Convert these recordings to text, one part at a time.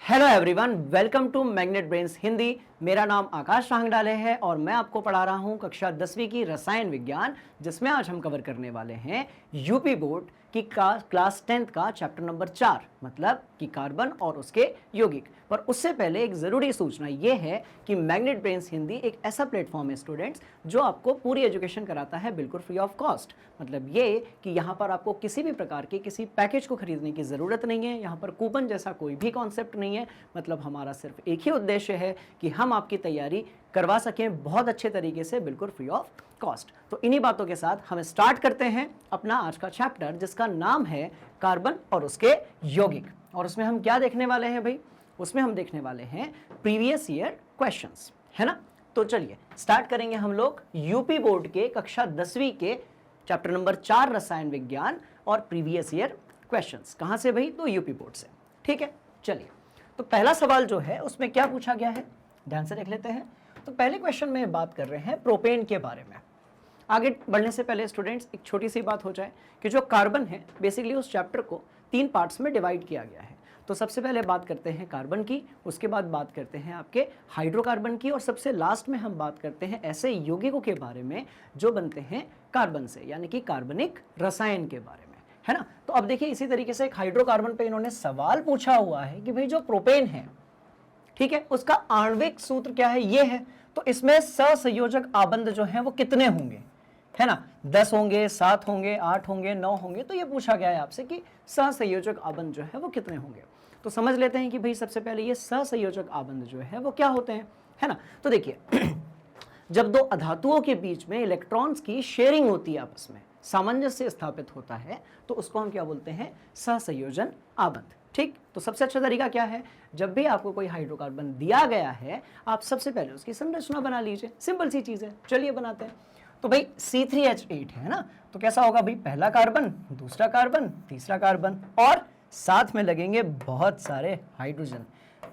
Hello everyone, welcome to magnet brains Hindi. मेरा नाम आकाश रांगडाले है और मैं आपको पढ़ा रहा हूं कक्षा 10वीं की रसायन विज्ञान, जिसमें आज हम कवर करने वाले हैं यूपी बोर्ड की क्लास 10th का चैप्टर नंबर 4, मतलब कि कार्बन और उसके यौगिक। पर उससे पहले एक ज़रूरी सूचना ये है कि मैग्नेट ब्रेन्स हिंदी एक ऐसा प्लेटफॉर्म है स्टूडेंट्स जो आपको पूरी एजुकेशन कराता है बिल्कुल फ्री ऑफ कॉस्ट। मतलब ये कि यहाँ पर आपको किसी भी प्रकार के किसी पैकेज को खरीदने की ज़रूरत नहीं है। यहाँ पर कूपन जैसा कोई भी कॉन्सेप्ट नहीं है। मतलब हमारा सिर्फ एक ही उद्देश्य है कि हम आपकी तैयारी करवा सकें बहुत अच्छे तरीके से, बिल्कुल फ्री ऑफ कॉस्ट। तो इन्हीं बातों के साथ हम स्टार्ट करते हैं अपना आज का चैप्टर, जिसका नाम है कार्बन और उसके यौगिक। और उसमें हम क्या देखने वाले हैं भाई? उसमें हम देखने वाले हैं प्रीवियस ईयर क्वेश्चंस, है ना। तो चलिए स्टार्ट करेंगे हम लोग यूपी बोर्ड के कक्षा 10वीं के चैप्टर नंबर 4 रसायन विज्ञान और प्रीवियस ईयर क्वेश्चंस। कहां से भाई? तो यूपी बोर्ड से। ठीक है, चलिए। तो पहला सवाल जो है उसमें क्या पूछा गया है, ध्यान से देख लेते हैं। तो पहले क्वेश्चन में बात कर रहे हैं प्रोपेन के बारे में। आगे बढ़ने से पहले स्टूडेंट्स एक छोटी सी बात हो जाए कि जो कार्बन है बेसिकली उस चैप्टर को 3 पार्ट्स में डिवाइड किया गया है। तो सबसे पहले बात करते हैं कार्बन की, उसके बाद बात करते हैं आपके हाइड्रोकार्बन की, और सबसे लास्ट में हम बात करते हैं ऐसे यौगिकों के बारे में जो बनते हैं कार्बन से, यानी कि कार्बनिक रसायन के बारे में, है ना। तो अब देखिए इसी तरीके से एक हाइड्रोकार्बन पे इन्होंने सवाल पूछा हुआ है कि भाई जो प्रोपेन है, ठीक है, उसका आणविक सूत्र क्या है? ये है। तो इसमें सहसंयोजक आबंध जो है वो कितने होंगे, है ना? 10 होंगे, 7 होंगे, 8 होंगे, 9 होंगे। तो ये पूछा गया है आपसे कि सहसंयोजक आबंध जो है वो कितने होंगे। तो समझ लेते हैं कि भाई सबसे पहले ये सहसंयोजक आबंध जो है वो क्या होते हैं, है ना। तो देखिए जब दो अधातुओं के बीच में इलेक्ट्रॉन्स की शेयरिंग होती है, आपस में सामंजस्य स्थापित होता है, तो उसको हम क्या बोलते हैं? सहसंयोजन आबंध। ठीक, तो सबसे अच्छा तरीका क्या है? जब भी आपको कोई हाइड्रोकार्बन दिया गया है, आप सबसे पहले उसकी संरचना बना लीजिए। सिंपल सी चीज है, चलिए बनाते हैं। तो भाई C3H8 है ना, तो कैसा होगा भाई? पहला कार्बन, दूसरा कार्बन, तीसरा कार्बन, और साथ में लगेंगे बहुत सारे हाइड्रोजन।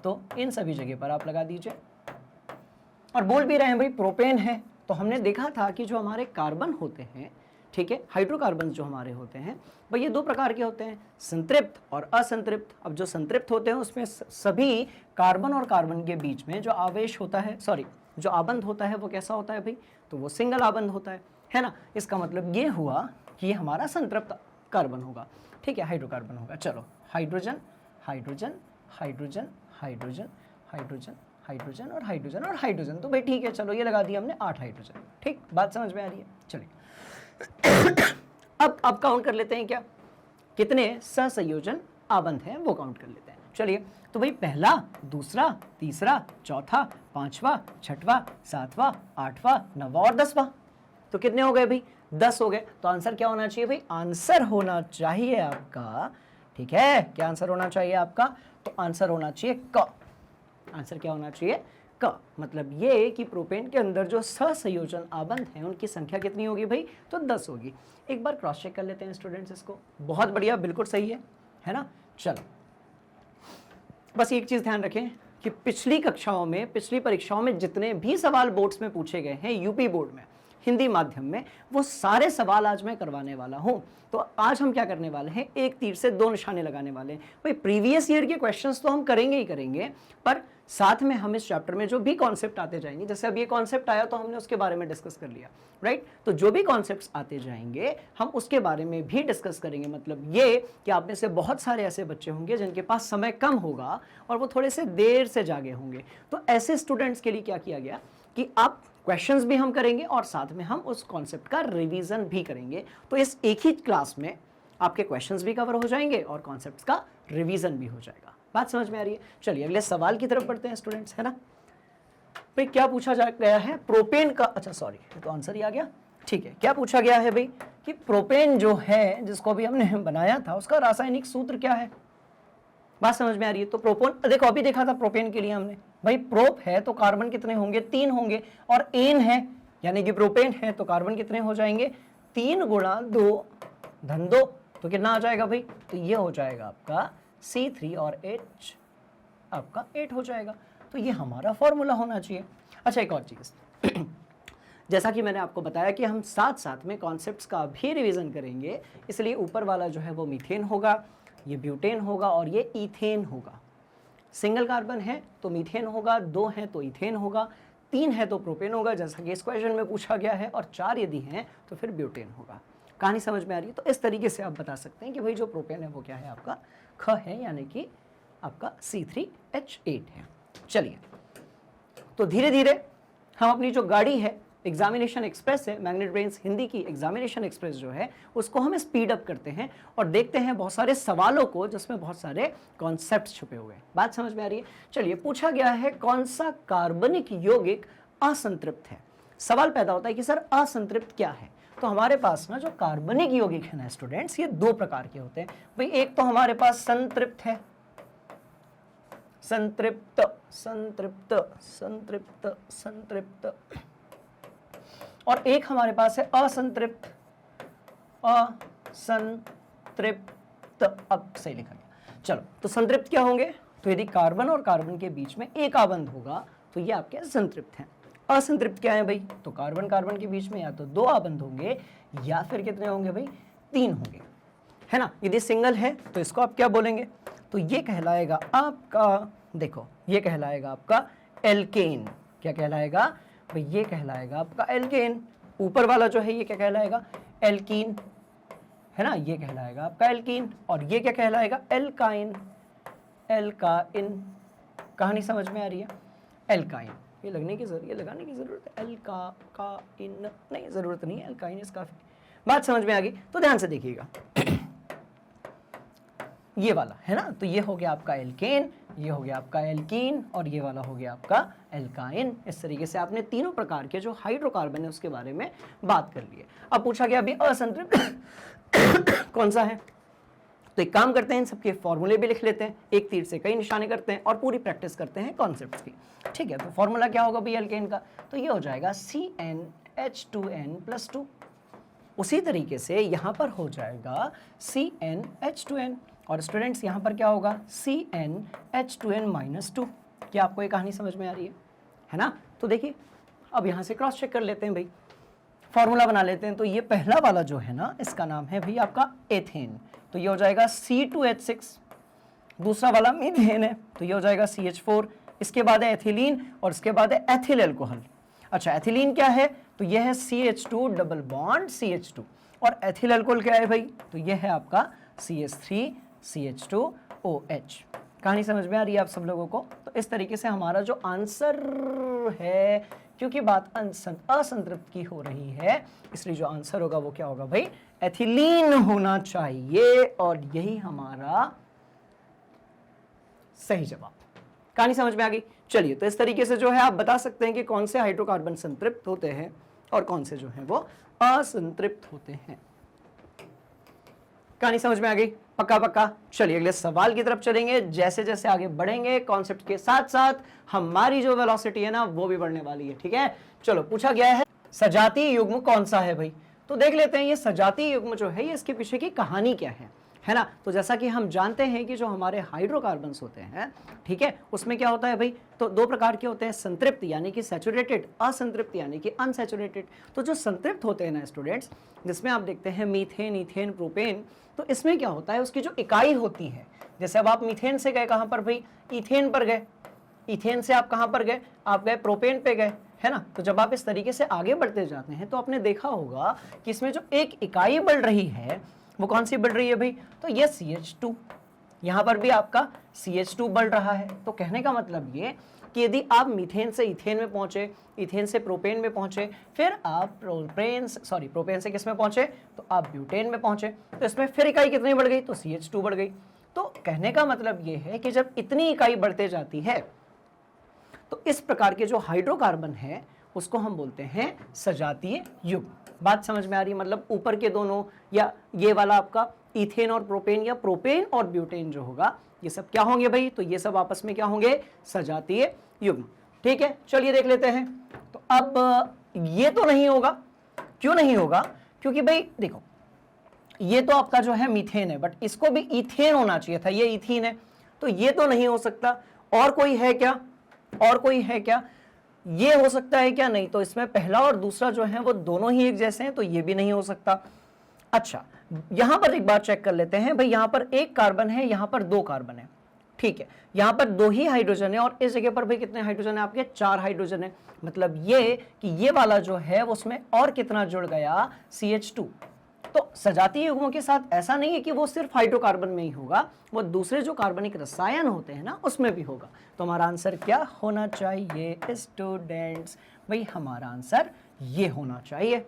तो इन सभी जगह पर आप लगा दीजिए। और बोल भी रहे हैं भाई प्रोपेन है, तो हमने देखा था कि जो हमारे कार्बन होते हैं, ठीक है, हाइड्रोकार्बन जो हमारे होते हैं भाई, ये 2 प्रकार के होते हैं, संतृप्त और असंतृप्त। अब जो संतृप्त होते हैं उसमें सभी कार्बन और कार्बन के बीच में जो आवेश होता है, सॉरी जो आबंध होता है वो कैसा होता है भाई? तो वो सिंगल आबंध होता है ना। इसका मतलब ये हुआ कि ये हमारा संतृप्त कार्बन होगा, ठीक है, हाइड्रोकार्बन होगा। चलो, hydrogen, hydrogen, hydrogen, hydrogen, hydrogen, hydrogen और हाइड्रोजन और हाइड्रोजन। तो भाई ठीक है, चलो ये लगा दिया हमने 8 हाइड्रोजन। ठीक, बात समझ में आ रही है? चलिए अब काउंट कर लेते हैं क्या कितने सहसंयोजन आबंध हैं, वो काउंट कर लेते हैं। चलिए, तो भाई पहला, दूसरा, तीसरा, चौथा, पांचवा, छठवां, सातवां, आठवां, 9वां और 10वां। तो कितने हो गए भाई? 10 हो गए। तो आंसर क्या होना चाहिए भाई? आंसर होना चाहिए आपका, ठीक है, क्या आंसर होना चाहिए आपका? तो आंसर होना चाहिए क। आंसर क्या होना चाहिए? क। मतलब ये कि प्रोपेन के अंदर जो सहसंयोजन आबंध हैं उनकी संख्या कितनी होगी भाई? तो 10 होगी। एक बार क्रॉस चेक कर लेते हैं स्टूडेंट्स इसको। बहुत बढ़िया, बिल्कुल सही है ना। चलो, बस एक चीज ध्यान रखें कि पिछली कक्षाओं में, पिछली परीक्षाओं में जितने भी सवाल बोर्ड्स में पूछे गए हैं यूपी बोर्ड में हिंदी माध्यम में, वो सारे सवाल आज मैं करवाने वाला हूं। तो आज हम क्या करने वाले हैं? एक तीर से 2 निशाने लगाने वाले हैं भाई। प्रीवियस ईयर के क्वेश्चंस तो हम करेंगे ही करेंगे, पर साथ में हम इस चैप्टर में जो भी कॉन्सेप्ट आते जाएंगे, जैसे अब ये कॉन्सेप्ट आया तो हमने उसके बारे में डिस्कस कर लिया, राइट। तो जो भी कॉन्सेप्ट्स आते जाएंगे हम उसके बारे में भी डिस्कस करेंगे। मतलब ये कि आप में से बहुत सारे ऐसे बच्चे होंगे जिनके पास समय कम होगा और वो थोड़े से देर से जागे होंगे। तो ऐसे स्टूडेंट्स के लिए क्या किया गया कि आप क्वेश्चंस भी हम करेंगे और साथ में हम उस कॉन्सेप्ट का रिवीजन भी करेंगे। तो इस एक ही क्लास में आपके क्वेश्चंस भी कवर हो जाएंगे और कॉन्सेप्ट्स का रिवीजन भी हो जाएगा। बात समझ में आ रही है? चलिए अगले सवाल की तरफ बढ़ते हैं स्टूडेंट्स, है ना। भाई क्या पूछा गया है? प्रोपेन का, अच्छा सॉरी, तो आंसर ही आ गया। ठीक है, क्या पूछा गया है भाई कि प्रोपेन जो है जिसको अभी हमने बनाया था उसका रासायनिक सूत्र क्या है? बात समझ में आ रही है? तो प्रोपोन, देखो अभी देखा था प्रोपेन के लिए हमने, भाई प्रोप है तो कार्बन कितने होंगे? 3 होंगे, और एन है यानी कि प्रोपेन है तो कार्बन कितने हो जाएंगे? 3 गुणा 2 धन 2, तो कितना आ जाएगा भाई? तो ये हो जाएगा आपका C3 और H आपका 8 हो जाएगा। तो ये हमारा फॉर्मूला होना चाहिए। अच्छा, एक और चीज जैसा कि मैंने आपको बताया कि हम साथ साथ में कॉन्सेप्ट्स का भी रिवीजन करेंगे, इसलिए ऊपर वाला जो है वो मीथेन होगा, ये ब्यूटेन होगा और ये ईथेन होगा। सिंगल कार्बन है तो मीथेन होगा, 2 है तो इथेन होगा, 3 है तो प्रोपेन होगा जैसा कि इस क्वेश्चन में पूछा गया है, और 4 यदि हैं तो फिर ब्यूटेन होगा। कहानी समझ में आ रही है? तो इस तरीके से आप बता सकते हैं कि भाई जो प्रोपेन है वो क्या है, आपका ख है, यानी कि आपका C3H8 है। चलिए, तो धीरे धीरे हम अपनी जो गाड़ी है, एग्जामिनेशन एक्सप्रेस है, मैग्नेट ब्रेन्स हिंदी की एग्जामिनेशन एक्सप्रेस जो है, उसको हम स्पीड अप करते हैं और देखते हैं बहुत सारे सवालों को जिसमें बहुत सारे कॉन्सेप्ट छुपे हुए हैं। बात समझ में आ रही है? चलिए, पूछा गया है कौन सा कार्बनिक यौगिक असंतृप्त है। सवाल पैदा होता है कि सर असंतृप्त क्या है? तो हमारे पास ना जो कार्बनिक यौगिक है ना स्टूडेंट्स, ये 2 प्रकार के होते हैं भाई। एक तो हमारे पास संतृप्त है, संतृप्त संतृप्त संतृप्त संतृप्त, और एक हमारे पास है असंतृप्त, असंतृप्त। अब सही लिखा गया। चलो, तो संतृप्त क्या होंगे? तो यदि कार्बन और कार्बन के बीच में एक आबंध होगा तो ये आपके संतृप्त हैं। असंतृप्त क्या है भाई? तो कार्बन कार्बन के बीच में या तो 2 आबंध होंगे या फिर कितने होंगे भाई? 3 होंगे, है ना। यदि सिंगल है तो इसको आप क्या बोलेंगे? तो ये कहलाएगा आपका, देखो ये कहलाएगा आपका एल्केन। क्या कहलाएगा भाई? ये कहलाएगा आपका एल्केन। ऊपर वाला जो है ये क्या कहलाएगा? एल्कीन, है ना, ये कहलाएगा आपका एल्कीन। और ये क्या कहलाएगा? Alkyne, alkyne. कहानी समझ में आ रही है? एल्काइन, ये लगाने की जरूरत है, एल्काइन नहीं, जरूरत नहीं है, एल्काइन इस काफी। बात समझ में आ गई? तो ध्यान से देखिएगा, ये वाला है ना, तो ये हो गया आपका एल्केन, ये हो गया आपका एल्कीन, और ये वाला हो गया आपका एल्काइन। इस तरीके से आपने तीनों प्रकार के जो हाइड्रोकार्बन है उसके बारे में बात कर ली है। अब पूछा गया अभी असंतृप्त कौन सा है, तो एक काम करते हैं, इन सबके फॉर्मूले भी लिख लेते हैं, एक तीर से कई निशाने करते हैं और पूरी प्रैक्टिस करते हैं कॉन्सेप्ट्स की। ठीक है, तो फॉर्मूला क्या होगा भाई एल्केन का? तो ये हो जाएगा CnH2n+2। उसी तरीके से यहाँ पर हो जाएगा CnH2n, और स्टूडेंट्स यहाँ पर क्या होगा? CnH2n-2। क्या आपको ये कहानी समझ में आ रही है ना? तो देखिए, अब यहाँ से क्रॉस चेक कर लेते हैं भाई, फॉर्मूला बना लेते हैं। तो ये पहला वाला जो है ना, इसका नाम है भाई आपका एथेन, तो ये हो जाएगा C2H6। दूसरा वाला मीथेन है, तो ये हो जाएगा CH4। इसके बाद है एथिलीन, और इसके बाद है एथिल अल्कोहल। अच्छा, एथिलीन क्या है? तो ये है CH2 डबल बॉन्ड CH2, और एथिल अल्कोहल क्या है भाई? तो ये है आपका CH3CH2OH। कहानी समझ में आ रही है आप सब लोगों को? तो इस तरीके से हमारा जो आंसर है, क्योंकि बात असंतृप्त की हो रही है, इसलिए जो आंसर होगा वो क्या होगा भाई? एथिलीन होना चाहिए, और यही हमारा सही जवाब। कहानी समझ में आ गई? चलिए, तो इस तरीके से जो है आप बता सकते हैं कि कौन से हाइड्रोकार्बन संतृप्त होते हैं और कौन से जो हैं वो असंतृप्त होते हैं। कहानी समझ में आ गई? पक्का पक्का। चलिए अगले सवाल की तरफ चलेंगे। जैसे जैसे आगे बढ़ेंगे कॉन्सेप्ट के साथ साथ हमारी जो वेलोसिटी है ना वो भी बढ़ने वाली है। ठीक है, चलो पूछा गया है सजातीय युग्म कौन सा है भाई? तो देख लेते हैं ये सजातीय युग्म जो है ये इसके पीछे की कहानी क्या है ना। तो जैसा कि हम जानते हैं कि जो हमारे हाइड्रोकार्बन्स होते हैं, ठीक है, उसमें क्या होता है भाई? तो 2 प्रकार के होते हैं, संतृप्त यानी कि सैचुरेटेड, असंतृप्त यानी कि अनसैचुरेटेड। तो जो संतृप्त होते हैं ना स्टूडेंट्स, जिसमें आप देखते हैं मीथेन, इथेन, प्रोपेन, तो इसमें क्या होता है, उसकी जो इकाई होती है, जैसे अब आप मीथेन से गए कहाँ पर भाई? इथेन पर गए। इथेन से आप कहाँ पर गए? आप गए प्रोपेन पे गए, है ना। तो जब आप इस तरीके से आगे बढ़ते जाते हैं तो आपने देखा होगा कि इसमें जो एक इकाई बढ़ रही है वो कौन सी बढ़ रही है भाई? तो ये CH2, यहाँ पर भी आपका CH2 बढ़ रहा है। तो कहने का मतलब ये कि यदि आप मीथेन से इथेन में पहुंचे, इथेन से प्रोपेन में पहुंचे, फिर आप प्रोपेन से किस में पहुंचे? तो आप ब्यूटेन में पहुंचे, तो इसमें फिर इकाई कितनी बढ़ गई? तो CH2 बढ़ गई। तो कहने का मतलब ये है कि जब इतनी इकाई बढ़ते जाती है तो इस प्रकार के जो हाइड्रोकार्बन है उसको हम बोलते हैं सजातीय युग्म। बात समझ में आ रही है? मतलब ऊपर के दोनों, या ये वाला आपका इथेन और प्रोपेन, या प्रोपेन और ब्यूटेन जो होगा, ये सब क्या होंगे भाई? तो ये सब आपस में क्या होंगे? सजातीय युग्म। ठीक है, चलिए देख लेते हैं। तो अब ये तो नहीं होगा। क्यों नहीं होगा? क्योंकि भाई देखो, ये तो आपका जो है मीथेन है, बट इसको भी इथेन होना चाहिए था, ये इथीन है, तो ये तो नहीं हो सकता। और कोई है क्या? और कोई है क्या? ये हो सकता है क्या? नहीं। तो इसमें पहला और दूसरा जो है वो दोनों ही एक जैसे हैं, तो ये भी नहीं हो सकता। अच्छा, यहां पर एक बात चेक कर लेते हैं भाई, यहां पर एक कार्बन है, यहां पर 2 कार्बन है, ठीक है, यहां पर 2 ही हाइड्रोजन है और इस जगह पर भी कितने हाइड्रोजन है आपके? 4 हाइड्रोजन है। मतलब ये कि ये वाला जो है उसमें और कितना जुड़ गया? CH2। तो सजातीय युग्मों के साथ ऐसा नहीं है कि वो सिर्फ हाइड्रोकार्बन में ही होगा, वो दूसरे जो कार्बनिक रसायन होते हैं ना उसमें भी होगा। तो हमारा आंसर क्या होना चाहिए स्टूडेंट्स? भाई हमारा आंसर ये होना चाहिए।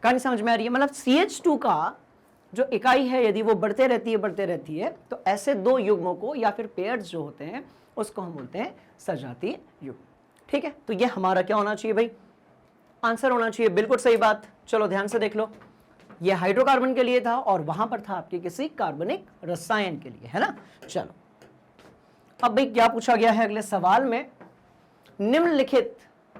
कहानी समझ में आ रही है? मतलब CH2 का जो इकाई है यदि वो बढ़ते रहती है तो ऐसे 2 युग्मों को या फिर पेयर्स जो होते हैं उसको हम बोलते हैं सजातीय युग्म। ठीक है, तो ये हमारा क्या होना चाहिए भाई? आंसर होना चाहिए। बिल्कुल सही बात। चलो ध्यान से देख लो, ये हाइड्रोकार्बन के लिए था और वहां पर था आपके किसी कार्बनिक रसायन के लिए, है ना। चलो अब भाई क्या पूछा गया है अगले सवाल में? निम्नलिखित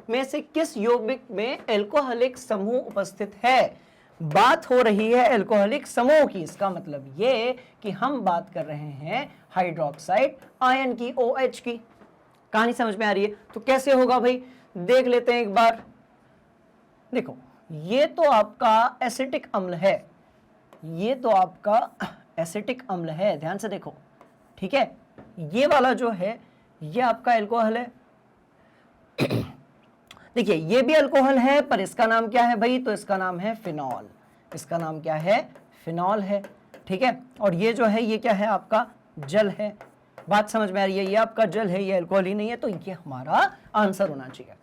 में से किस यौगिक में एल्कोहलिक समूह उपस्थित है? बात हो रही है एल्कोहलिक समूह की, इसका मतलब ये कि हम बात कर रहे हैं हाइड्रोक्साइड आयन की, OH की। कहानी समझ में आ रही है? तो कैसे होगा भाई, देख लेते हैं एक बार। देखो ये तो आपका एसिटिक अम्ल है, ये तो आपका एसिटिक अम्ल है, ध्यान से देखो। ठीक है, ये वाला जो है ये आपका अल्कोहल है। देखिए ये भी अल्कोहल है पर इसका नाम क्या है भाई? तो इसका नाम है फिनॉल। इसका नाम क्या है? फिनॉल है। ठीक है, और ये जो है ये क्या है? आपका जल है। बात समझ में आ रही है? ये आपका जल है, ये अल्कोहल ही नहीं है, तो ये हमारा आंसर होना चाहिए।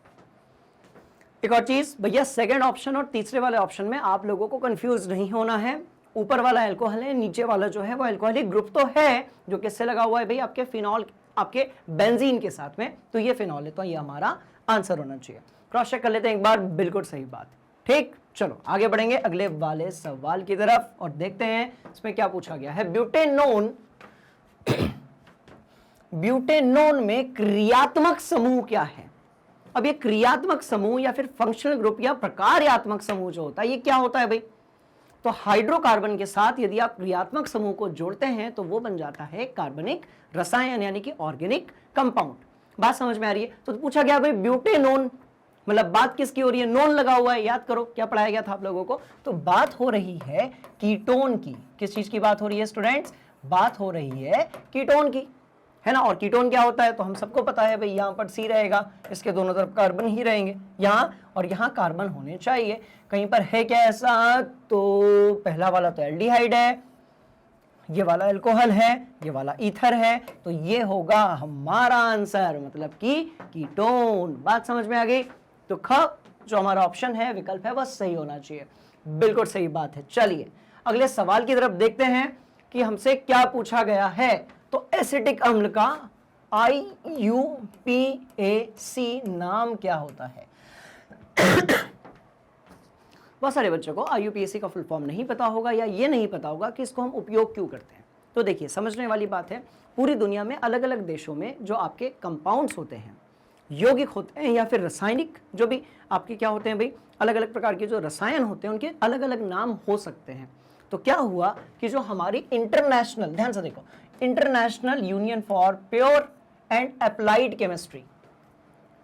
एक और चीज भैया, सेकंड ऑप्शन और तीसरे वाले ऑप्शन में आप लोगों को कंफ्यूज नहीं होना है। ऊपर वाला अल्कोहल है, नीचे वाला जो है वो अल्कोहलिक ग्रुप तो है, जो किससे लगा हुआ है भाई? आपके फिनॉल, आपके बेंजीन के साथ में, तो ये फिनॉल है, तो ये हमारा आंसर होना चाहिए। क्रॉस चेक कर लेते हैं एक बार, बिल्कुल सही बात। ठीक, चलो आगे बढ़ेंगे अगले वाले सवाल की तरफ और देखते हैं इसमें क्या पूछा गया है। ब्यूटेनोन ब्यूटेनोन में क्रियात्मक समूह क्या है? अब ये क्रियात्मक समूह या फिर फंक्शनल ग्रुप या प्रकार्यात्मक समूह जो होता है ये क्या होता है भाई? तो हाइड्रोकार्बन के साथ यदि आप क्रियात्मक समूह को जोड़ते हैं तो वो बन जाता है कार्बनिक रसायन यानी कि ऑर्गेनिक कंपाउंड। बात समझ में आ रही है? तो पूछा गया भाई ब्यूटेनोन, मतलब बात किसकी हो रही है? नोन लगा हुआ है, याद करो क्या पढ़ाया गया था आप लोगों को। तो बात हो रही है कीटोन की। किस चीज की बात हो रही है स्टूडेंट्स? बात हो रही है कीटोन की, है ना। और कीटोन क्या होता है? तो हम सबको पता है भाई, यहाँ पर C रहेगा, इसके दोनों तरफ कार्बन ही रहेंगे, यहाँ और यहाँ कार्बन होने चाहिए। कहीं पर है क्या ऐसा? तो पहला वाला तो एल्डिहाइड है, ये वाला अल्कोहल है, ये वाला ईथर है, तो ये होगा हमारा आंसर, मतलब कि कीटोन। बात समझ में आ गई? तो ख जो हमारा ऑप्शन है, विकल्प है, वह सही होना चाहिए। बिल्कुल सही बात है। चलिए अगले सवाल की तरफ देखते हैं कि हमसे क्या पूछा गया है। तो एसिटिक अम्ल का IUPAC नाम क्या होता है? बहुत सारे बच्चों को IUPAC का फुल फॉर्म नहीं पता होगा या ये नहीं पता होगा कि इसको हम उपयोग क्यों करते हैं। तो देखिए समझने वाली बात है, पूरी दुनिया में अलग अलग देशों में जो आपके कंपाउंड्स होते हैं, यौगिक होते हैं या फिर रासायनिक जो भी आपके क्या होते हैं भाई, अलग अलग प्रकार के जो रसायन होते हैं उनके अलग अलग नाम हो सकते हैं। तो क्या हुआ कि जो हमारी इंटरनेशनल, ध्यान से देखो, international union for pure and applied chemistry,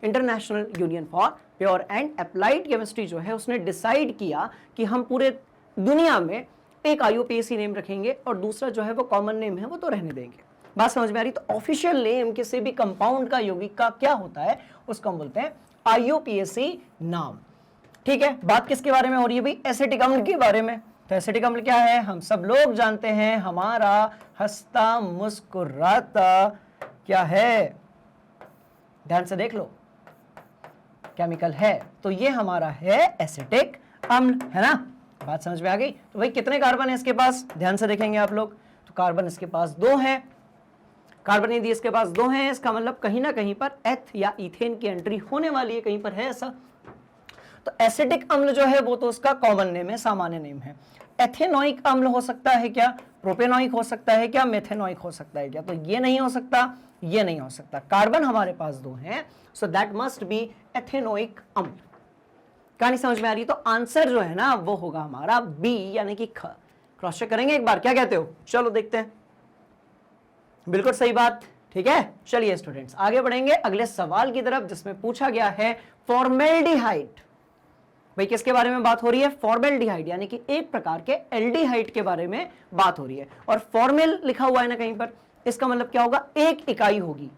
international union for pure and applied chemistry जो है उसने डिसाइड किया कि हम पूरे दुनिया में एक IUPAC नेम रखेंगे और दूसरा जो है वो कॉमन नेम है वो तो रहने देंगे। बात समझ में आ रही? तो ऑफिशियल नेम किसी भी कंपाउंड का, यौगिक का क्या होता है? उसको हम बोलते हैं IUPAC नाम। ठीक है, बात किसके बारे में हो रही है भाई? एसिटिक अम्ल के बारे में। तो एसिटिक अम्ल क्या है? हम सब लोग जानते हैं, हमारा हंसता मुस्कुराता क्या है? ध्यान से देख लो, केमिकल है, तो ये हमारा है एसिटिक अम्ल, है ना। बात समझ में आ गई? तो भाई कितने कार्बन है इसके पास? ध्यान से देखेंगे आप लोग, तो कार्बन इसके पास 2 हैं। कार्बन यदि इसके पास 2 हैं, इसका मतलब कहीं ना कहीं पर एथ या इथेन की एंट्री होने वाली है, कहीं पर है ऐसा। तो एसिटिक अम्ल जो है वो तो उसका कॉमन नेम है, सामान्य नेम है। एथेनोइक अम्ल हो सकता है क्या? प्रोपेनोइक हो सकता है क्या? मेथेनोइक हो सकता है क्या? तो ये नहीं हो सकता, ये नहीं हो सकता। कार्बन हमारे पास 2 हैं, so that must be ethanoic अम्ल। कहानी समझ में आ रही? तो आंसर जो है ना वो होगा हमारा बी यानी कि ख। क्रॉस चेक करेंगे एक बार, क्या कहते हो? चलो देखते हैं। बिल्कुल सही बात। ठीक है, चलिए स्टूडेंट्स आगे बढ़ेंगे अगले सवाल की तरफ जिसमें पूछा गया है फॉर्मेल्डिहाइड। भाई किसके बारे में बात हो रही है? फॉर्मेल्डिहाइड यानी कि एक प्रकार के एल्डिहाइड के बारे में बात हो रही है। और फॉर्मेल लिखा हुआ है ना कहीं पर, इसका मतलब क्या होगा, एक इकाई होगी,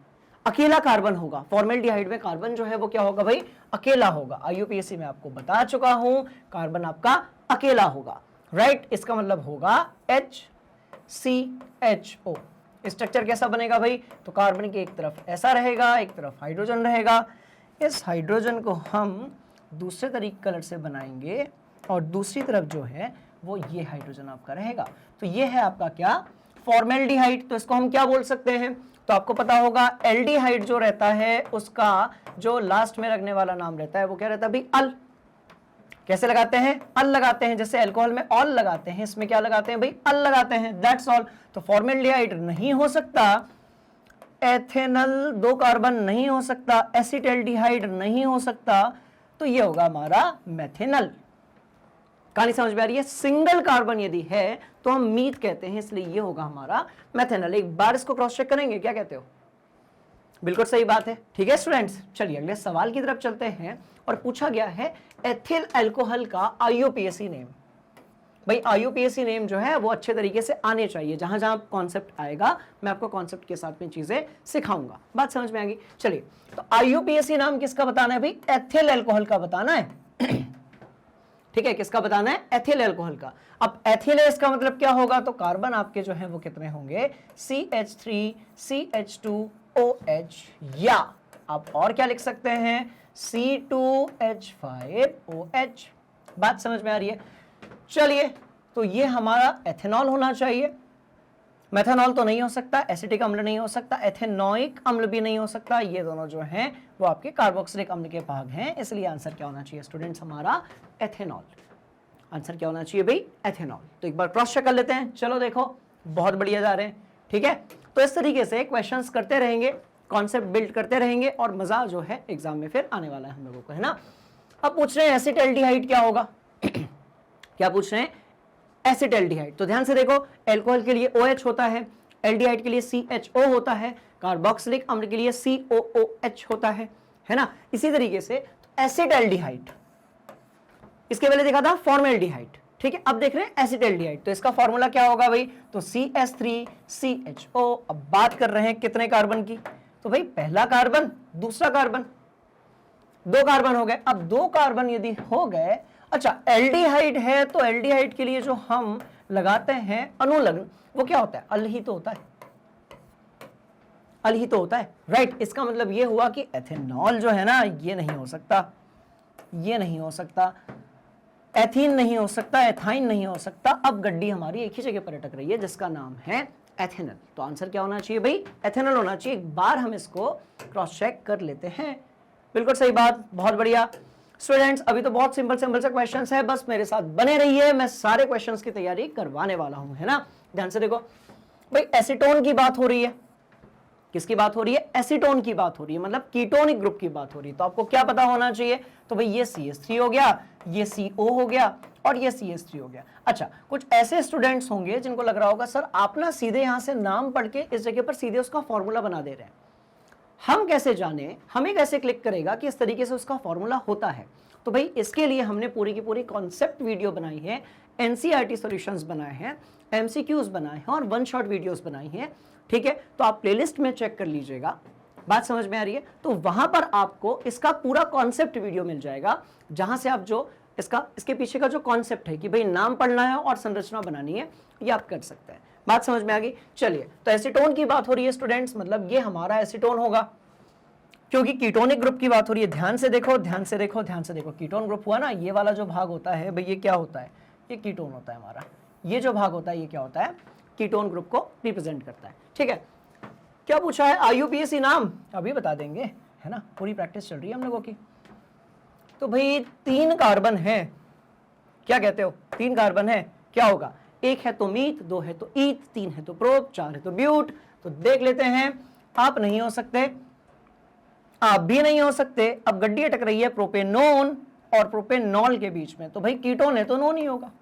अकेला कार्बन होगा। फॉर्मेल्डिहाइड में कार्बन जो है वो क्या होगा भाई, अकेला होगा। आईयूपीएसी में आपको बता चुका हूं, कार्बन आपका अकेला होगा, राइट। इसका मतलब होगा HCHO। स्ट्रक्चर कैसा बनेगा भाई, तो कार्बन की एक तरफ ऐसा रहेगा, एक तरफ हाइड्रोजन रहेगा। इस हाइड्रोजन को हम दूसरे तरीके कलर से बनाएंगे और दूसरी तरफ जो है वो ये हाइड्रोजन आपका रहेगा। तो ये है आपका क्या, फॉर्मेल्डिहाइड। तो इसको हम क्या बोल सकते हैं, तो आपको पता होगा एल्डिहाइड जो रहता है उसका जो लास्ट में लगने वाला नाम रहता है वो क्या रहता है भाई, अल। कैसे लगाते हैं, अल लगाते हैं, जैसे अल्कोहल में ऑल लगाते हैं, इसमें क्या लगाते हैं भाई, अल लगाते हैं, दैट्स ऑल। तो फॉर्मेल्डिहाइड नहीं हो सकता, एथेनल 2 कार्बन नहीं हो सकता, एसिटल्डिहाइड नहीं हो सकता, तो ये होगा हमारा मेथेनल। कहानी समझ में आ रही है। सिंगल कार्बन यदि है तो हम मीथ कहते हैं, इसलिए ये होगा हमारा मेथेनल। एक बार इसको क्रॉस चेक करेंगे, क्या कहते हो, बिल्कुल सही बात है। ठीक है स्टूडेंट्स, चलिए अगले सवाल की तरफ चलते हैं। और पूछा गया है एथिल अल्कोहल का आईयूपीएसी नेम। भाई आईयूपीएसी नेम जो है वो अच्छे तरीके से आने चाहिए, जहां जहां कॉन्सेप्ट आएगा मैं आपको कॉन्सेप्ट के साथ में चीजें सिखाऊंगा। बात समझ में आ गई। चलिए, तो आईयूपीएसी नाम किसका बताना है भाई, एथिल अल्कोहल का बताना है। ठीक है, किसका बताना है, एथिल अल्कोहल का। अब एथिल है, इसका मतलब क्या होगा, तो कार्बन आपके जो है वो कितने होंगे, CH3 CH2OH, या आप और क्या लिख सकते हैं, C2H5OH। बात समझ में आ रही है। चलिए, तो ये हमारा एथेनॉल होना चाहिए। मेथनॉल तो नहीं हो सकता, एसिटिक अम्ल नहीं हो सकता, एथेनोइक अम्ल भी नहीं हो सकता, ये दोनों जो हैं वो आपके कार्बोक्सिलिक अम्ल के भाग हैं। इसलिए आंसर क्या होना चाहिए स्टूडेंट्स, हमारा एथेनॉल। आंसर क्या होना चाहिए भाई, एथेनॉल। तो एक बार क्रॉस चेक कर लेते हैं। चलो देखो, बहुत बढ़िया जा रहे हैं। ठीक है, तो इस तरीके से क्वेश्चंस करते रहेंगे, कॉन्सेप्ट बिल्ड करते रहेंगे और मजा जो है एग्जाम में फिर आने वाला है हम लोगों को, है ना। अब पूछ रहे हैं एसिटल्डिहाइड क्या होगा। क्या पूछ रहे हैं, एसिटल्डिहाइड। तो ध्यान से देखो, अल्कोहल के लिए OH होता है, एल्डिहाइड के लिए CHO होता है, कार्बोक्सिलिक अम्ल के लिए COOH होता है ना। इसी तरीके से एसिटल्डिहाइड, इसके पहले देखा था फॉर्मेल्डिहाइड। ठीक है, अब देख रहे हैं एसिटल्डिहाइड। तो इसका फॉर्मूला क्या होगा भाई, तो CH3CHO। अब बात कर रहे हैं कितने कार्बन की, तो भाई पहला कार्बन दूसरा कार्बन, 2 कार्बन हो गए। अब 2 कार्बन यदि हो गए, अच्छा एल्डिहाइड है तो एल्डिहाइड के लिए जो हम लगाते हैं अनुलग्न, वो क्या होता है, अल ही तो होता है, अल ही तो होता है, राइट। इसका मतलब ये हुआ कि एथेनॉल जो है ना, ये नहीं हो सकता, ये नहीं हो सकता, एथीन नहीं हो सकता, एथाइन नहीं हो सकता। अब गड्डी हमारी एक ही जगह पर अटक रही है जिसका नाम है एथेनल। तो आंसर क्या होना चाहिए भाई, एथेनल होना चाहिए। एक बार हम इसको क्रॉस चेक कर लेते हैं। बिल्कुल सही बात, बहुत बढ़िया स्टूडेंट्स। अभी तो बहुत सिंपल सिंपल से क्वेश्चंस है, बस मेरे साथ बने रहिए, मैं सारे क्वेश्चंस की तैयारी करवाने वाला हूं, है ना। ध्यान से देखो भाई, एसीटोन की बात हो रही है, किसकी बात हो रही है, एसीटोन की बात हो रही है, मतलब कीटोनिक ग्रुप की बात हो रही है। तो आपको क्या पता होना चाहिए, तो भाई ये CH3 हो गया, ये CO हो गया और ये CH3 हो गया। अच्छा, कुछ ऐसे स्टूडेंट्स होंगे जिनको लग रहा होगा सर आप ना सीधे यहां से नाम पढ़ के इस जगह पर सीधे उसका फॉर्मूला बना दे रहे हैं, हम कैसे जाने, हमें कैसे क्लिक करेगा कि इस तरीके से उसका फॉर्मूला होता है। तो भाई इसके लिए हमने पूरी की पूरी कॉन्सेप्ट वीडियो बनाई है, NCERT सॉल्यूशंस बनाए हैं, MCQs बनाए हैं और 1 शॉट वीडियोस बनाई हैं। ठीक है, तो आप प्लेलिस्ट में चेक कर लीजिएगा। बात समझ में आ रही है, तो वहां पर आपको इसका पूरा कॉन्सेप्ट वीडियो मिल जाएगा, जहां से आप जो इसके पीछे का जो कॉन्सेप्ट है कि भाई नाम पढ़ना है और संरचना बनानी है, ये आप कर सकते हैं। बात समझ में आ गई। चलिए, तो एसीटोन की बात हो रही है स्टूडेंट्स, मतलब ये हमारा एसीटोन होगा, क्योंकि कीटोनिक ग्रुप की बात हो रही है। ध्यान से देखो, ध्यान से देखो, ध्यान से देखो, कीटोन ग्रुप हुआ ना, ये वाला जो भाग होता है भाई, ये क्या होता है, ये कीटोन होता है हमारा। ये जो भाग होता है ये क्या होता है, कीटोन ग्रुप को रिप्रेजेंट करता है। ठीक है, क्या पूछा है, आईयूपीएसी नाम अभी बता देंगे, है ना, पूरी प्रैक्टिस चल रही है हम लोगों की। तो भाई 3 कार्बन है, क्या कहते हो, 3 कार्बन है, क्या होगा, 1 है तो मीथ, 2 है तो ईथ, 3 है तो प्रोप, 4 है तो ब्यूट। तो देख लेते हैं, आप नहीं हो सकते, आप भी नहीं हो सकते। अब गड्डी अटक रही है प्रोपेनोन और प्रोपेनॉल के बीच में, तो भाई कीटोन है तो नॉन ही होगा,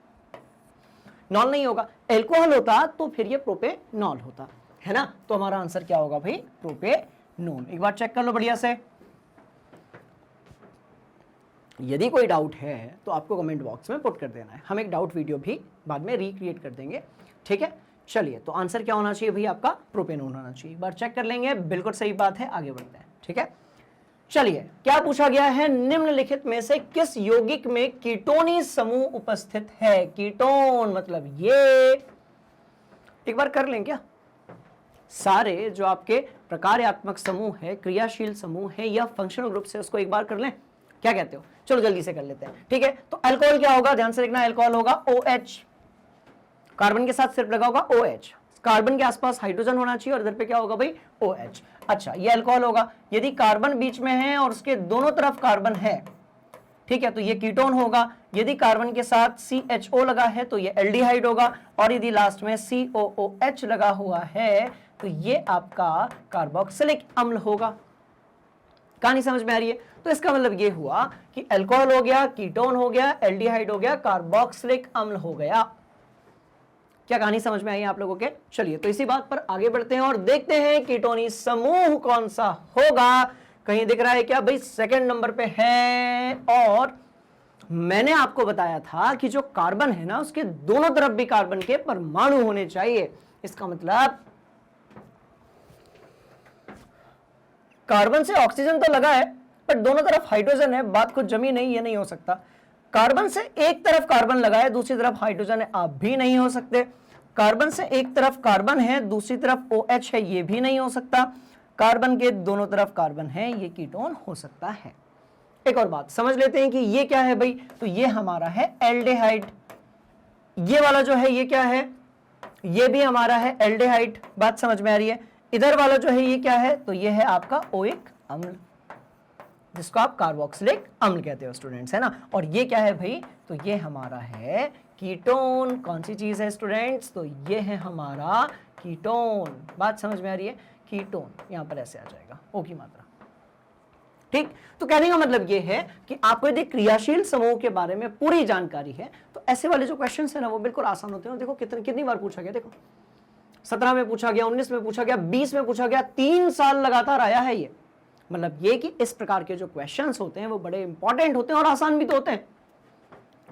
नॉन नहीं होगा। एल्कोहल होता तो फिर ये प्रोपेनॉल होता, है ना। तो हमारा आंसर क्या होगा भाई, प्रोपेनोन। एक बार चेक कर लो बढ़िया से। यदि कोई डाउट है तो आपको कमेंट बॉक्स में पुट कर देना है, हम एक डाउट वीडियो भी बाद में रिक्रिएट कर देंगे। ठीक है, चलिए, तो आंसर क्या होना चाहिए भाई आपका? प्रोपेनोन होना चाहिए। एक बार चेक कर लेंगे, बिल्कुल सही बात है, आगे बढ़ते हैं। ठीक है, चलिए, क्या पूछा गया है? निम्नलिखित में से किस यौगिक में कीटोनी समूह उपस्थित है? कीटोन मतलब ये, एक बार कर लें क्या? सारे जो आपके प्रकार्यात्मक समूह है, क्रियाशील समूह है या फंक्शनल ग्रुप से, उसको एक बार कर लें, क्या कहते हो? चलो जल्दी से कर लेते हैं। ठीक है, तो अल्कोहल क्या होगा? ध्यान से देखना, अल्कोहल होगा OH, कार्बन के साथ सिर्फ लगा होगा OH, कार्बन के आसपास हाइड्रोजन होना चाहिए और इधर पे क्या होगा भाई? OH। अच्छा, ये अल्कोहल होगा। यदि कार्बन बीच में है और उसके दोनों तरफ कार्बन है, ठीक है, तो ये कीटोन होगा। यदि कार्बन के साथ CHO लगा है तो ये एल्डिहाइड होगा, और यदि लास्ट में COOH लगा हुआ है तो ये आपका कार्बोक्सिलिक अम्ल होगा। कहानी समझ में आ रही है? तो इसका मतलब ये हुआ कि अल्कोहल हो गया, कीटोन हो गया, एल्डिहाइड हो गया, कार्बोक्सिलिक अम्ल हो गया। क्या कहानी समझ में आई आप लोगों के? चलिए, तो इसी बात पर आगे बढ़ते हैं और देखते हैं कीटोनी समूह कौन सा होगा। कहीं दिख रहा है क्या भाई? सेकंड नंबर पे है। और मैंने आपको बताया था कि जो कार्बन है ना, उसके दोनों तरफ भी कार्बन के परमाणु होने चाहिए। इसका मतलब कार्बन से ऑक्सीजन तो लगा है पर दोनों तरफ हाइड्रोजन है, बात कुछ जमी नहीं, ये नहीं हो सकता। कार्बन से एक तरफ कार्बन लगा है, दूसरी तरफ हाइड्रोजन है, आप भी नहीं हो सकते। कार्बन से एक तरफ कार्बन है, दूसरी तरफ OH है, ये भी नहीं हो सकता। कार्बन के दोनों तरफ कार्बन है, ये कीटोन हो सकता है। एक और बात समझ लेते हैं कि ये क्या है भाई? तो ये हमारा है एल्डिहाइड। ये वाला जो है ये क्या है? ये भी हमारा है एल्डिहाइड। बात समझ में आ रही है? इधर वाला जो है ये क्या है? तो ये है आपका ओइक अम्ल, जिसको आप कार्बोक्सिलिक अम्ल कहते हो स्टूडेंट्स, है ना। और ये क्या है भाई? तो ये हमारा है कीटोन। कौन सी चीज है स्टूडेंट्स? तो ये है हमारा कीटोन। बात समझ में आ रही है? कीटोन यहां पर ऐसे आ जाएगा, O की मात्रा। ठीक, तो कहने का मतलब ये है कि आपको यदि क्रियाशील समूह के बारे में पूरी जानकारी है तो ऐसे वाले जो क्वेश्चन है ना, वो बिल्कुल आसान होते हैं। देखो कितनी बार पूछा गया, देखो 17 में पूछा गया, 19 में पूछा गया, 20 में पूछा गया, 3 साल लगातार आया है ये। मतलब ये कि इस प्रकार के जो क्वेश्चंस होते हैं वो बड़े इंपॉर्टेंट होते हैं और आसान भी तो होते हैं।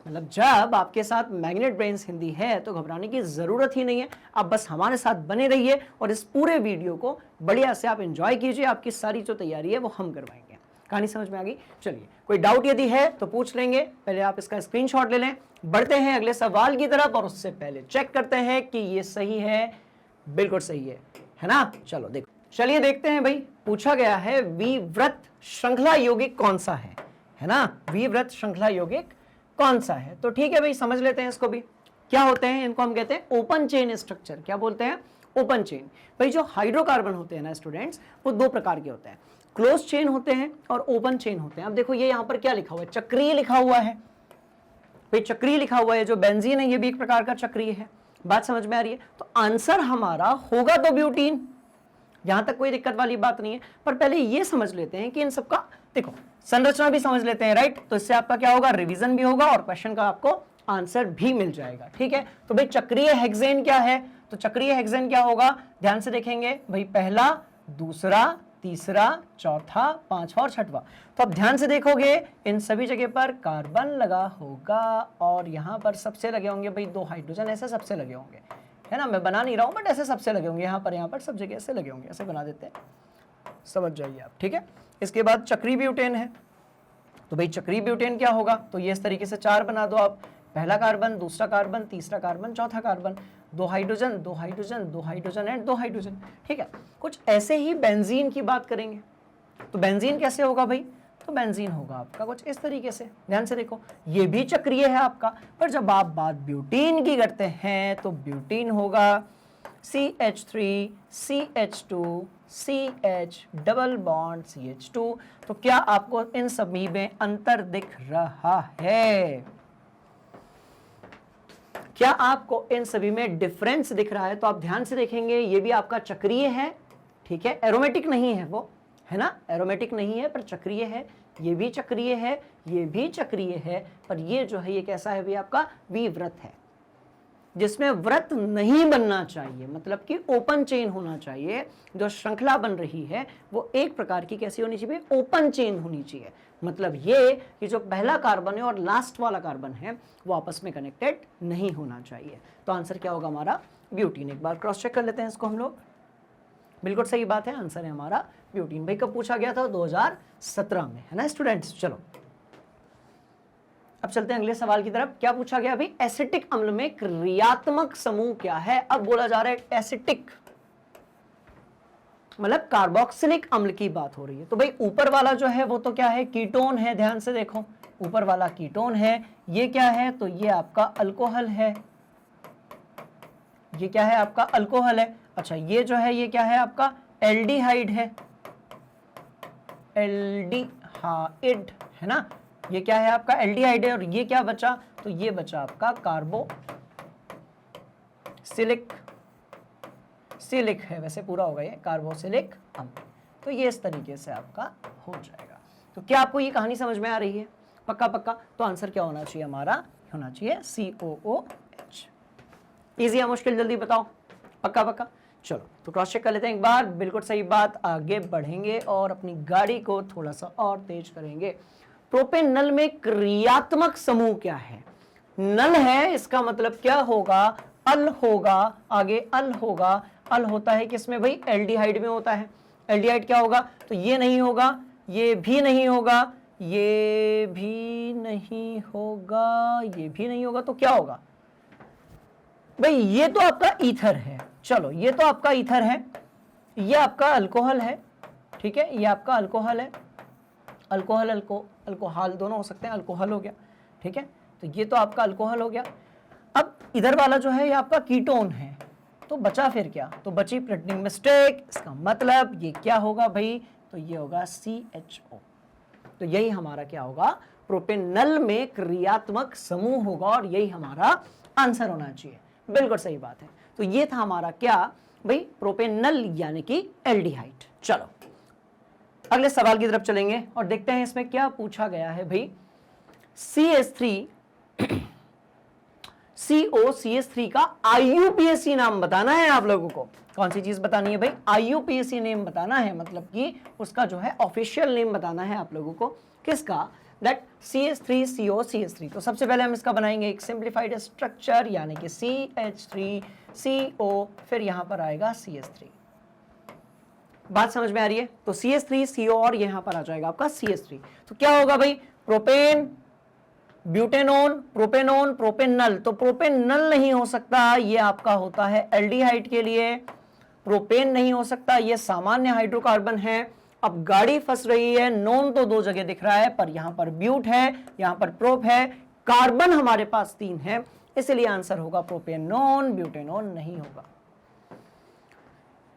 मतलब जब आपके साथ मैग्नेट ब्रेन्स हिंदी है तो घबराने की जरूरत ही नहीं है। आप बस हमारे साथ बने रहिए और इस पूरे वीडियो को बढ़िया से आप एंजॉय कीजिए। आपकी सारी जो तैयारी है वो हम करवाएंगे। कहानी समझ में आ गई? चलिए, कोई डाउट यदि है तो पूछ लेंगे। पहले आप इसका स्क्रीनशॉट ले लें। बढ़ते हैं अगले सवाल की तरफ और उससे पहले चेक करते हैं कि ये सही है। बिल्कुल सही है ना। चलो देखो, चलिए देखते हैं भाई। पूछा गया है विव्रत श्रृंखला यौगिक कौन सा है ना। विव्रत श्रृंखला यौगिक कौन सा है? तो ठीक है भाई, समझ लेते हैं इसको भी। क्या होते हैं? इनको हम कहते हैं ओपन चेन स्ट्रक्चर। क्या बोलते हैं? Open chain. भाई जो हाइड्रोकार्बन होते हैं ना स्टूडेंट्स, वो दो प्रकार के होते हैं। क्लोज चेन होते हैं और ओपन चेन होते हैं। अब देखो ये यहां पर क्या लिखा हुआ है? चक्रीय लिखा हुआ है भाई, चक्रीय लिखा हुआ है। जो बेंजीन है ये भी एक प्रकार का चक्रीय है। बात समझ में आ रही है? तो आंसर हमारा होगा तो ब्यूटीन। यहां तक कोई दिक्कत वाली बात नहीं है। पर पहले ये समझ लेते हैं कि इन सबका देखो संरचना भी समझ लेते हैं, राइट। तो इससे आपका क्या होगा? रिवीजन भी होगा और क्वेश्चन का आपको आंसर भी मिल जाएगा। ठीक है, तो भाई चक्रीय हेक्सेन क्या है? तो चक्रीय हेक्सेन क्या होगा? ध्यान से देखेंगे भाई, पहला, दूसरा, तीसरा, चौथा, पांचवा और छठवा। तो अब ध्यान से देखोगे इन सभी जगह पर कार्बन लगा होगा और यहां पर सबसे लगे होंगे भाई 2 हाइड्रोजन, ऐसे सबसे लगे होंगे, है ना। मैं बना नहीं रहा हूं बट ऐसे सबसे लगे होंगे। यहाँ पर सब जगह ऐसे लगे होंगे, ऐसे बना देते हैं, समझ जाइए आप। ठीक है, इसके बाद चक्रीय ब्यूटेन है। तो भाई चक्रीय ब्यूटेन क्या होगा? तो ये इस तरीके से 4 बना दो आप। पहला कार्बन, दूसरा कार्बन, तीसरा कार्बन, चौथा carbon, 2 hydrogen, 2 hydrogen, 2 hydrogen and 2 hydrogen. ठीक है, कुछ ऐसे ही बेंजीन की बात करेंगे। तो बेंजीन कैसे होगा भाई? तो बेंजीन होगा आपका कुछ इस तरीके से। ध्यान से देखो, ये भी चक्रीय है आपका। पर जब आप बात ब्यूटीन की करते हैं तो ब्यूटीन होगा CH3 CH2 CH double bond CH2। तो क्या आपको इन सभी में अंतर दिख रहा है? क्या आपको इन सभी में डिफरेंस दिख रहा है? तो आप ध्यान से देखेंगे, ये भी आपका चक्रीय है। ठीक है, एरोमेटिक नहीं है वो, है ना, एरोमेटिक नहीं है पर चक्रीय है। ये भी चक्रीय है, ये भी चक्रीय है। पर ये जो है ये कैसा है? भी आपका विव्रत है, जिसमें व्रत नहीं बनना चाहिए। मतलब कि ओपन चेन होना चाहिए। जो श्रृंखला बन रही है वो एक प्रकार की कैसी होनी चाहिए? ओपन चेन होनी चाहिए। मतलब ये कि जो पहला कार्बन है और लास्ट वाला कार्बन है वो आपस में कनेक्टेड नहीं होना चाहिए। तो आंसर क्या होगा हमारा? ब्यूटीन। एक बार क्रॉस चेक कर लेते हैं इसको हम लोग। बिल्कुल सही बात है, आंसर है हमारा ब्यूटीन। भाई कब पूछा गया था? 2017 में, है ना स्टूडेंट्स। चलो अब चलते हैं अगले सवाल की तरफ। क्या पूछा गया अभी? एसिटिक अम्ल में क्रियात्मक समूह क्या है? अब बोला जा रहा है एसिटिक मतलब कार्बोक्सिलिक अम्ल की बात हो रही है। तो भाई ऊपर वाला जो है वो तो क्या है? कीटोन है। ध्यान से देखो, ऊपर वाला कीटोन है। ये क्या है? तो ये आपका अल्कोहल है। ये क्या है? आपका अल्कोहल है। अच्छा ये जो है ये क्या है? आपका एल्डिहाइड है। एल्डिहाइड है ना, ये क्या है? आपका एल्डिहाइड है। और ये क्या बचा? तो ये बचा आपका कार्बोसिलिक सिलिक है, वैसे पूरा होगा ये कार्बोसिलिक अम्ल। तो ये इस तरीके से आपका हो जाएगा। तो क्या आपको ये कहानी समझ में आ रही है? पक्का पक्का। तो आंसर क्या होना चाहिए हमारा? होना चाहिए COOH। इजी या मुश्किल? जल्दी बताओ। पक्का पक्का। चलो तो क्रॉस चेक कर लेते हैं एक बार। बिल्कुल सही बात। आगे बढ़ेंगे और अपनी गाड़ी को थोड़ा सा और तेज करेंगे। प्रोपेन नल में क्रियात्मक समूह क्या है? नल है, इसका मतलब क्या होगा? अल होगा। आगे अल होगा। अल होता है किसमें भाई? एल्डिहाइड में होता है। एल्डिहाइड क्या होगा? तो ये नहीं होगा, ये भी नहीं होगा, ये भी नहीं होगा, ये भी नहीं होगा। तो क्या होगा भाई? ये तो आपका ईथर है। चलो ये तो आपका ईथर है, ये आपका अल्कोहल है। ठीक है, ये आपका अल्कोहल है। अल्कोहल अल्कोहल दोनों हो सकते हैं। अल्कोहल हो गया। ठीक है, तो ये तो आपका अल्कोहल हो गया। अब इधर वाला जो है ये आपका कीटोन है। तो बचा फिर क्या? तो बची प्रिंटिंग मिस्टेक। इसका मतलब ये क्या होगा भाई? तो ये होगा CHO। तो यही हमारा क्या होगा? प्रोपेनल में क्रियात्मक समूह होगा और यही हमारा आंसर होना चाहिए। बिल्कुल सही बात है। तो ये था हमारा क्या भाई? प्रोपेनल यानी कि एल्डिहाइड। चलो अगले सवाल की तरफ चलेंगे और देखते हैं इसमें क्या पूछा गया है भाई। COCH3 का IUPAC नाम बताना है आप लोगों को। कौन सी चीज बतानी है भाई? IUPAC नेम बताना है, मतलब कि उसका जो है ऑफिशियल नेम बताना है आप लोगों को। किसका? That CH3COCH3। तो सबसे पहले हम इसका बनाएंगे एक सिंप्लीफाइड स्ट्रक्चर, यानी कि CH3CO, फिर यहां पर आएगा CH3। बात समझ में आ रही है? तो CH3CO और यहां पर आ जाएगा आपका CH3। तो क्या होगा भाई? Propane, butanone, propanone, propanal. तो प्रोपेनल नहीं हो सकता, ये आपका होता है एल्डिहाइड के लिए। प्रोपेन नहीं हो सकता, ये सामान्य हाइड्रोकार्बन है। अब गाड़ी फंस रही है। नोन तो दो जगह दिख रहा है, पर यहां पर ब्यूट है, यहां पर प्रोप है। कार्बन हमारे पास 3 है, इसलिए आंसर होगा प्रोपेनोन। ब्यूटेनोन नहीं होगा।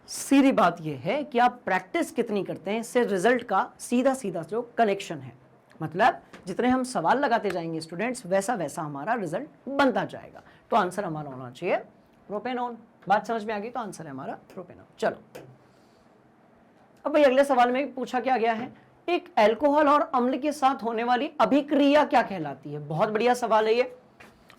सीधी बात यह है कि आप प्रैक्टिस कितनी करते हैं, इससे रिजल्ट का सीधा सीधा जो कनेक्शन है। मतलब जितने हम सवाल लगाते जाएंगे स्टूडेंट्स, वैसा वैसा हमारा रिजल्ट बनता जाएगा। तो आंसर हमारा होना चाहिए प्रोपेनोन। बात समझ में आ गई? तो आंसर है हमारा प्रोपेनोन। चलो अब भाई अगले सवाल में पूछा क्या गया है? एक अल्कोहल और अम्ल के साथ होने वाली अभिक्रिया क्या कहलाती है? बहुत बढ़िया सवाल है ये।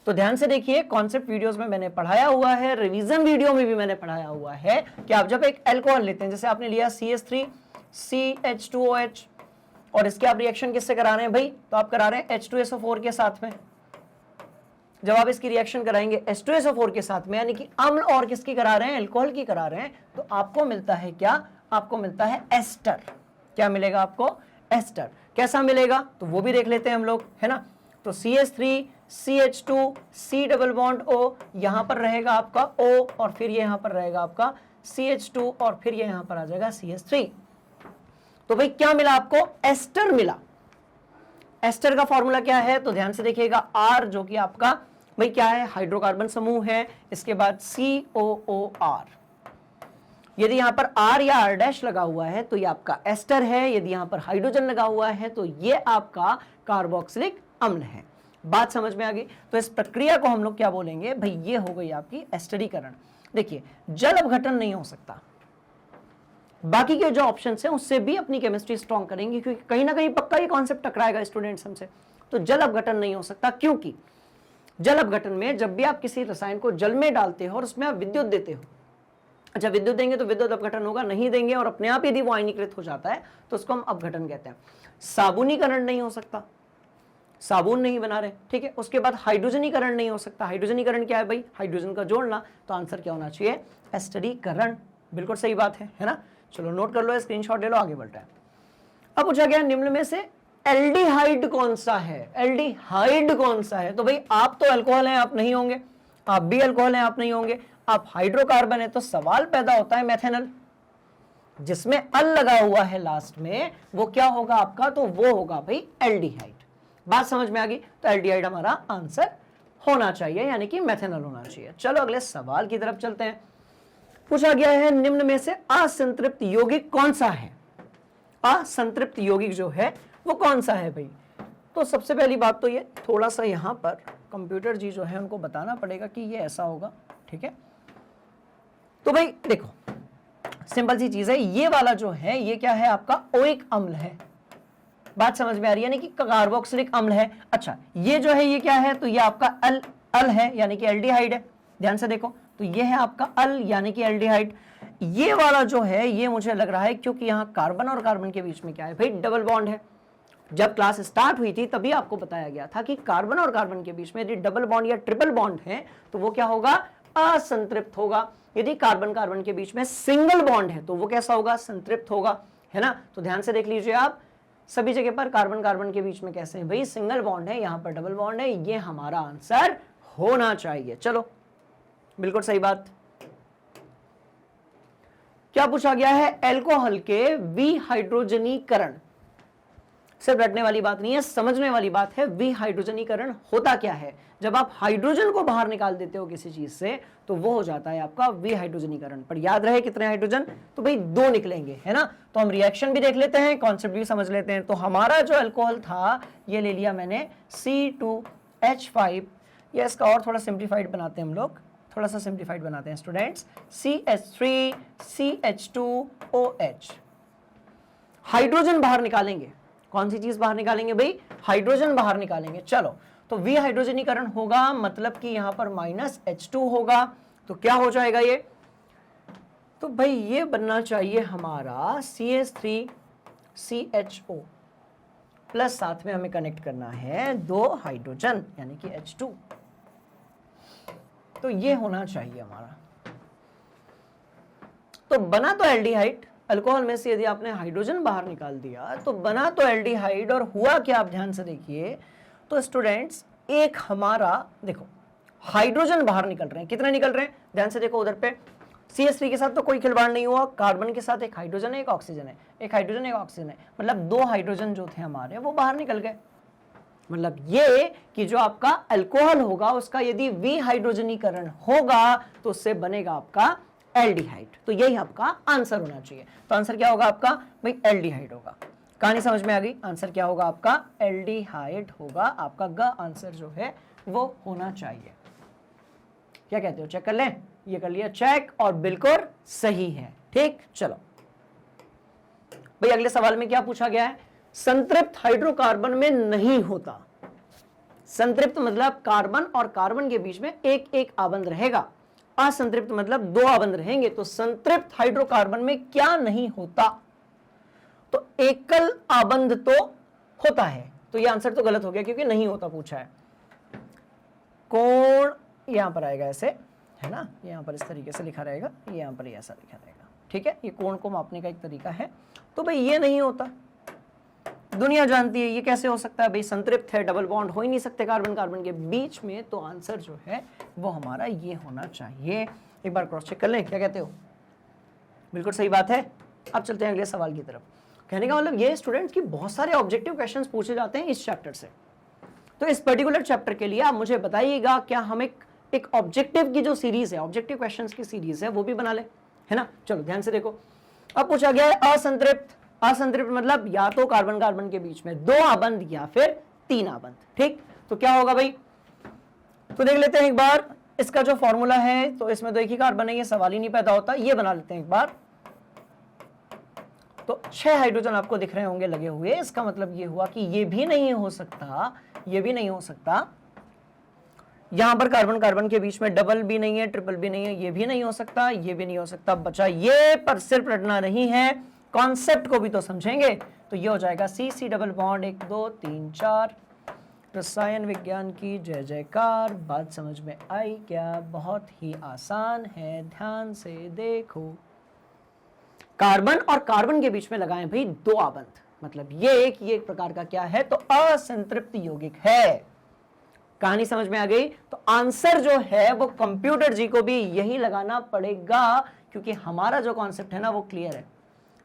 तो ध्यान से देखिए, कॉन्सेप्ट वीडियोस में मैंने पढ़ाया हुआ है, रिवीजन वीडियो में भी मैंने पढ़ाया हुआ है कि आप जब एक अल्कोहल लेते हैं, जैसे आपने लिया CH3 CH2OH, और इसके आप रिएक्शन किससे करा रहे हैं भाई? तो आप करा रहे हैं H2SO4 के साथ में। जब आप इसकी रिएक्शन कराएंगे H2SO4 के साथ में, यानी कि अम्ल और किसकी करा रहे हैं? अल्कोहल की करा रहे हैं। तो आपको मिलता है क्या? आपको मिलता है एस्टर। क्या मिलेगा आपको? एस्टर। कैसा मिलेगा? तो वो भी देख लेते हैं हम लोग, है ना। तो CH3 CH2 C double bond O, यहां पर रहेगा आपका O, और फिर ये यहां पर रहेगा आपका CH2, और फिर ये यहां पर आ जाएगा CH3। तो भाई क्या मिला आपको? एस्टर मिला। एस्टर का फॉर्मूला क्या है? तो ध्यान से देखिएगा, R, जो कि आपका भाई क्या है? हाइड्रोकार्बन समूह है। इसके बाद COOR। यदि यहां पर R या R डैश लगा हुआ है तो ये आपका एस्टर है। यदि यहां पर हाइड्रोजन लगा हुआ है तो ये आपका कार्बोक्सिलिक अम्ल है। बात समझ में आ गई? तो इस प्रक्रिया को हम लोग क्या बोलेंगे भाई? ये हो गई आपकी एस्टरीकरण। देखिए, जल अपघटन नहीं हो सकता। बाकी के जो ऑप्शंस हैं उससे भी अपनी केमिस्ट्री स्ट्रॉन्ग करेंगे, क्योंकि कहीं ना कहीं पक्का ये कॉन्सेप्ट टकराएगा स्टूडेंट्स हमसे। तो जल अपघटन नहीं हो सकता, क्योंकि जल अपघटन में जब भी आप किसी रसायन को जल में डालते हो और उसमें आप विद्युत देते हो, अच्छा विद्युत देंगे तो विद्युत अपघटन होगा, नहीं देंगे और अपने आप यदि वो आयनीकृत हो जाता है तो उसको हम अपघटन कहते हैं। साबुनीकरण नहीं हो सकता। साबुन नहीं बना रहे, ठीक है। उसके बाद हाइड्रोजनीकरण नहीं हो सकता। हाइड्रोजनीकरण क्या है भाई? हाइड्रोजन का जोड़ना। तो आंसर क्या होना चाहिए? एस्टरीकरण। बिल्कुल सही बात है ना। चलो नोट कर लो, स्क्रीनशॉट ले लो, आगे बढ़ते हैं। अब पूछा गया निम्न में से एल्डिहाइड कौन सा है? एल्डिहाइड कौन सा है? तो भाई आप तो अल्कोहल हैं, आप नहीं होंगे, आप भी अल्कोहल हैं, आप नहीं होंगे, आप हाइड्रोकार्बन है। तो सवाल पैदा होता है मेथेनॉल, जिसमें अल लगा हुआ है लास्ट में, वो क्या होगा आपका? तो वो होगा भाई एल्डिहाइड। बात समझ में आ गई? तो एल्डिहाइड हमारा आंसर होना चाहिए, यानी कि मेथेनॉल होना चाहिए। चलो अगले सवाल की तरफ चलते हैं। पूछा गया है निम्न में से असंतृप्त यौगिक कौन सा है? असंतृप्त यौगिक जो है वो कौन सा है भाई? तो सबसे पहली बात तो ये थोड़ा सा यहां पर कंप्यूटर जी जो है उनको बताना पड़ेगा कि ये ऐसा होगा, ठीक है। तो भाई देखो सिंपल सी चीज है, ये वाला जो है ये क्या है आपका? ओइक अम्ल है। बात समझ में आ रही है? यानी कि कार्बोक्सिलिक अम्ल है। अच्छा ये जो है ये क्या है? तो ये आपका अल है, यानी कि एल्डिहाइड है। ध्यान से देखो, तो ये है आपका अल यानी कि एल्डिहाइड। ये वाला जो है ये मुझे लग रहा है क्योंकि यहां कार्बन और कार्बन के बीच में क्या है भाई? डबल बॉन्ड है। जब क्लास स्टार्ट हुई थी तभी आपको बताया गया था कि कार्बन और कार्बन के बीच में यदि डबल बॉन्ड या ट्रिपल बॉन्ड है तो वो क्या होगा? असंतृप्त होगा। यदि कार्बन कार्बन के बीच में सिंगल बॉन्ड है तो वो कैसा होगा? संतृप्त होगा, है ना। तो ध्यान से देख लीजिए आप, सभी जगह पर कार्बन कार्बन के बीच में कैसे है भाई? सिंगल बॉन्ड है, यहां पर डबल बॉन्ड है। ये हमारा आंसर होना चाहिए। चलो बिल्कुल सही बात। क्या पूछा गया है? एल्कोहल के विहाइड्रोजनीकरण। सिर्फ रटने वाली बात नहीं है, समझने वाली बात है। विहाइड्रोजनीकरण होता क्या है? जब आप हाइड्रोजन को बाहर निकाल देते हो किसी चीज से तो वो हो जाता है आपका विहाइड्रोजनीकरण। पर याद रहे कितने हाइड्रोजन? तो भाई 2 निकलेंगे, है ना। तो हम रिएक्शन भी देख लेते हैं, कॉन्सेप्ट भी समझ लेते हैं। तो हमारा जो अल्कोहल था ये ले लिया मैंने C2H5, या इसका और थोड़ा सिंप्लीफाइड बनाते हैं हम लोग, थोड़ा सा सिंप्लीफाइड बनाते हैं स्टूडेंट्स, CH3CH2OH। हाइड्रोजन बाहर निकालेंगे, कौन सी चीज बाहर निकालेंगे भाई? हाइड्रोजन बाहर निकालेंगे। चलो तो विहाइड्रोजनीकरण होगा, मतलब कि यहां पर -H2 होगा। तो क्या हो जाएगा ये? तो भाई ये बनना चाहिए हमारा CH3CHO प्लस साथ में हमें कनेक्ट करना है 2 हाइड्रोजन यानी कि H2। तो ये होना चाहिए हमारा। तो बना तो एल्डिहाइड, अल्कोहल में से यदि आपने हाइड्रोजन बाहर निकाल दिया तो बना तो एल्डिहाइड, और हुआ क्या आप ध्यान से देखिए। तो स्टूडेंट्स एक हमारा देखो हाइड्रोजन बाहर निकल रहे हैं, कितने निकल रहे हैं? ध्यान से देखो उधर पे CH3 के साथ तो कोई खिलवाड़ नहीं हुआ, कार्बन के साथ एक हाइड्रोजन है, एक ऑक्सीजन है, एक हाइड्रोजन एक ऑक्सीजन है, मतलब 2 हाइड्रोजन जो थे हमारे वो बाहर निकल गए। मतलब ये कि जो आपका अल्कोहल होगा उसका यदि विहाइड्रोजनीकरण होगा तो उससे बनेगा आपका एल्डिहाइड। तो यही आपका आंसर होना चाहिए। तो आंसर क्या होगा आपका भाई? एल्डिहाइड होगा। कहानी समझ में आ गई? आंसर क्या होगा आपका? एल्डिहाइड होगा। आपका ग आंसर जो है वो होना चाहिए। क्या कहते हो? चेक कर लें? ये कर लिया चेक और बिल्कुल सही है। ठीक, चलो भाई अगले सवाल में क्या पूछा गया है? संतृप्त हाइड्रोकार्बन में नहीं होता। संतृप्त मतलब कार्बन और कार्बन के बीच में एक एक आबंध रहेगा, असंतृप्त मतलब 2 आबंध रहेंगे। तो संतृप्त हाइड्रोकार्बन में क्या नहीं होता? तो एकल आबंध तो होता है। तो ये आंसर तो गलत हो गया क्योंकि नहीं होता पूछा है। कोण यहां पर आएगा ऐसे, है ना, यहां पर इस तरीके से लिखा रहेगा, यहां पर ऐसा लिखा रहेगा, ठीक है। ये कोण को मापने का एक तरीका है। तो भाई ये नहीं होता, दुनिया जानती है। ये कैसे हो सकता है भाई? संतृप्त है, डबल बॉन्ड हो ही नहीं सकते कार्बन कार्बन के बीच में। तो आंसर जो है वो हमारा ये होना चाहिए। एक बार क्रॉस चेक कर लें, क्या कहते हो? बिल्कुल सही बात है। अब चलते हैं अगले सवाल की तरफ। कहने का मतलब ये स्टूडेंट्स की बहुत सारे ऑब्जेक्टिव क्वेश्चंस पूछे जाते हैं इस चैप्टर से। तो इस पर्टिकुलर चैप्टर के लिए आप मुझे बताइएगा, क्या हम एक ऑब्जेक्टिव की जो सीरीज है, ऑब्जेक्टिव क्वेश्चंस की सीरीज है, वो भी बना ले, है ना। चलो ध्यान से देखो। अब पूछा गया है असंतृप्त। असंतृप्त मतलब या तो कार्बन कार्बन के बीच में 2 आबंध या फिर 3 आबंध। ठीक, तो क्या होगा भाई? तो देख लेते हैं एक बार इसका जो फॉर्मूला है। तो इसमें 2 एक ही कार्बन है, ये सवाल ही नहीं पैदा होता। ये बना लेते हैं एक बार। तो 6 हाइड्रोजन आपको दिख रहे होंगे लगे हुए। इसका मतलब ये हुआ कि ये भी नहीं हो सकता, ये भी नहीं हो सकता। यहां पर कार्बन कार्बन के बीच में डबल भी नहीं है, ट्रिपल भी नहीं है, ये भी नहीं हो सकता, ये भी नहीं हो सकता। बचा ये, पर सिर्फ रटना नहीं है, कॉन्सेप्ट को भी तो समझेंगे। तो ये हो जाएगा C डबल बॉन्ड 1 2 3 4 रसायन विज्ञान की जय जयकार। बात समझ में आई क्या? बहुत ही आसान है, ध्यान से देखो। कार्बन और कार्बन के बीच में लगाएं भाई दो आबंध, मतलब ये एक प्रकार का क्या है? तो असंतृप्त यौगिक है। कहानी समझ में आ गई? तो आंसर जो है वो कंप्यूटर जी को भी यही लगाना पड़ेगा, क्योंकि हमारा जो कॉन्सेप्ट है ना वो क्लियर है,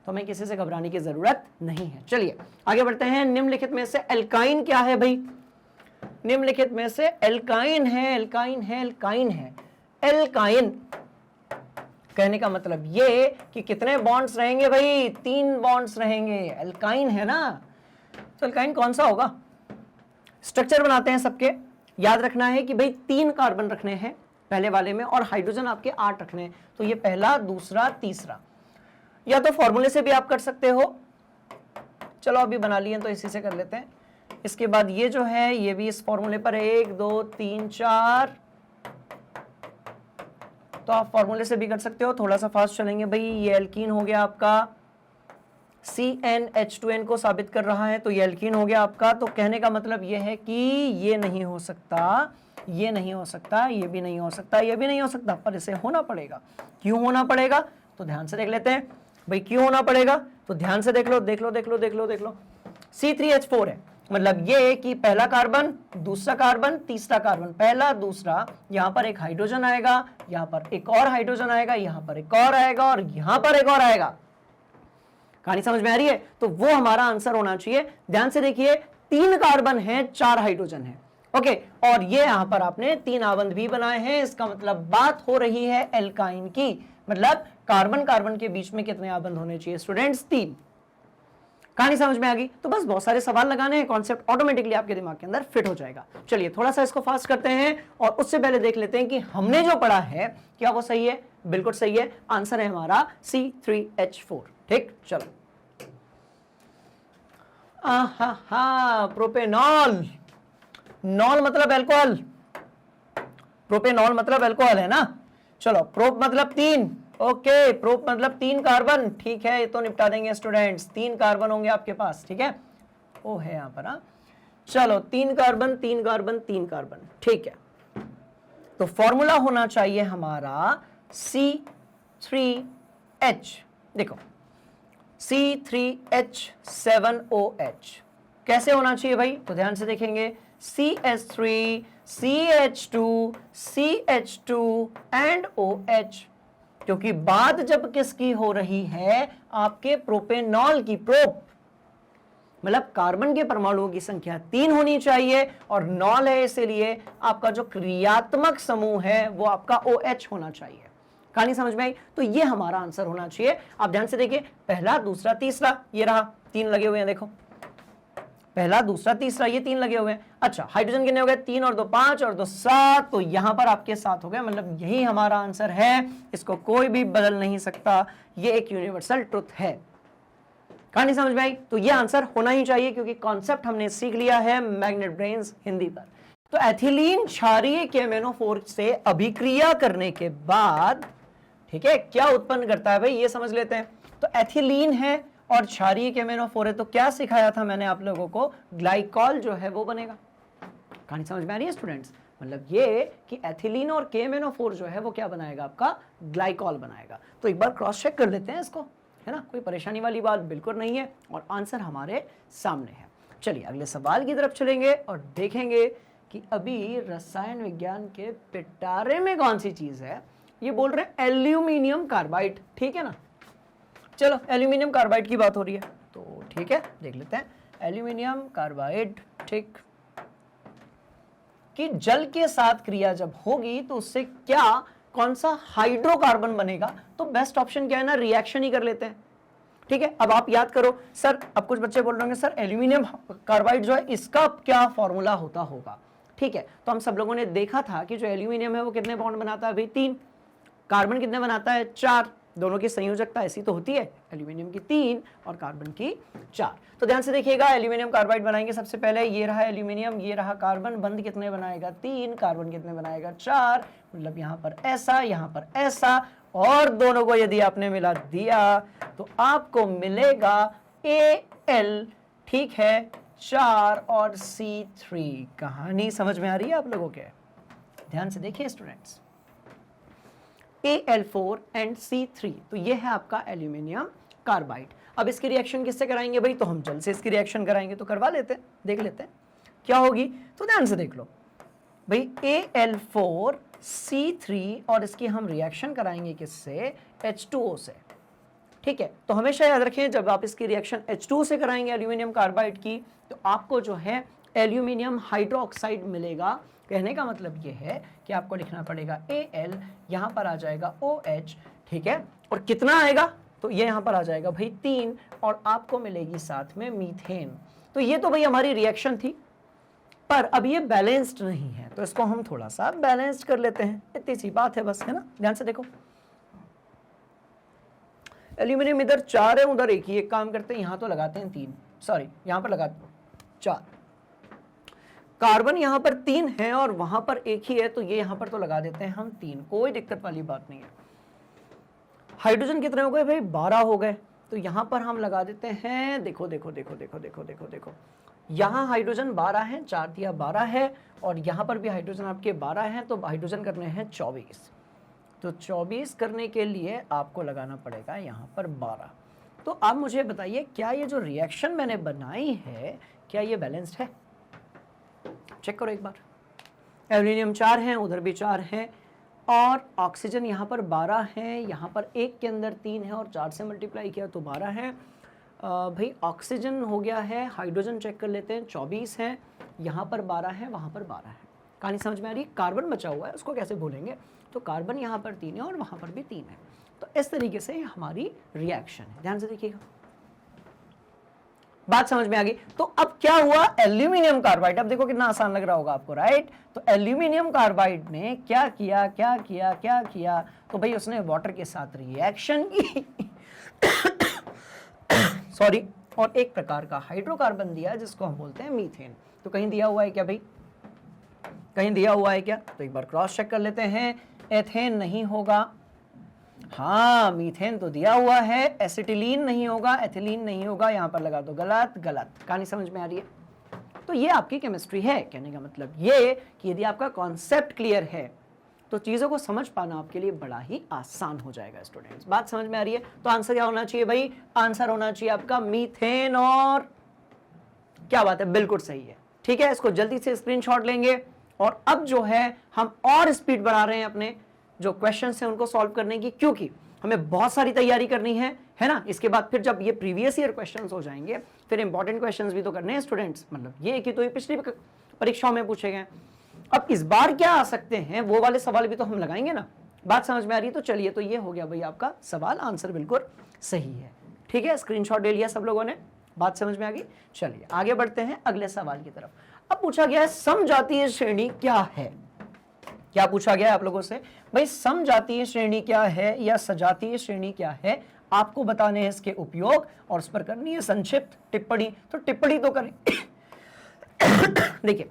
तो हमें किसी से घबराने की जरूरत नहीं है। चलिए आगे बढ़ते हैं। निम्नलिखित में से एल्काइन क्या है भाई? निम्नलिखित में से एल्काइन है, एल्काइन है, एल्काइन है। एल्काइन कहने का मतलब ये कि कितने बॉन्ड्स रहेंगे भाई? 3 बॉन्ड्स रहेंगे। एल्काइन है ना, तो एल्काइन कौन सा होगा? स्ट्रक्चर बनाते हैं सबके, याद रखना है कि भाई 3 कार्बन रखने हैं पहले वाले में और हाइड्रोजन आपके 8 रखने हैं। तो ये पहला, दूसरा, तीसरा, या तो फॉर्मूले से भी आप कर सकते हो। चलो अभी बना लिए तो इसी से कर लेते हैं। इसके बाद ये जो है ये भी इस फॉर्मूले पर 1 2 3 4, तो आप फॉर्मूले से भी कर सकते हो। थोड़ा सा फास्ट चलेंगे भाई। ये एल्कीन हो गया आपका, CnH2n को साबित कर रहा है, तो ये एल्कीन हो गया आपका। तो कहने का मतलब ये है कि ये नहीं हो सकता, ये नहीं हो सकता, ये भी नहीं हो सकता, ये भी नहीं हो सकता, पर इसे होना पड़ेगा। क्यों होना पड़ेगा? तो ध्यान से देख लेते हैं भाई क्यों होना पड़ेगा। तो ध्यान से देख लो, देख लो, देख लो, देख लो, देख लो। C3H4 है, मतलब ये कि पहला कार्बन, दूसरा कार्बन, तीसरा कार्बन, पहला, दूसरा, यहां पर एक हाइड्रोजन आएगा, यहां पर एक और हाइड्रोजन आएगा, यहां पर एक और आएगा और यहां पर एक और आएगा। कहानी समझ में आ रही है? तो वो हमारा आंसर होना चाहिए। ध्यान से देखिए, 3 कार्बन है, 4 हाइड्रोजन है। ओके, और ये यहां पर आपने 3 आबंध भी बनाए हैं। इसका मतलब बात हो रही है एल्काइन की, मतलब कार्बन कार्बन के बीच में कितने आबंध होने चाहिए स्टूडेंट्स? 3। कहानी समझ में आ गई? तो बस बहुत सारे सवाल लगाने हैं, कॉन्सेप्ट ऑटोमेटिकली आपके दिमाग के अंदर फिट हो जाएगा। चलिए थोड़ा सा इसको फास्ट करते हैं और उससे पहले देख लेते हैं कि हमने जो पढ़ा है क्या वो सही है? बिल्कुल सही है। आंसर है हमारा C3H4। ठीक, चलो। प्रोपेनॉल। नॉल मतलब अल्कोहल, प्रोपेनॉल मतलब अल्कोहल है ना। चलो, प्रोप मतलब 3। ओके, प्रोप मतलब 3 कार्बन। ठीक है, ये तो निपटा देंगे स्टूडेंट्स। 3 कार्बन होंगे आपके पास, ठीक है। ओ है यहां पर, हाँ। चलो, 3 कार्बन, 3 कार्बन, 3 कार्बन, ठीक है। तो फॉर्मूला होना चाहिए हमारा C3H। देखो, C3H7OH कैसे होना चाहिए भाई? तो ध्यान से देखेंगे, CH3, CH2, CH2 and OH, क्योंकि बात जब किसकी हो रही है? आपके प्रोपेनॉल की। प्रोप मतलब कार्बन के परमाणुओं की संख्या 3 होनी चाहिए और नॉल है, इसलिए आपका जो क्रियात्मक समूह है वो आपका OH होना चाहिए। कहानी समझ में आई? तो ये हमारा आंसर होना चाहिए। आप ध्यान से देखिए, पहला, दूसरा, तीसरा, ये रहा 3 लगे हुए हैं। देखो, पहला, दूसरा, तीसरा, ये 3 लगे हुए हैं। अच्छा, हाइड्रोजन कितने हो गए? 3 और 2 5 और 2 7, तो यहां पर आपके 7 हो गए, मतलब यही हमारा आंसर है। इसको कोई भी बदल नहीं सकता, ये एक यूनिवर्सल ट्रुथ है। कहानी समझ में आई? तो ये आंसर होना ही चाहिए, क्योंकि कॉन्सेप्ट हमने सीख लिया है मैग्नेट ब्रेन्स हिंदी पर। तो एथिलीन क्षारीय KMnO4 से अभिक्रिया करने के बाद, ठीक है, क्या उत्पन्न करता है भाई? ये समझ लेते हैं। तो एथिलीन है और क्षारीय KMnO4 है, तो क्या सिखाया था मैंने आप लोगों को? ग्लाइकॉल जो है वो बनेगा। कहानी समझ में आ रही है स्टूडेंट्स? मतलब ये कि एथिलीन और KMnO4 जो है वो क्या बनाएगा? आपका ग्लाइकॉल बनाएगा। तो एक बार क्रॉस चेक कर लेते हैं इसको, है ना। कोई परेशानी वाली बात बिल्कुल नहीं है और आंसर हमारे सामने है। चलिए अगले सवाल की तरफ चलेंगे और देखेंगे कि अभी रसायन विज्ञान के पिटारे में कौन सी चीज है। ये बोल रहे हैं एल्यूमिनियम कार्बाइड, ठीक है ना। चलो, एल्यूमिनियम कार्बाइड की बात हो रही है, तो ठीक है, देख लेते हैं। एल्यूमिनियम कार्बाइड, ठीक, कि जल के साथ क्रिया जब होगी तो उससे क्या, कौन सा हाइड्रोकार्बन बनेगा? तो बेस्ट ऑप्शन क्या है ना, रिएक्शन ही कर लेते हैं। ठीक है, अब आप याद करो सर, अब कुछ बच्चे बोल रहे होंगे सर एल्यूमिनियम कार्बाइड जो है इसका क्या फॉर्मूला होता होगा। ठीक है, तो हम सब लोगों ने देखा था कि जो एल्यूमिनियम है वो कितने बॉन्ड बनाता है भाई? 3। कार्बन कितने बनाता है? 4। दोनों की संयोजकता ऐसी तो होती है, एल्यूमिनियम की 3 और कार्बन की 4। तो ध्यान से देखिएगा, एल्यूमिनियम कार्बाइड बनाएंगे सबसे पहले। ये रहा एल्यूमिनियम, ये रहा कार्बन, बंद कितने बनाएगा? 3। कार्बन कितने बनाएगा? 4। मतलब यहाँ पर ऐसा, यहाँ पर ऐसा, और दोनों को यदि आपने मिला दिया तो आपको मिलेगा Al। ठीक है, 4 और C3। कहानी समझ में आ रही है आप लोगों के? ध्यान से देखिए स्टूडेंट्स, Al4 एंड C3, तो ये है आपका एल्यूमिनियम कार्बाइड। अब इसकी रिएक्शन किससे कराएंगे भाई? तो हम जल से इसकी रिएक्शन कराएंगे, तो करवा लेते हैं, देख लेते हैं क्या होगी। तो ध्यान से देख लो भाई, Al4 C3 और इसकी हम रिएक्शन कराएंगे किससे? H2O से। ठीक है, तो हमेशा याद रखें जब आप इसकी रिएक्शन H2O से कराएंगे एल्यूमिनियम कार्बाइड की, तो आपको जो है एल्यूमिनियम हाइड्रोक्साइड मिलेगा। कहने का मतलब ये है कि आपको लिखना पड़ेगा Al, यहाँ पर आ जाएगा OH। ठीक है, और कितना आएगा? तो ये यहाँ पर आ जाएगा भाई 3, और आपको मिलेगी साथ में मीथेन। तो ये तो भाई हमारी रिएक्शन थी, पर अब ये बैलेंस्ड नहीं है, तो इसको हम थोड़ा सा बैलेंस्ड कर लेते हैं। इतनी सी बात है बस, है ना? ध्यान से देखो, एल्यूमिनियम इधर 4 है, उधर 1 ही। एक काम करते हैं, यहां तो लगाते हैं 3, सॉरी यहां पर लगाते हैं 4। कार्बन यहां पर 3 है और वहां पर 1 ही है, तो ये यहां पर तो लगा देते हैं हम 3, कोई दिक्कत वाली बात नहीं है। हाइड्रोजन कितने हो गए भाई? 12 हो गए, तो यहां पर हम लगा देते हैं, देखो देखो देखो देखो देखो देखो देखो, यहाँ हाइड्रोजन 12 है, 4 दिया 12 है, और यहाँ पर भी हाइड्रोजन आपके 12 हैं, तो हाइड्रोजन करने हैं 24। तो 24 करने के लिए आपको लगाना पड़ेगा यहाँ पर 12। तो आप मुझे बताइए, क्या ये जो रिएक्शन मैंने बनाई है, क्या ये बैलेंस्ड है? चेक करो एक बार। एल्यूमिनियम 4 है, उधर भी 4 है, और ऑक्सीजन यहाँ पर 12 है, यहाँ पर 1 के अंदर 3 है, और 4 से मल्टीप्लाई किया तो 12 है। भाई ऑक्सीजन हो गया है, हाइड्रोजन चेक कर लेते हैं, 24 है, यहाँ पर 12 है, वहाँ पर 12 है। कहानी समझ में आ रही है? कार्बन बचा हुआ है, उसको कैसे भूलेंगे? तो कार्बन यहाँ पर 3 है और वहाँ पर भी 3 है। तो इस तरीके से हमारी रिएक्शन है। ध्यान से देखिएगा, बात समझ में आ गई? तो अब क्या हुआ? एल्यूमिनियम कार्बाइड, अब देखो कितना आसान लग रहा होगा आपको, राइट? तो एल्यूमिनियम कार्बाइड ने क्या किया, क्या किया, क्या किया? तो भाई उसने वाटर के साथ रिएक्शन की सॉरी, और एक प्रकार का हाइड्रोकार्बन दिया जिसको हम बोलते हैं मीथेन। तो कहीं दिया हुआ है क्या भाई? कहीं दिया हुआ है क्या? तो एक बार क्रॉस चेक कर लेते हैं। एथेन नहीं होगा, हाँ मीथेन तो दिया हुआ है। एसिटिलीन नहीं होगा, एथिलीन नहीं होगा, यहां पर लगा दो गलत गलत। कहानी समझ में आ रही है? तो ये आपकी केमिस्ट्री है। कहने का मतलब ये कि यदि आपका कॉन्सेप्ट क्लियर है तो चीजों को समझ पाना आपके लिए बड़ा ही आसान हो जाएगा स्टूडेंट्स। बात समझ में आ रही है? तो आंसर क्या होना चाहिए भाई? आंसर होना चाहिए आपका मीथेन, और क्या बात है, बिल्कुल सही है। ठीक है, इसको जल्दी से स्क्रीनशॉट लेंगे, और अब जो है हम और स्पीड बढ़ा रहे हैं अपने जो क्वेश्चन हैं उनको सॉल्व करने की, क्योंकि हमें बहुत सारी तैयारी करनी है ना? इसके बाद फिर जब ये प्रीवियस ईयर क्वेश्चंस हो जाएंगे, फिर इंपॉर्टेंट क्वेश्चंस भी तो करने हैं स्टूडेंट्स। मतलब ये कि तो ये पिछली परीक्षाओं में पूछे गए, अब इस बार क्या आ सकते हैं वो वाले सवाल भी तो हम लगाएंगे ना। बात समझ में आ रही है? तो चलिए, तो ये हो गया भाई आपका सवाल, आंसर बिल्कुल सही है। ठीक है, स्क्रीनशॉट ले लिया सब लोगों ने, बात समझ में आ गई? चलिए आगे बढ़ते हैं अगले सवाल की तरफ। अब पूछा गया है समजातीय श्रेणी क्या है। क्या पूछा गया है आप लोगों से? भाई समजातीय श्रेणी क्या है या सजातीय श्रेणी क्या है, आपको बताने हैं इसके उपयोग, और उस पर करनी है संक्षिप्त टिप्पणी। तो टिप्पणी तो करें देखिए,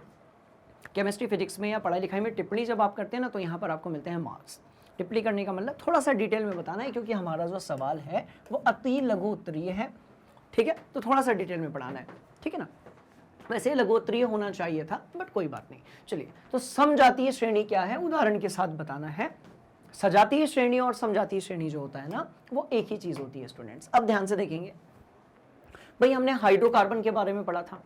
केमिस्ट्री फिजिक्स में या पढ़ाई लिखाई में टिप्पणी जब आप करते हैं ना, तो यहाँ पर आपको मिलते हैं मार्क्स। टिप्पणी करने का मतलब थोड़ा सा डिटेल में बताना है, क्योंकि हमारा जो सवाल है वो अति लघु उत्तरीय है। ठीक है, तो थोड़ा सा डिटेल में पढ़ाना है, ठीक है ना? वैसे लघुत्तरीय होना चाहिए था, बट कोई बात नहीं। चलिए, तो समजातीय श्रेणी क्या है उदाहरण के साथ बताना है। सजातीय श्रेणी और समजातीय श्रेणी जो होता है ना, वो एक ही चीज होती है स्टूडेंट्स। अब ध्यान से देखेंगे भाई, हमने हाइड्रोकार्बन के बारे में पढ़ा था।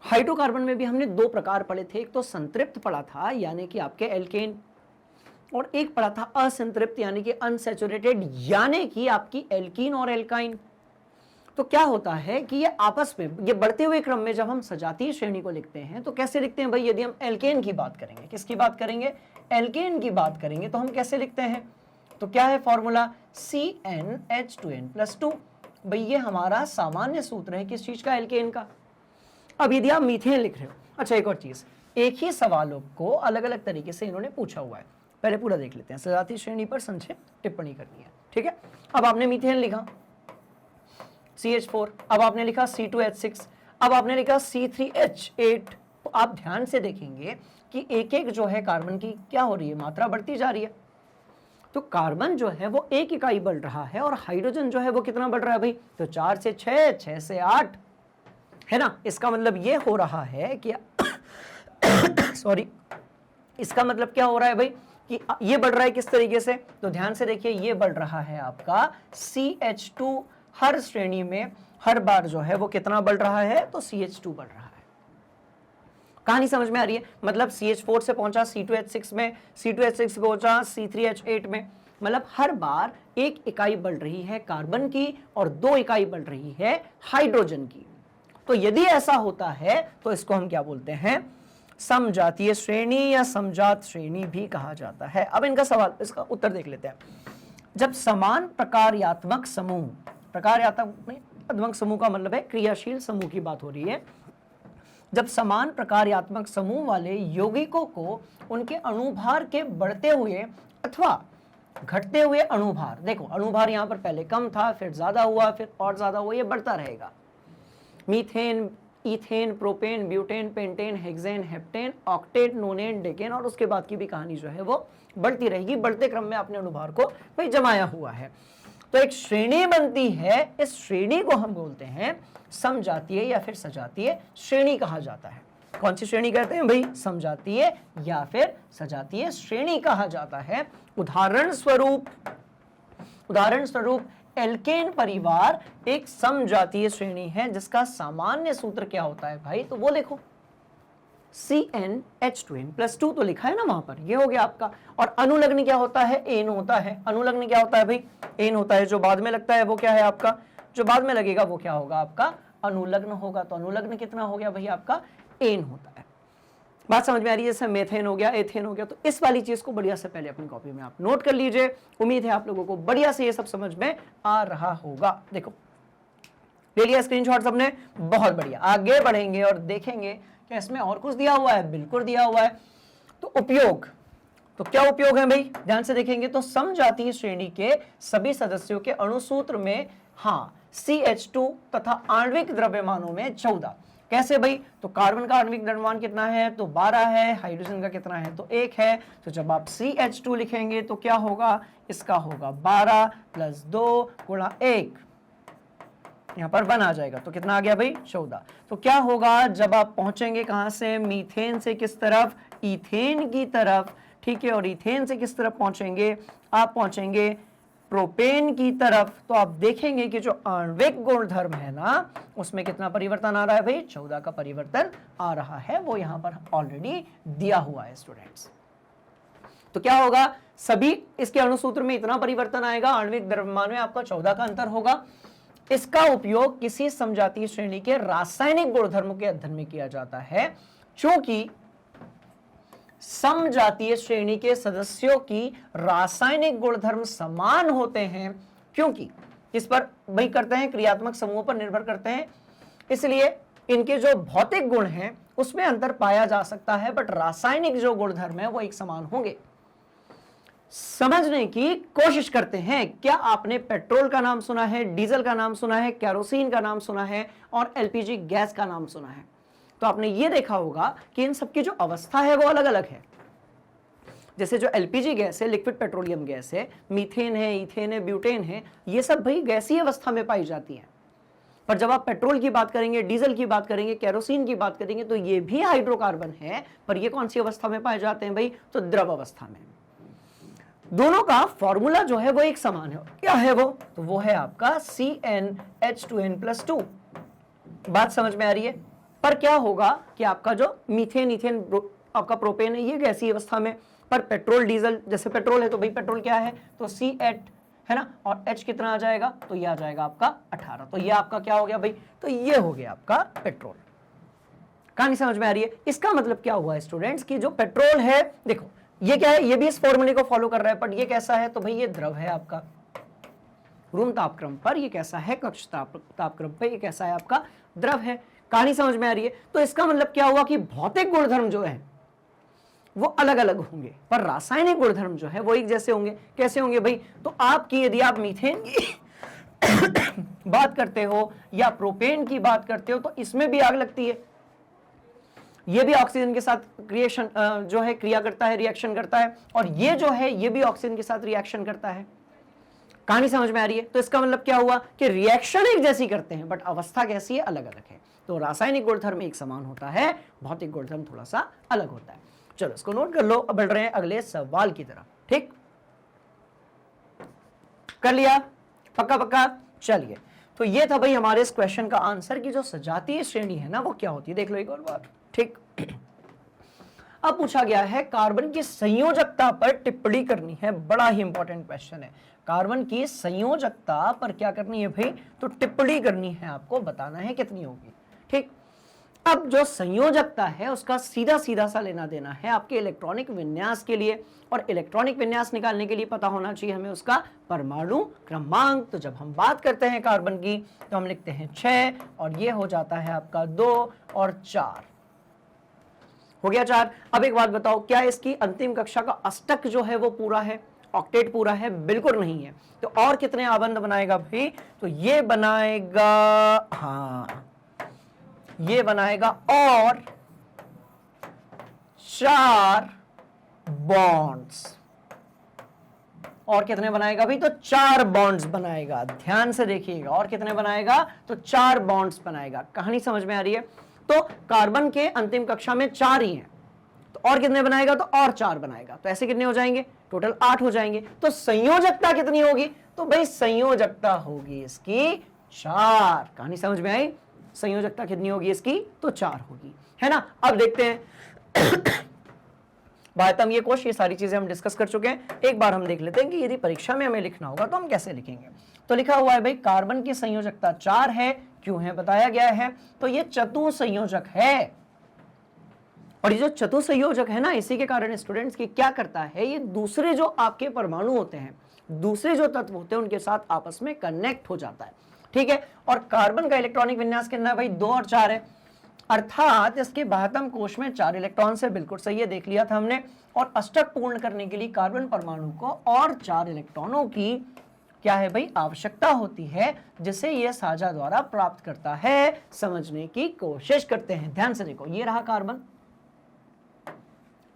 हाइड्रोकार्बन में भी हमने 2 प्रकार पढ़े थे, एक तो संतृप्त पढ़ा था यानी कि आपके एल्केन, और एक पढ़ा था असंतृप्त यानी कि अनसैचुरेटेड यानी कि आपकी एल्कीन और एल्काइन। तो क्या होता है कि ये आपस में, ये बढ़ते हुए क्रम में जब हम सजातीय श्रेणी को लिखते हैं तो कैसे लिखते हैं भाई? यदि हम एल्केन की बात करेंगे, किसकी बात करेंगे? एल्केन की बात करेंगे, तो हम कैसे लिखते हैं? तो क्या है फॉर्मूला? CnH2n+2। भाई ये हमारा सामान्य सूत्र है किस चीज का? एल्केन का। अब यदि आप मीथेन लिख रहे हो, अच्छा एक और चीज, एक ही सवालों को अलग अलग तरीके से इन्होंने पूछा हुआ है, पहले पूरा देख लेते हैं। सजातीय श्रेणी पर संक्षिप्त टिप्पणी करनी है, ठीक है? अब आपने मीथेन लिखा CH4, अब आपने लिखा C2H6, अब आपने लिखा C3H8। तो आप ध्यान से देखेंगे कि एक एक जो है कार्बन की क्या हो रही है, मात्रा बढ़ती जा रही है। तो कार्बन जो है वो 1 इकाई बढ़ रहा है, और हाइड्रोजन जो है वो कितना बढ़ रहा है भाई? तो 4 से 6, 6 से 8, है ना। इसका मतलब ये हो रहा है कि सॉरी, इसका मतलब क्या हो रहा है भाई कि ये बढ़ रहा है किस तरीके से, तो ध्यान से देखिए, ये बढ़ रहा है आपका CH2 हर श्रेणी में हर बार जो है वो कितना बढ़ रहा है, तो CH2 बढ़ रहा है। कहानी समझ में आ रही है, मतलब CH4 से पहुंचा C2H6 में, C2H6 से पहुंचा C3H8 में, मतलब हर बार एक इकाई बढ़ रही है कार्बन की और 2 इकाई बढ़ रही है हाइड्रोजन की। तो यदि ऐसा होता है तो इसको हम क्या बोलते हैं, समजातीय श्रेणी या समजात श्रेणी भी कहा जाता है। अब इनका सवाल, इसका उत्तर देख लेते हैं। जब समान प्रकार्यात्मक समूह, प्रकार्यात्मक समूह का मतलब है क्रियाशील समूह की बात हो रही है, जब समान प्रकार्यात्मक समूह वाले यौगिकों को उनके अणुभार के बढ़ते हुए अथवा घटते हुए अणुभार, देखो अणुभार यहां पर पहले कम था, फिर ज्यादा हुआ, फिर और ज्यादा हुआ, ये बढ़ता रहेगा। Methane, ethane, propane, butane, pentane, hexane, heptane, octet, नोनेन, decane, और उसके बाद की भी कहानी जो है वो बढ़ती रहेगी। बढ़ते क्रम में अपने अणुभार को भाई जमाया हुआ है, तो एक श्रेणी बनती है। इस श्रेणी को हम बोलते हैं समजातीय या फिर सजातीय श्रेणी कहा जाता है। कौन सी श्रेणी कहते हैं भाई, समजातीय या फिर सजातीय श्रेणी कहा जाता है। उदाहरण स्वरूप एल्केन परिवार एक समजातीय श्रेणी है, जिसका सामान्य सूत्र क्या होता है भाई, तो वो लिखो CnH2n+2 तो लिखा है ना वहां पर, ये हो गया आपका। और अनुलग्न क्या होता है, एन होता है। अनुलग्न क्या होता है भाई, एन होता है। जो बाद में लगता है वो क्या है आपका, जो बाद में लगेगा वो क्या होगा आपका, अनुलग्न होगा। तो अनुलग्न कितना हो गया भाई आपका, एन होता है। बात समझ में आ रही है, जैसे मेथेन हो गया, एथेन हो गया। तो इस वाली चीज को बढ़िया से पहले अपनी कॉपी में आप नोट कर लीजिए। उम्मीद है आप लोगों को बढ़िया से ये सब समझ में आ रहा होगा। देखो ले लिया स्क्रीनशॉट सबने, बहुत बढ़िया। आगे बढ़ेंगे और देखेंगे कि इसमें और कुछ दिया हुआ है, बिल्कुल दिया हुआ है। तो उपयोग, तो क्या उपयोग है भाई, ध्यान से देखेंगे तो समजातीय श्रेणी के सभी सदस्यों के अणुसूत्र में हाँ CH2 तथा आणविक द्रव्यमानों में 14। कैसे भाई, तो कार्बन का आणविक द्रव्यमान कितना है, तो 12 है। हाइड्रोजन का कितना है, तो 1 है। तो जब आप CH2 लिखेंगे तो क्या होगा, इसका होगा 12 + 2 × 1, यहां पर 1 आ जाएगा। तो कितना आ गया भाई, 14। तो क्या होगा, जब आप पहुंचेंगे कहां से, मीथेन से किस तरफ, इथेन की तरफ, ठीक है। और इथेन से किस तरफ पहुंचेंगे, आप पहुंचेंगे प्रोपेन की तरफ। तो आप देखेंगे कि जो आणविक गुणधर्म है ना, उसमें कितना परिवर्तन आ रहा है भाई, 14 का परिवर्तन आ रहा है। वो यहां पर ऑलरेडी दिया हुआ है स्टूडेंट्स। तो क्या होगा, सभी इसके अणुसूत्र में इतना परिवर्तन आएगा, आणविक द्रव्यमान में आपका 14 का अंतर होगा। इसका उपयोग किसी समजातीय श्रेणी के रासायनिक गुणधर्मों के अध्ययन में किया जाता है। चूंकि समजातीय श्रेणी के सदस्यों की रासायनिक गुणधर्म समान होते हैं, क्योंकि इस पर भाई करते हैं, क्रियात्मक समूहों पर निर्भर करते हैं, इसलिए इनके जो भौतिक गुण हैं उसमें अंतर पाया जा सकता है, बट रासायनिक जो गुणधर्म है वो एक समान होंगे। समझने की कोशिश करते हैं। क्या आपने पेट्रोल का नाम सुना है, डीजल का नाम सुना है, केरोसिन का नाम सुना है और LPG गैस का नाम सुना है? तो आपने ये देखा होगा कि इन सबकी जो अवस्था है वो अलग अलग है। जैसे जो LPG गैस है, लिक्विड पेट्रोलियम गैस है, मीथेन है, इथेन है, ब्यूटेन है, ये सब भाई गैसीय अवस्था में पाई जाती है। पर जब आप पेट्रोल की बात करेंगे, डीजल की बात करेंगे, केरोसिन की बात करेंगे, तो ये भी हाइड्रोकार्बन है, पर ये कौन सी अवस्था में पाए जाते हैं भाई, तो द्रव अवस्था में। दोनों का फॉर्मूला जो है वो एक समान है। क्या है वो, तो वो है आपका CnH2n+2। बात समझ में आ रही है। पर क्या होगा कि आपका जो मीथेन, इथेन, आपका प्रोपेन है, ये गैसीय अवस्था में। पर पेट्रोल, डीजल, जैसे पेट्रोल है तो भाई पेट्रोल क्या है, तो C8 है ना, और H कितना आ जाएगा, तो ये आ जाएगा आपका 18। तो ये आपका क्या हो गया भाई, तो ये हो गया आपका पेट्रोल। कहानी समझ में आ रही है। इसका मतलब क्या हुआ स्टूडेंट्स, कि जो पेट्रोल है, देखो ये क्या है, ये भी इस फॉर्मूले को फॉलो कर रहा है, पर ये कैसा है, तो भाई ये द्रव है आपका रूम तापक्रम पर, ये कैसा है, कक्ष तापक्रम पर, ये कैसा है आपका द्रव है। कहानी समझ में आ रही है। तो इसका मतलब क्या हुआ कि भौतिक गुणधर्म जो है वो अलग अलग होंगे, पर रासायनिक गुणधर्म जो है वो एक जैसे होंगे। कैसे होंगे भाई, तो आपकी यदि आप मीथेन की बात करते हो या प्रोपेन की बात करते हो, तो इसमें भी आग लगती है, ये भी ऑक्सीजन के साथ क्रिएशन जो है क्रिया करता है, रिएक्शन करता है, और ये जो है ये भी ऑक्सीजन के साथ रिएक्शन करता है। कहानी समझ में आ रही है? तो इसका मतलब क्या हुआ कि रिएक्शन एक जैसी करते हैं बट अवस्था कैसी है, अलग अलग है। तो रासायनिक गुणधर्म एक समान होता है, भौतिक गुणधर्म थोड़ा सा अलग होता है। चलो इसको नोट कर लो। अब बढ़ रहे हैं अगले सवाल की तरफ। ठीक, कर लिया? पक्का पक्का? चलिए, तो ये था भाई हमारे इस क्वेश्चन का आंसर की जो सजातीय श्रेणी है ना वो क्या होती है, देख लो एक और बार। ठीक, अब पूछा गया है कार्बन की संयोजकता पर टिप्पणी करनी है। बड़ा ही इंपॉर्टेंट क्वेश्चन है। कार्बन की संयोजकता पर क्या करनी है भाई? तो टिप्पणी करनी है, आपको बताना है कितनी होगी। ठीक, अब जो संयोजकता है उसका सीधा सीधा सा लेना देना है आपके इलेक्ट्रॉनिक विन्यास के लिए, और इलेक्ट्रॉनिक विन्यास निकालने के लिए पता होना चाहिए हमें उसका परमाणु क्रमांक। तो जब हम बात करते हैं कार्बन की तो हम लिखते हैं 6 और ये हो जाता है आपका 2 और 4। हो गया 4। अब एक बात बताओ, क्या इसकी अंतिम कक्षा का अष्टक जो है वो पूरा है, ऑक्टेट पूरा है? बिल्कुल नहीं है। तो और कितने आबंध बनाएगा भाई? तो ये बनाएगा, हाँ ये बनाएगा और 4 बॉन्ड्स। और कितने बनाएगा भाई? तो 4 बॉन्ड्स बनाएगा। ध्यान से देखिएगा, और कितने बनाएगा? तो 4 बॉन्ड्स बनाएगा। कहानी समझ में आ रही है? तो कार्बन के अंतिम कक्षा में 4 ही हैं, तो और कितने बनाएगा? तो और 4 बनाएगा। तो ऐसे कितने हो जाएंगे? टोटल 8 हो जाएंगे। तो संयोजकता कितनी होगी? तो भाई संयोजकता होगी इसकी 4। कहानी समझ में आई? संयोजकता कितनी होगी इसकी? तो 4 होगी, है ना। अब देखते हैं बातम ये कोश, ये सारी चीजें हम डिस्कस कर चुके हैं। एक बार हम देख लेते हैं कि यदि परीक्षा में हमें लिखना होगा तो हम कैसे लिखेंगे। तो लिखा हुआ है भाई कार्बन की संयोजकता 4 है। क्यों है बताया गया है। तो ये चतुसंयोजक है, और ये जो चतुसंयोजक है ना, इसी के कारण स्टूडेंट्स की क्या करता है, ये दूसरे जो आपके परमाणु होते हैं, दूसरे जो तत्व होते हैं उनके साथ आपस में कनेक्ट हो जाता है। ठीक है, और कार्बन का इलेक्ट्रॉनिक विन्यास कितना है भाई? 2 और 4 है, अर्थात इसके बाह्यतम कोश में 4 इलेक्ट्रॉन से, बिल्कुल सही है, देख लिया था हमने। और अष्टक पूर्ण करने के लिए कार्बन परमाणु को और 4 इलेक्ट्रॉनों की क्या है भाई? आवश्यकता होती है, जिसे यह साझा द्वारा प्राप्त करता है। समझने की कोशिश करते हैं, ध्यान से देखो। ये रहा कार्बन,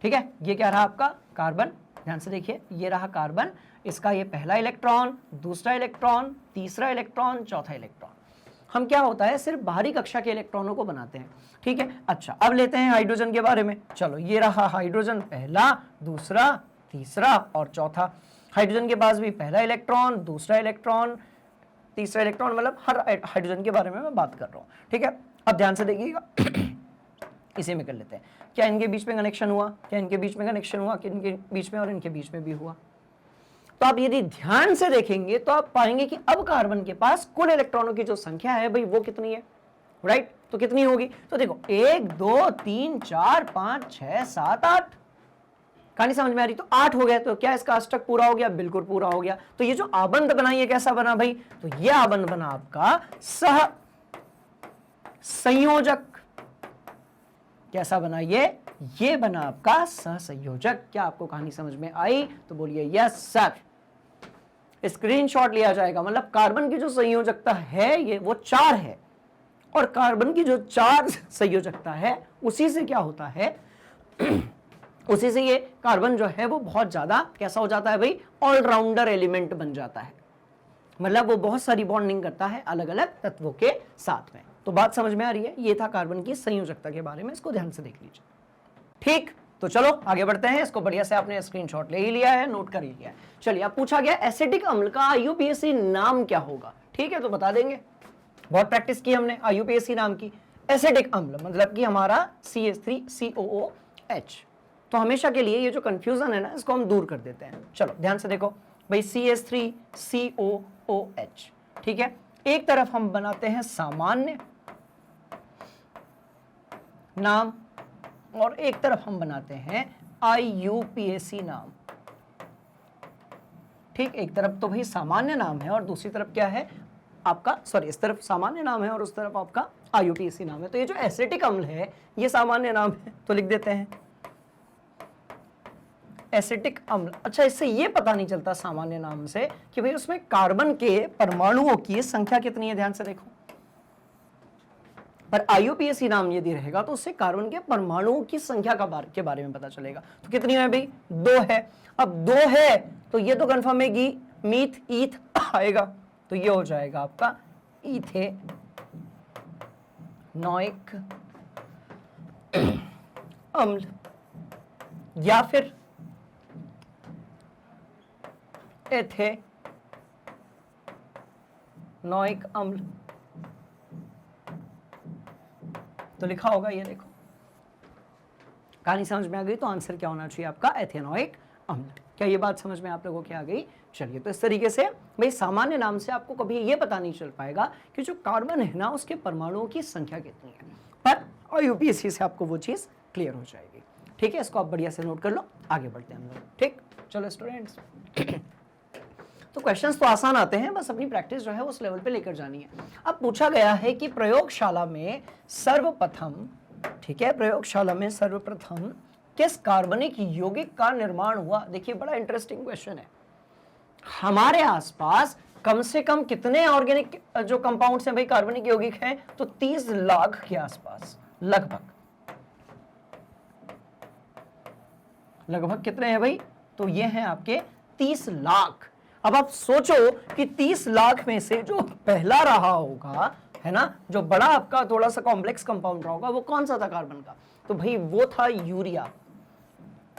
ठीक है, ये क्या रहा आपका? कार्बन। ध्यान से देखिए, ये रहा कार्बन, इसका ये पहला इलेक्ट्रॉन, दूसरा इलेक्ट्रॉन, तीसरा इलेक्ट्रॉन, चौथा इलेक्ट्रॉन। हम क्या होता है सिर्फ बाहरी कक्षा के इलेक्ट्रॉनों को बनाते हैं। ठीक है, अच्छा अब लेते हैं हाइड्रोजन के बारे में। चलो ये रहा हाइड्रोजन, पहला, दूसरा, तीसरा और चौथा। हाइड्रोजन के पास भी पहला इलेक्ट्रॉन, दूसरा इलेक्ट्रॉन, तीसरा इलेक्ट्रॉन, मतलब हर हाइड्रोजन के बारे में मैं बात कर रहा हूँ। ठीक है, अब ध्यान से देखिएगा इसी में कर लेते हैं। क्या इनके बीच में कनेक्शन हुआ? क्या इनके बीच में कनेक्शन हुआ? कि इनके बीच में और इनके बीच में भी हुआ। तो आप यदि ध्यान से देखेंगे तो आप पाएंगे कि अब कार्बन के पास कुल इलेक्ट्रॉनों की जो संख्या है भाई वो कितनी है, राइट? तो कितनी होगी? तो देखो 1 2 3 4 5 6 7 8। कहानी समझ में आ रही? तो 8 हो गया। तो क्या इसका अष्टक पूरा हो गया? बिल्कुल पूरा हो गया। तो ये जो आबंध बना ये कैसा बना भाई? तो ये आबंध बना आपका सह संयोजक। कैसा बना ये बना आपका सहसंयोजक। क्या आपको कहानी समझ में आई? तो बोलिए यस सर। स्क्रीनशॉट लिया जाएगा। मतलब कार्बन की जो संयोजकता है ये वो 4 है, और कार्बन की जो 4 संयोजकता है उसी से क्या होता है उसी से ये कार्बन जो है वो बहुत ज्यादा कैसा हो जाता है भाई? ऑलराउंडर एलिमेंट बन जाता है। मतलब वो बहुत सारी बॉन्डिंग करता है अलग अलग तत्वों के साथ में। तो बात समझ में आ रही है? ये था कार्बन की संयोजकता के बारे में, इसको ध्यान से देख लीजिए। ठीक, तो चलो आगे बढ़ते हैं। इसको बढ़िया से आपने स्क्रीनशॉट ले ही लिया है, नोट कर ही लिया है। चलिए, अब पूछा गया एसिटिक अम्ल का आईयूपीएसी नाम क्या होगा? ठीक है, तो बता देंगे, बहुत प्रैक्टिस की हमने आईयूपीएसी नाम की। एसिटिक अम्ल मतलब कि हमारा CH3COOH। तो हमेशा के लिए ये जो कंफ्यूजन है ना, इसको हम दूर कर देते हैं। चलो ध्यान से देखो भाई, CH3COOH। ठीक है, एक तरफ हम बनाते हैं सामान्य नाम, और एक तरफ हम बनाते हैं आईयूपीएसी नाम। ठीक, एक तरफ तो भाई सामान्य नाम है और दूसरी तरफ क्या है आपका, सॉरी, इस तरफ सामान्य नाम है और उस तरफ आपका आईयूपीएसी नाम है। तो ये जो एसिटिक अम्ल है ये सामान्य नाम है, तो लिख देते हैं एसिटिक अम्ल। अच्छा, इससे ये पता नहीं चलता सामान्य नाम से कि भाई उसमें कार्बन के परमाणुओं की संख्या कितनी है। ध्यान से देखो, पर आईयूपीएसी नाम यदि रहेगा तो उससे कार्बन के परमाणुओं की संख्या के बारे में पता चलेगा। तो कितनी है भाई? 2 है। अब 2 है तो ये तो कंफर्म है कि मीथ ईथ आएगा तो ये हो जाएगा आपका इथेनॉइक अम्ल, या फिर एथेनॉइक अम्ल। तो लिखा होगा, ये देखो, कहानी समझ में आ गई। तो आंसर क्या होना चाहिए आपका? एथेनॉइक अम्ल। क्या ये बात समझ में आप लोगों की आ गई? चलिए, तो इस तरीके से भाई सामान्य नाम से आपको कभी ये पता नहीं चल पाएगा कि जो कार्बन है ना उसके परमाणुओं की संख्या कितनी है, पर यूपीएससी से आपको वो चीज क्लियर हो जाएगी। ठीक है, इसको आप बढ़िया से नोट कर लो। आगे बढ़ते हैं हम लोग। ठीक, चलो स्टूडेंट्स, तो क्वेश्चंस तो आसान आते हैं, बस अपनी प्रैक्टिस जो है उस लेवल पे लेकर जानी है। अब पूछा गया है कि प्रयोगशाला में सर्वप्रथम, ठीक है, प्रयोगशाला में सर्वप्रथम किस कार्बनिक यौगिक का निर्माण हुआ? देखिए, बड़ा इंटरेस्टिंग क्वेश्चन है। हमारे आसपास कम से कम कितने ऑर्गेनिक जो कंपाउंड्स हैं भाई, कार्बनिक यौगिक हैं? तो 30 लाख के आसपास, लगभग कितने हैं भाई? तो ये हैं आपके 30 लाख। अब आप सोचो कि 30 लाख में से जो पहला रहा होगा, है ना, जो बड़ा आपका थोड़ा सा कॉम्प्लेक्स कंपाउंड रहा होगा, वो कौन सा था कार्बन का? तो भाई वो था यूरिया।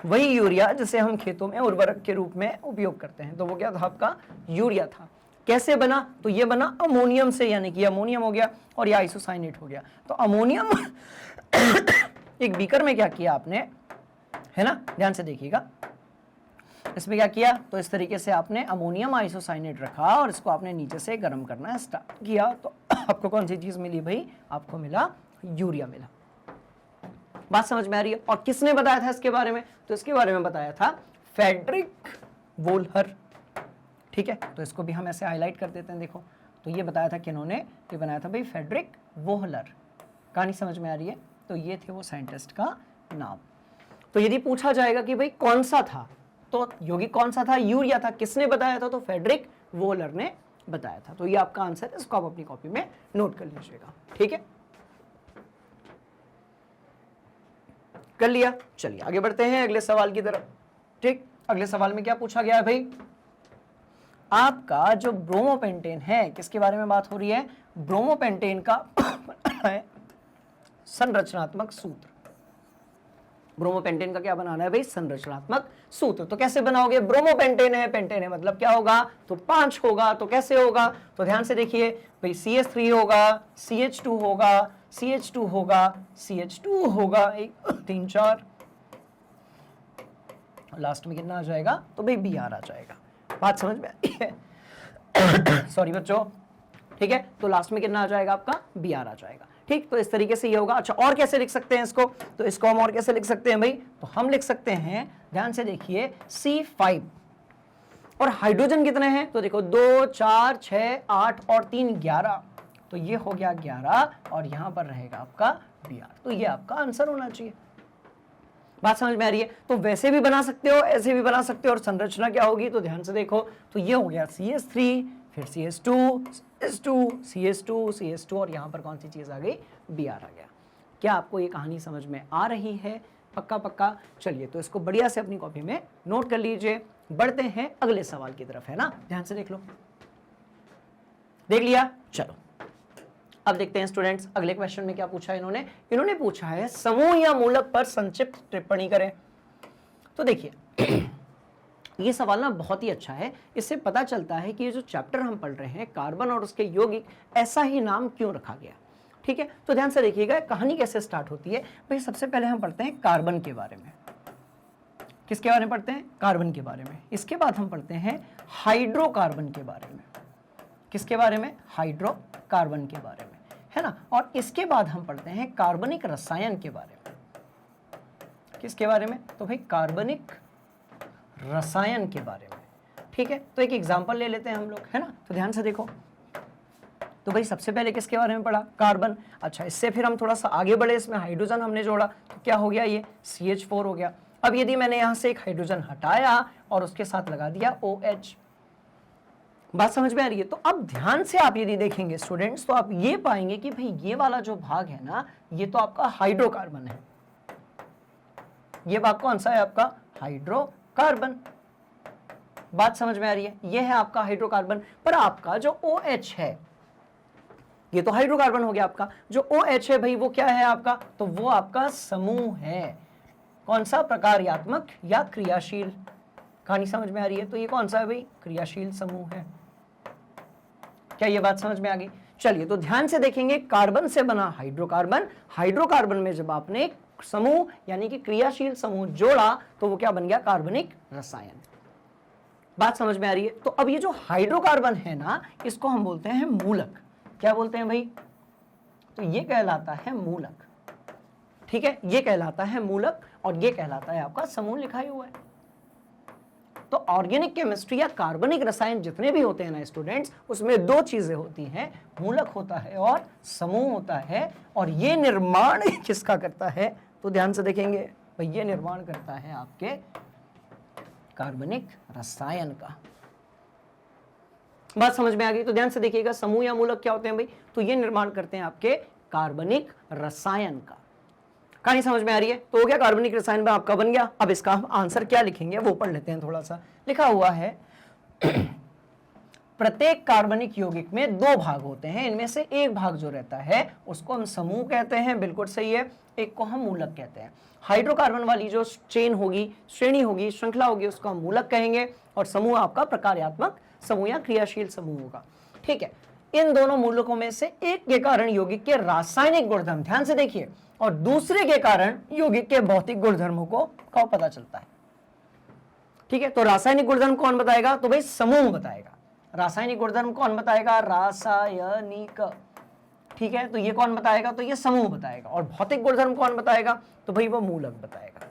वही यूरिया जिसे हम खेतों में उर्वरक के रूप में उपयोग करते हैं। तो वो क्या था आपका? यूरिया था। कैसे बना? तो ये बना अमोनियम से, यानी कि अमोनियम हो गया और ये आइसोसाइनेट हो गया। तो अमोनियम एक बीकर में क्या किया आपने, है ना, ध्यान से देखिएगा, इसमें क्या किया? तो इस तरीके से आपने अमोनियम आइसोसाइनेट रखा और इसको आपने नीचे से गर्म करना स्टार्ट किया। तो आपको कौन सी चीज मिली भाई? आपको मिला यूरिया मिला। बात समझ में आ रही है? और किसने बताया था इसके बारे में? तो इसके बारे में बताया था फ्रेडरिक वोल्हर। ठीक है, तो इसको भी हम ऐसे हाईलाइट कर देते हैं। देखो, तो ये बताया था किन्होंने? ये बनाया था भाई फ्रेडरिक वोल्हर। कहानी समझ में आ रही है? तो ये थे वो साइंटिस्ट का नाम। तो यदि पूछा जाएगा कि भाई कौन सा था, तो यौगिक कौन सा था? यूरिया था। किसने बताया था? तो फ्रेडरिक वोल्हर ने बताया था। तो ये आपका आंसर है, इसको आप अपनी कॉपी में नोट कर लीजिएगा। ठीक है, कर लिया? चलिए आगे बढ़ते हैं अगले सवाल की तरफ। ठीक, अगले सवाल में क्या पूछा गया है भाई? आपका जो ब्रोमोपेंटेन है, किसके बारे में बात हो रही है? ब्रोमोपेंटेन का है संरचनात्मक सूत्र। ब्रोमोपेंटेन का क्या बनाना है भाई? संरचनात्मक सूत्र। तो कैसे बनाओगे? ब्रोमोपेंटेन है, पेंटेन है, मतलब क्या होगा? तो 5 होगा। तो कैसे होगा? तो ध्यान से देखिए भाई, CH3 होगा, CH2 होगा, CH2 होगा, CH2 होगा, 1 3 4, लास्ट में कितना आ जाएगा? तो भाई Br आ जाएगा। बात समझ में आई है? सॉरी बच्चों। ठीक है, तो लास्ट में कितना आ जाएगा आपका? Br आ जाएगा। ठीक, तो इस तरीके से ये होगा। अच्छा, और कैसे लिख सकते हैं इसको? तो इसको हम और कैसे लिख सकते हैं भाई? तो हम लिख सकते हैं, ध्यान से देखिए, C5। और हाइड्रोजन कितने हैं? तो देखो 2 4 6 8 और 3 11। तो ये हो गया 11 और यहां पर रहेगा आपका Br। तो ये आपका आंसर होना चाहिए। बात समझ में आ रही है? तो वैसे भी बना सकते हो, ऐसे भी बना सकते हो। और संरचना क्या होगी? तो ध्यान से देखो, तो ये हो गया CH3, फिर CH2, CH2, CH2, CH2 और यहां पर कौन सी चीज आ गई? Br आ गया। क्या आपको ये कहानी समझ में आ रही है? पक्का पक्का? चलिए, तो इसको बढ़िया से अपनी कॉपी में नोट कर लीजिए। बढ़ते हैं अगले सवाल की तरफ, है ना, ध्यान से देख लो। देख लिया? चलो अब देखते हैं स्टूडेंट्स, अगले क्वेश्चन में क्या पूछा है इन्होंने पूछा है समूह या मूलक पर संक्षिप्त टिप्पणी करें। तो देखिए ये सवाल ना बहुत ही अच्छा है। इससे पता चलता है कि ये जो चैप्टर हम पढ़ रहे हैं, कार्बन और उसके यौगिक, ऐसा ही नाम क्यों रखा गया। ठीक है, तो ध्यान से देखिएगा कहानी कैसे स्टार्ट होती है। भाई सबसे पहले हम पढ़ते हैं कार्बन के बारे में। किसके बारे में पढ़ते हैं? कार्बन के बारे में। इसके बाद हम पढ़ते हैं हाइड्रोकार्बन के बारे में। किसके बारे में? हाइड्रोकार्बन के बारे में, है ना। और इसके बाद हम पढ़ते हैं कार्बनिक रसायन के बारे में। किसके बारे में? तो भाई कार्बनिक रसायन के बारे में। ठीक है, तो एक एग्जांपल ले लेते हैं हम लोग, है ना। तो ध्यान से देखो, तो भाई सबसे पहले किसके बारे में पढ़ा? कार्बन। अच्छा, इससे फिर हम थोड़ा सा आगे बढ़े, इसमें हाइड्रोजन हमने जोड़ा, तो क्या हो गया? ये CH4 हो गया। अब यदि मैंने यहां से एक हाइड्रोजन हटाया और उसके साथ लगा दिया OH। बात समझ में आ रही है? तो अब ध्यान से आप यदि देखेंगे स्टूडेंट्स, तो आप ये पाएंगे कि भाई ये वाला जो भाग है ना, ये तो आपका हाइड्रोकार्बन है। ये भाग कौन सा है आपका? हाइड्रोकार्बन। बात समझ में आ रही है? ये है आपका हाइड्रोकार्बन। पर आपका जो OH है, ये तो हाइड्रोकार्बन हो गया आपका। जो OH है भाई वो क्या है आपका? तो वो आपका समूह है। कौन सा? प्रकार्यात्मक या क्रियाशील। कहानी समझ में आ रही है? तो ये कौन सा है भाई? क्रियाशील समूह है। क्या ये बात समझ में आ गई? चलिए तो ध्यान से देखेंगे, कार्बन से बना हाइड्रोकार्बन, हाइड्रोकार्बन में जब आपने समूह यानी कि क्रियाशील समूह जोड़ा तो वो क्या बन गया? कार्बनिक रसायन। बात समझ में आ रही है? तो अब ये जो हाइड्रोकार्बन है ना, इसको हम बोलते हैं मूलक। क्या बोलते हैं भाई? तो ये कहलाता है मूलक। ठीक है, ये कहलाता है मूलक और ये कहलाता है आपका समूह, लिखा ही हुआ है। तो ऑर्गेनिक केमिस्ट्री या कार्बनिक रसायन जितने भी होते हैं ना स्टूडेंट्स, उसमें दो चीजें होती हैं, मूलक होता है और समूह होता है। और ये निर्माण किसका करता है? तो ध्यान से देखेंगे भाई, ये निर्माण करता है आपके कार्बनिक रसायन का। बात समझ में आ गई? तो ध्यान से देखिएगा, समूह या मूलक क्या होते हैं भाई? तो ये निर्माण करते हैं आपके कार्बनिक रसायन का। कहानी समझ में आ रही है? तो हो गया कार्बनिक रसायन में आपका बन गया। अब इसका हम आंसर क्या लिखेंगे वो पढ़ लेते हैं। थोड़ा सा लिखा हुआ है प्रत्येक कार्बनिक यौगिक में दो भाग होते हैं, इनमें से एक भाग जो रहता है उसको हम समूह कहते हैं, बिल्कुल सही है। एक को हम मूलक कहते हैं। हाइड्रोकार्बन वाली जो चेन होगी, श्रेणी होगी, श्रृंखला होगी, उसको हम मूलक कहेंगे और समूह आपका प्रकार्यात्मक समूह या क्रियाशील समूह होगा। ठीक है, इन दोनों मूलकों में से एक के कारण यौगिक के रासायनिक गुणधर्म, ध्यान से देखिए, और दूसरे के कारण यौगिक के भौतिक गुणधर्मों को पता चलता है। ठीक है, तो रासायनिक गुणधर्म कौन बताएगा? तो भाई समूह बताएगा। रासायनिक गुणधर्म कौन बताएगा? रासायनिक। ठीक है, तो ये कौन बताएगा? तो ये समूह बताएगा। और भौतिक गुणधर्म कौन बताएगा? तो भाई वो मूलक बताएगा।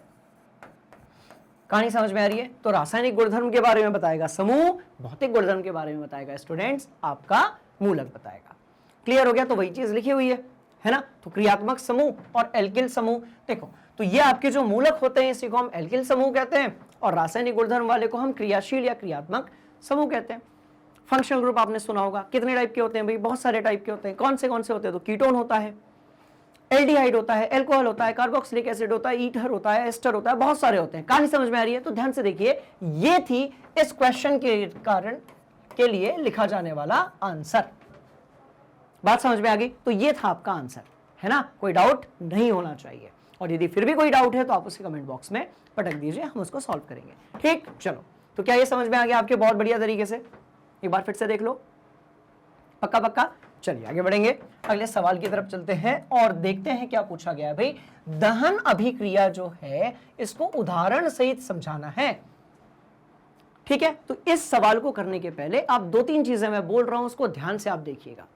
कहानी समझ में आ रही है? तो रासायनिक गुणधर्म के बारे में बताएगा समूह, भौतिक गुणधर्म के बारे में बताएगा स्टूडेंट्स आपका मूलक बताएगा। क्लियर हो गया? तो वही चीज लिखी हुई है ना। तो क्रियात्मक समूह और एल्किल समूह, देखो तो ये आपके जो मूलक होते हैं इसी को हम एल्किल समूह कहते हैं और रासायनिक गुणधर्म वाले को हम क्रियाशील या क्रियात्मक समूह कहते हैं। फंक्शनल ग्रुप आपने सुना होगा, कितने टाइप के होते हैं भाई? बहुत सारे टाइप के होते हैं। कौन से होते हैं? तो कीटोन होता है, एल्डिहाइड होता है, एल्कोहल होता है, कार्बोक्सिलिक एसिड होता है, ईथर होता है, एस्टर होता है, बहुत सारे होते हैं। कहानी समझ में आ रही है? तो ध्यान से देखिए, ये थी इस क्वेश्चन के कारण के लिए लिखा जाने वाला आंसर। बात समझ में आ गई? तो ये था आपका आंसर, है ना। कोई डाउट नहीं होना चाहिए, और यदि फिर भी कोई डाउट है तो आप उसे कमेंट बॉक्स में पटक दीजिए, हम उसको सॉल्व करेंगे। ठीक, चलो तो क्या ये समझ में आ गया आपके? बहुत बढ़िया तरीके से। एक बार फिर से देख लो, पक्का पक्का। चलिए आगे बढ़ेंगे, अगले सवाल की तरफ चलते हैं और देखते हैं क्या पूछा गया है भाई। दहन अभिक्रिया जो है इसको उदाहरण सहित समझाना है। ठीक है, तो इस सवाल को करने के पहले आप दो तीन चीजें मैं बोल रहा हूं, उसको ध्यान से आप देखिएगा।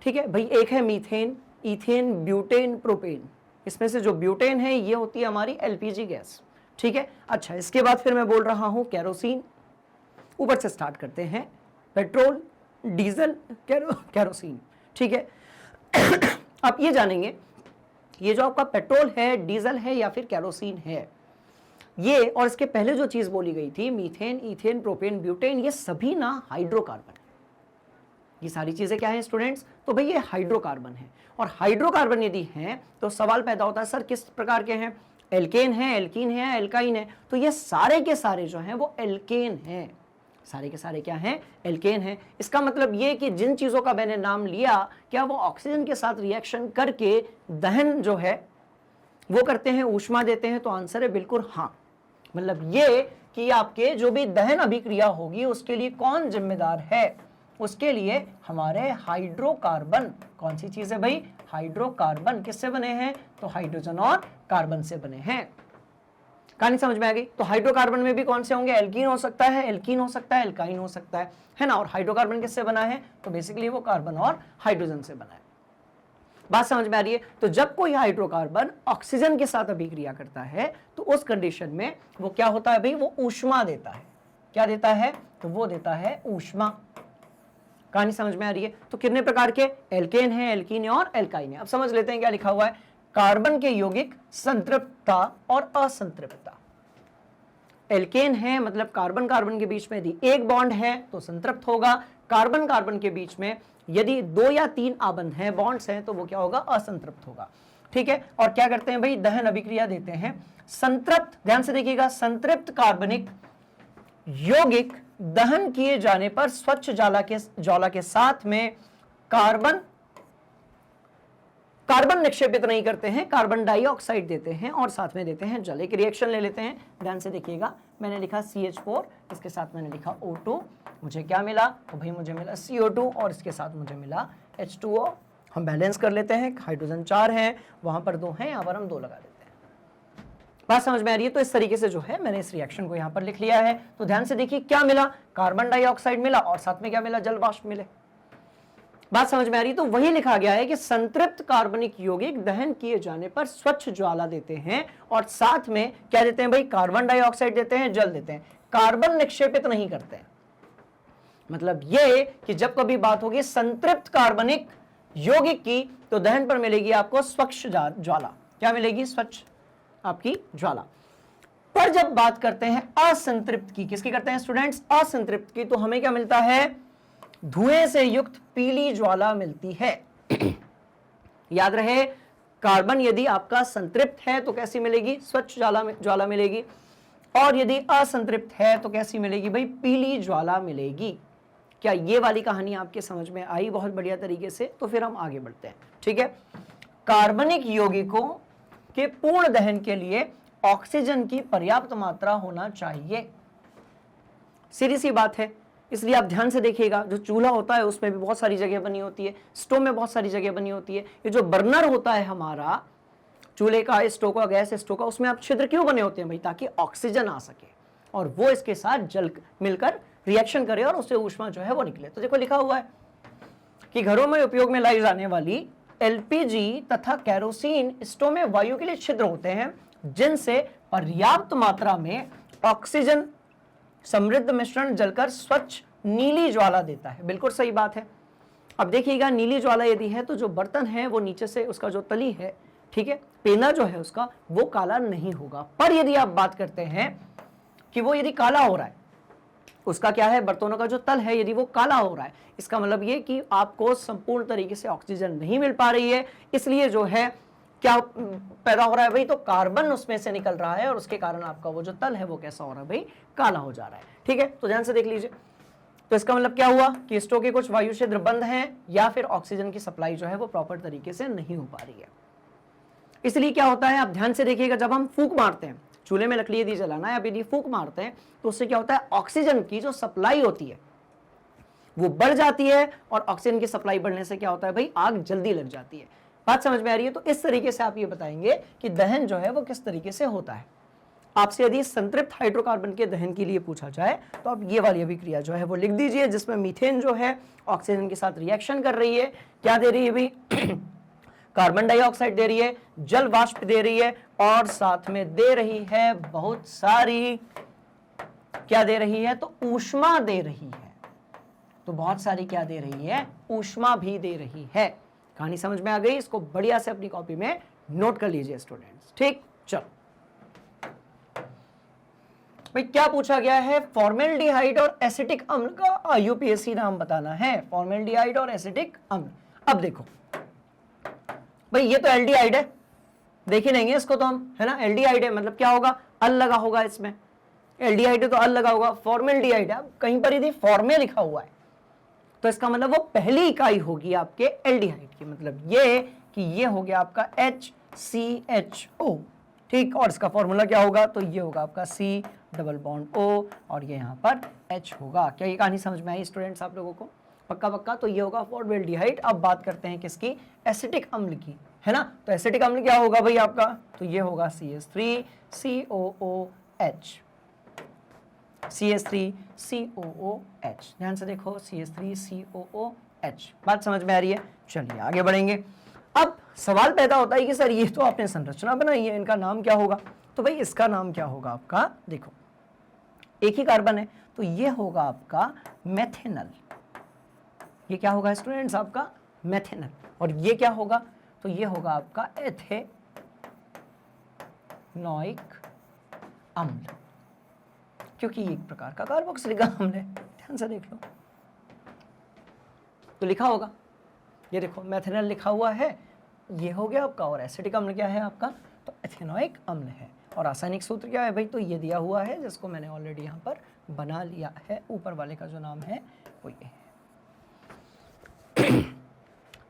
ठीक है भाई, एक है मीथेन, इथेन, ब्यूटेन, प्रोपेन। इसमें से जो ब्यूटेन है ये होती है हमारी एलपीजी गैस। ठीक है, अच्छा इसके बाद फिर मैं बोल रहा हूं केरोसिन। ऊपर से स्टार्ट करते हैं, पेट्रोल, डीजल, केरोसिन। ठीक है आप ये जानेंगे, ये जो आपका पेट्रोल है, डीजल है या फिर केरोसिन है, ये और इसके पहले जो चीज बोली गई थी मीथेन, इथेन, प्रोपेन, ब्यूटेन, ये सभी ना हाइड्रोकार्बन है। ये सारी चीजें क्या है स्टूडेंट्स? तो भाई ये हाइड्रोकार्बन है। और हाइड्रोकार्बन यदि हैं तो सवाल पैदा होता है, सर किस प्रकार के हैं? एल्केन है, एल्कीन है, एल्काइन है। तो ये सारे के सारे जो हैं वो एल्केन हैं। सारे के सारे क्या हैं? एल्केन हैं। इसका मतलब ये कि जिन चीजों का मैंने नाम लिया, क्या वो ऑक्सीजन के साथ रिएक्शन करके दहन जो है वो करते हैं, ऊष्मा देते हैं? तो आंसर है बिल्कुल हाँ। मतलब ये कि आपके जो भी दहन अभिक्रिया होगी उसके लिए कौन जिम्मेदार है? उसके लिए हमारे हाइड्रोकार्बन। कौन सी चीज है भाई? हाइड्रोकार्बन। किससे बने हैं? तो हाइड्रोजन और कार्बन से बने हैं। कहानी समझ में आ गई? तो हाइड्रोकार्बन में भी कौन से होंगे? एल्कीन हो सकता है, एल्कीन हो सकता है, एल्काइन हो सकता है ना। और हाइड्रोकार्बन किससे बना है? तो बेसिकली वो कार्बन और हाइड्रोजन से बना है। बात समझ में आ रही है? तो जब कोई हाइड्रोकार्बन ऑक्सीजन के साथ अभिक्रिया करता है तो उस कंडीशन में वो क्या होता है भाई? वो ऊष्मा देता है। क्या देता है? तो वो देता है ऊष्मा। कहानी समझ में आ रही है? तो कितने प्रकार के? एल्केन है, एल्कीन है और एल्काइन है। अब समझ लेते हैं क्या लिखा हुआ है। कार्बन के यौगिक संतृप्तता और असंतृप्तता। एल्केन है मतलब कार्बन कार्बन के बीच में यदि एक बॉन्ड है तो संतृप्त होगा। कार्बन कार्बन के बीच में यदि 2 या 3 आबंध हैं, बॉन्ड्स हैं, तो वो क्या होगा? असंतृप्त होगा। ठीक है, और क्या करते हैं भाई? दहन अभिक्रिया देते हैं। संतृप्त, ध्यान से देखिएगा, संतृप्त कार्बनिक यौगिक दहन किए जाने पर स्वच्छ ज्वाला के साथ में कार्बन निक्षेपित नहीं करते हैं, कार्बन डाइऑक्साइड देते हैं और साथ में देते हैं जल। एक रिएक्शन ले लेते हैं, ध्यान से देखिएगा। मैंने लिखा CH4, इसके साथ मैंने लिखा O2, मुझे क्या मिला? तो भाई मुझे मिला CO2 और इसके साथ मुझे मिला H2O। हम बैलेंस कर लेते हैं, हाइड्रोजन 4 हैं, वहां पर 2 हैं, यहाँ पर हम 2 लगा देते हैं। बात समझ में आ रही है? तो इस तरीके से जो है मैंने इस रिएक्शन को यहाँ पर लिख लिया है। तो ध्यान से देखिए क्या मिला, कार्बन डाइऑक्साइड मिला और साथ में क्या मिला, जल वाष्प मिले। बात समझ में आ रही है? तो वही लिखा गया है कि संतृप्त कार्बनिक यौगिक दहन किए जाने पर स्वच्छ ज्वाला देते हैं और साथ में क्या देते हैं भाई, कार्बन डाइऑक्साइड देते हैं, जल देते हैं, कार्बन निक्षेपित नहीं करते हैं। मतलब ये कि जब कभी बात होगी संतृप्त कार्बनिक यौगिक की तो दहन पर मिलेगी आपको स्वच्छ ज्वाला। क्या मिलेगी? स्वच्छ आपकी ज्वाला। पर जब बात करते हैं असंतृप्त की, किसकी करते हैं स्टूडेंट्स? असंतृप्त की, तो हमें क्या मिलता है? धुएं से युक्त पीली ज्वाला मिलती है। याद रहे, कार्बन यदि आपका संतृप्त है तो कैसी मिलेगी? स्वच्छ ज्वाला मिलेगी, और यदि असंतृप्त है तो कैसी मिलेगी भाई? पीली ज्वाला मिलेगी। क्या ये वाली कहानी आपके समझ में आई बहुत बढ़िया तरीके से? तो फिर हम आगे बढ़ते हैं, ठीक है। कार्बनिक यौगिकों के पूर्ण दहन के लिए ऑक्सीजन की पर्याप्त मात्रा होना चाहिए। सीधी सी बात है, इसलिए आप ध्यान से देखिएगा, जो चूल्हा होता है उसमें भी बहुत सारी जगह बनी होती है, स्टोव में बहुत सारी जगह बनी होती है। ये जो बर्नर होता है हमारा चूल्हे का, स्टोव का, गैस स्टोव का, उसमें आप छिद्र क्यों बने होते हैं भाई? ताकि ऑक्सीजन आ सके और वो इसके साथ जल मिलकर रिएक्शन करे और उससे ऊष्मा जो है वो निकले। तो देखो लिखा हुआ है कि घरों में उपयोग में लाई जाने वाली LPG तथा केरोसिन स्टोव में वायु के लिए छिद्र होते हैं जिनसे पर्याप्त मात्रा में ऑक्सीजन समृद्ध मिश्रण जलकर स्वच्छ नीली ज्वाला देता है। बिल्कुल सही बात है। अब देखिएगा, नीली ज्वाला यदि है तो जो बर्तन है वो नीचे से उसका जो तली है, ठीक है, पेना जो है उसका, वो काला नहीं होगा। पर यदि आप बात करते हैं कि वो यदि काला हो रहा है, उसका क्या है, बर्तनों का जो तल है यदि वो काला हो रहा है, इसका मतलब ये कि आपको संपूर्ण तरीके से ऑक्सीजन नहीं मिल पा रही है, इसलिए जो है क्या पैदा हो रहा है भाई? तो कार्बन उसमें से निकल रहा है और उसके कारण आपका वो जो तल है वो कैसा हो रहा है भाई? काला हो जा रहा है। ठीक है, तो ध्यान से देख लीजिए। तो इसका मतलब क्या हुआ कि स्टोव के कुछ वायु छिद्र बंद हैं या फिर ऑक्सीजन की सप्लाई जो है वो प्रॉपर तरीके से नहीं हो पा रही है। इसलिए क्या होता है, आप ध्यान से देखिएगा, जब हम फूंक मारते हैं, चूल्हे में लकड़ी यदि जलाना है, अब यदि फूंक मारते हैं तो उससे क्या होता है, ऑक्सीजन की जो सप्लाई होती है वो बढ़ जाती है और ऑक्सीजन की सप्लाई बढ़ने से क्या होता है भाई, आग जल्दी लग जाती है। बात समझ में आ रही है? तो इस तरीके से आप ये बताएंगे कि दहन जो है वो किस तरीके से होता है। आपसे यदि संतृप्त हाइड्रोकार्बन के दहन के लिए पूछा जाए तो आप ये वाली अभिक्रिया जो है वो लिख दीजिए, जिसमें मीथेन जो है ऑक्सीजन के साथ रिएक्शन कर रही है। क्या दे रही है भाई? कार्बन डाइऑक्साइड दे रही है, जल वाष्प दे रही है और साथ में दे रही है बहुत सारी, क्या दे रही है, तो ऊष्मा दे रही है। तो बहुत सारी क्या दे रही है, ऊष्मा भी दे रही है। कहानी समझ में आ गई? इसको बढ़िया से अपनी कॉपी में नोट कर लीजिए स्टूडेंट्स। ठीक, चलो भाई क्या पूछा गया है, फॉर्मेल्डिहाइड और एसिटिक अम्ल का यूपीएससी नाम बताना है। फॉर्मेल्डिहाइड और एसिटिक अम्ल। अब देखो भाई, ये तो एल्डिहाइड है, देख ही लेंगे इसको तो हम, है ना। एल्डिहाइड है मतलब क्या होगा, अल लगा होगा इसमें। एल्डिहाइड है तो अल लगा होगा। फॉर्मेल्डिहाइड है, कहीं पर यदि फॉर्मे लिखा हुआ है तो इसका मतलब वो पहली इकाई होगी आपके एल्डिहाइड की। मतलब ये कि ये हो गया आपका HCHO। ठीक, और इसका फॉर्मूला क्या होगा, तो ये होगा आपका C डबल बॉन्ड O और ये यहाँ पर H होगा। क्या ये कहानी समझ में आई स्टूडेंट्स आप लोगों को? पक्का पक्का। तो ये होगा फॉर्मेल्डिहाइड। अब बात करते हैं किसकी, एसिटिक अम्ल की, है ना। तो एसिटिक अम्ल क्या होगा भाई आपका, तो ये होगा CH3COOH। CH3COOH, ध्यान से देखो, CH3COOH। बात समझ में आ रही है? चलिए आगे बढ़ेंगे। अब सवाल पैदा होता है कि सर ये तो आपने संरचना बनाई है, इनका नाम क्या होगा? तो भाई इसका नाम क्या होगा आपका, देखो एक ही कार्बन है तो ये होगा आपका मेथेनल। ये क्या होगा स्टूडेंट्स आपका, मेथेनल। और ये क्या होगा, तो ये होगा आपका एथेनॉइक अम्ल, क्योंकि ये एक प्रकार का कार्बोक्सिलिक अम्ल है। ध्यान से देख लो, तो लिखा होगा, ये देखो मेथेनल लिखा हुआ है, ये हो गया आपका। और एसिटिक अम्ल क्या है आपका, तो एथेनॉइक अम्ल है। और रासायनिक सूत्र क्या है भाई, तो ये दिया हुआ है जिसको मैंने ऑलरेडी यहाँ पर बना लिया है। ऊपर वाले का जो नाम है वो ये है।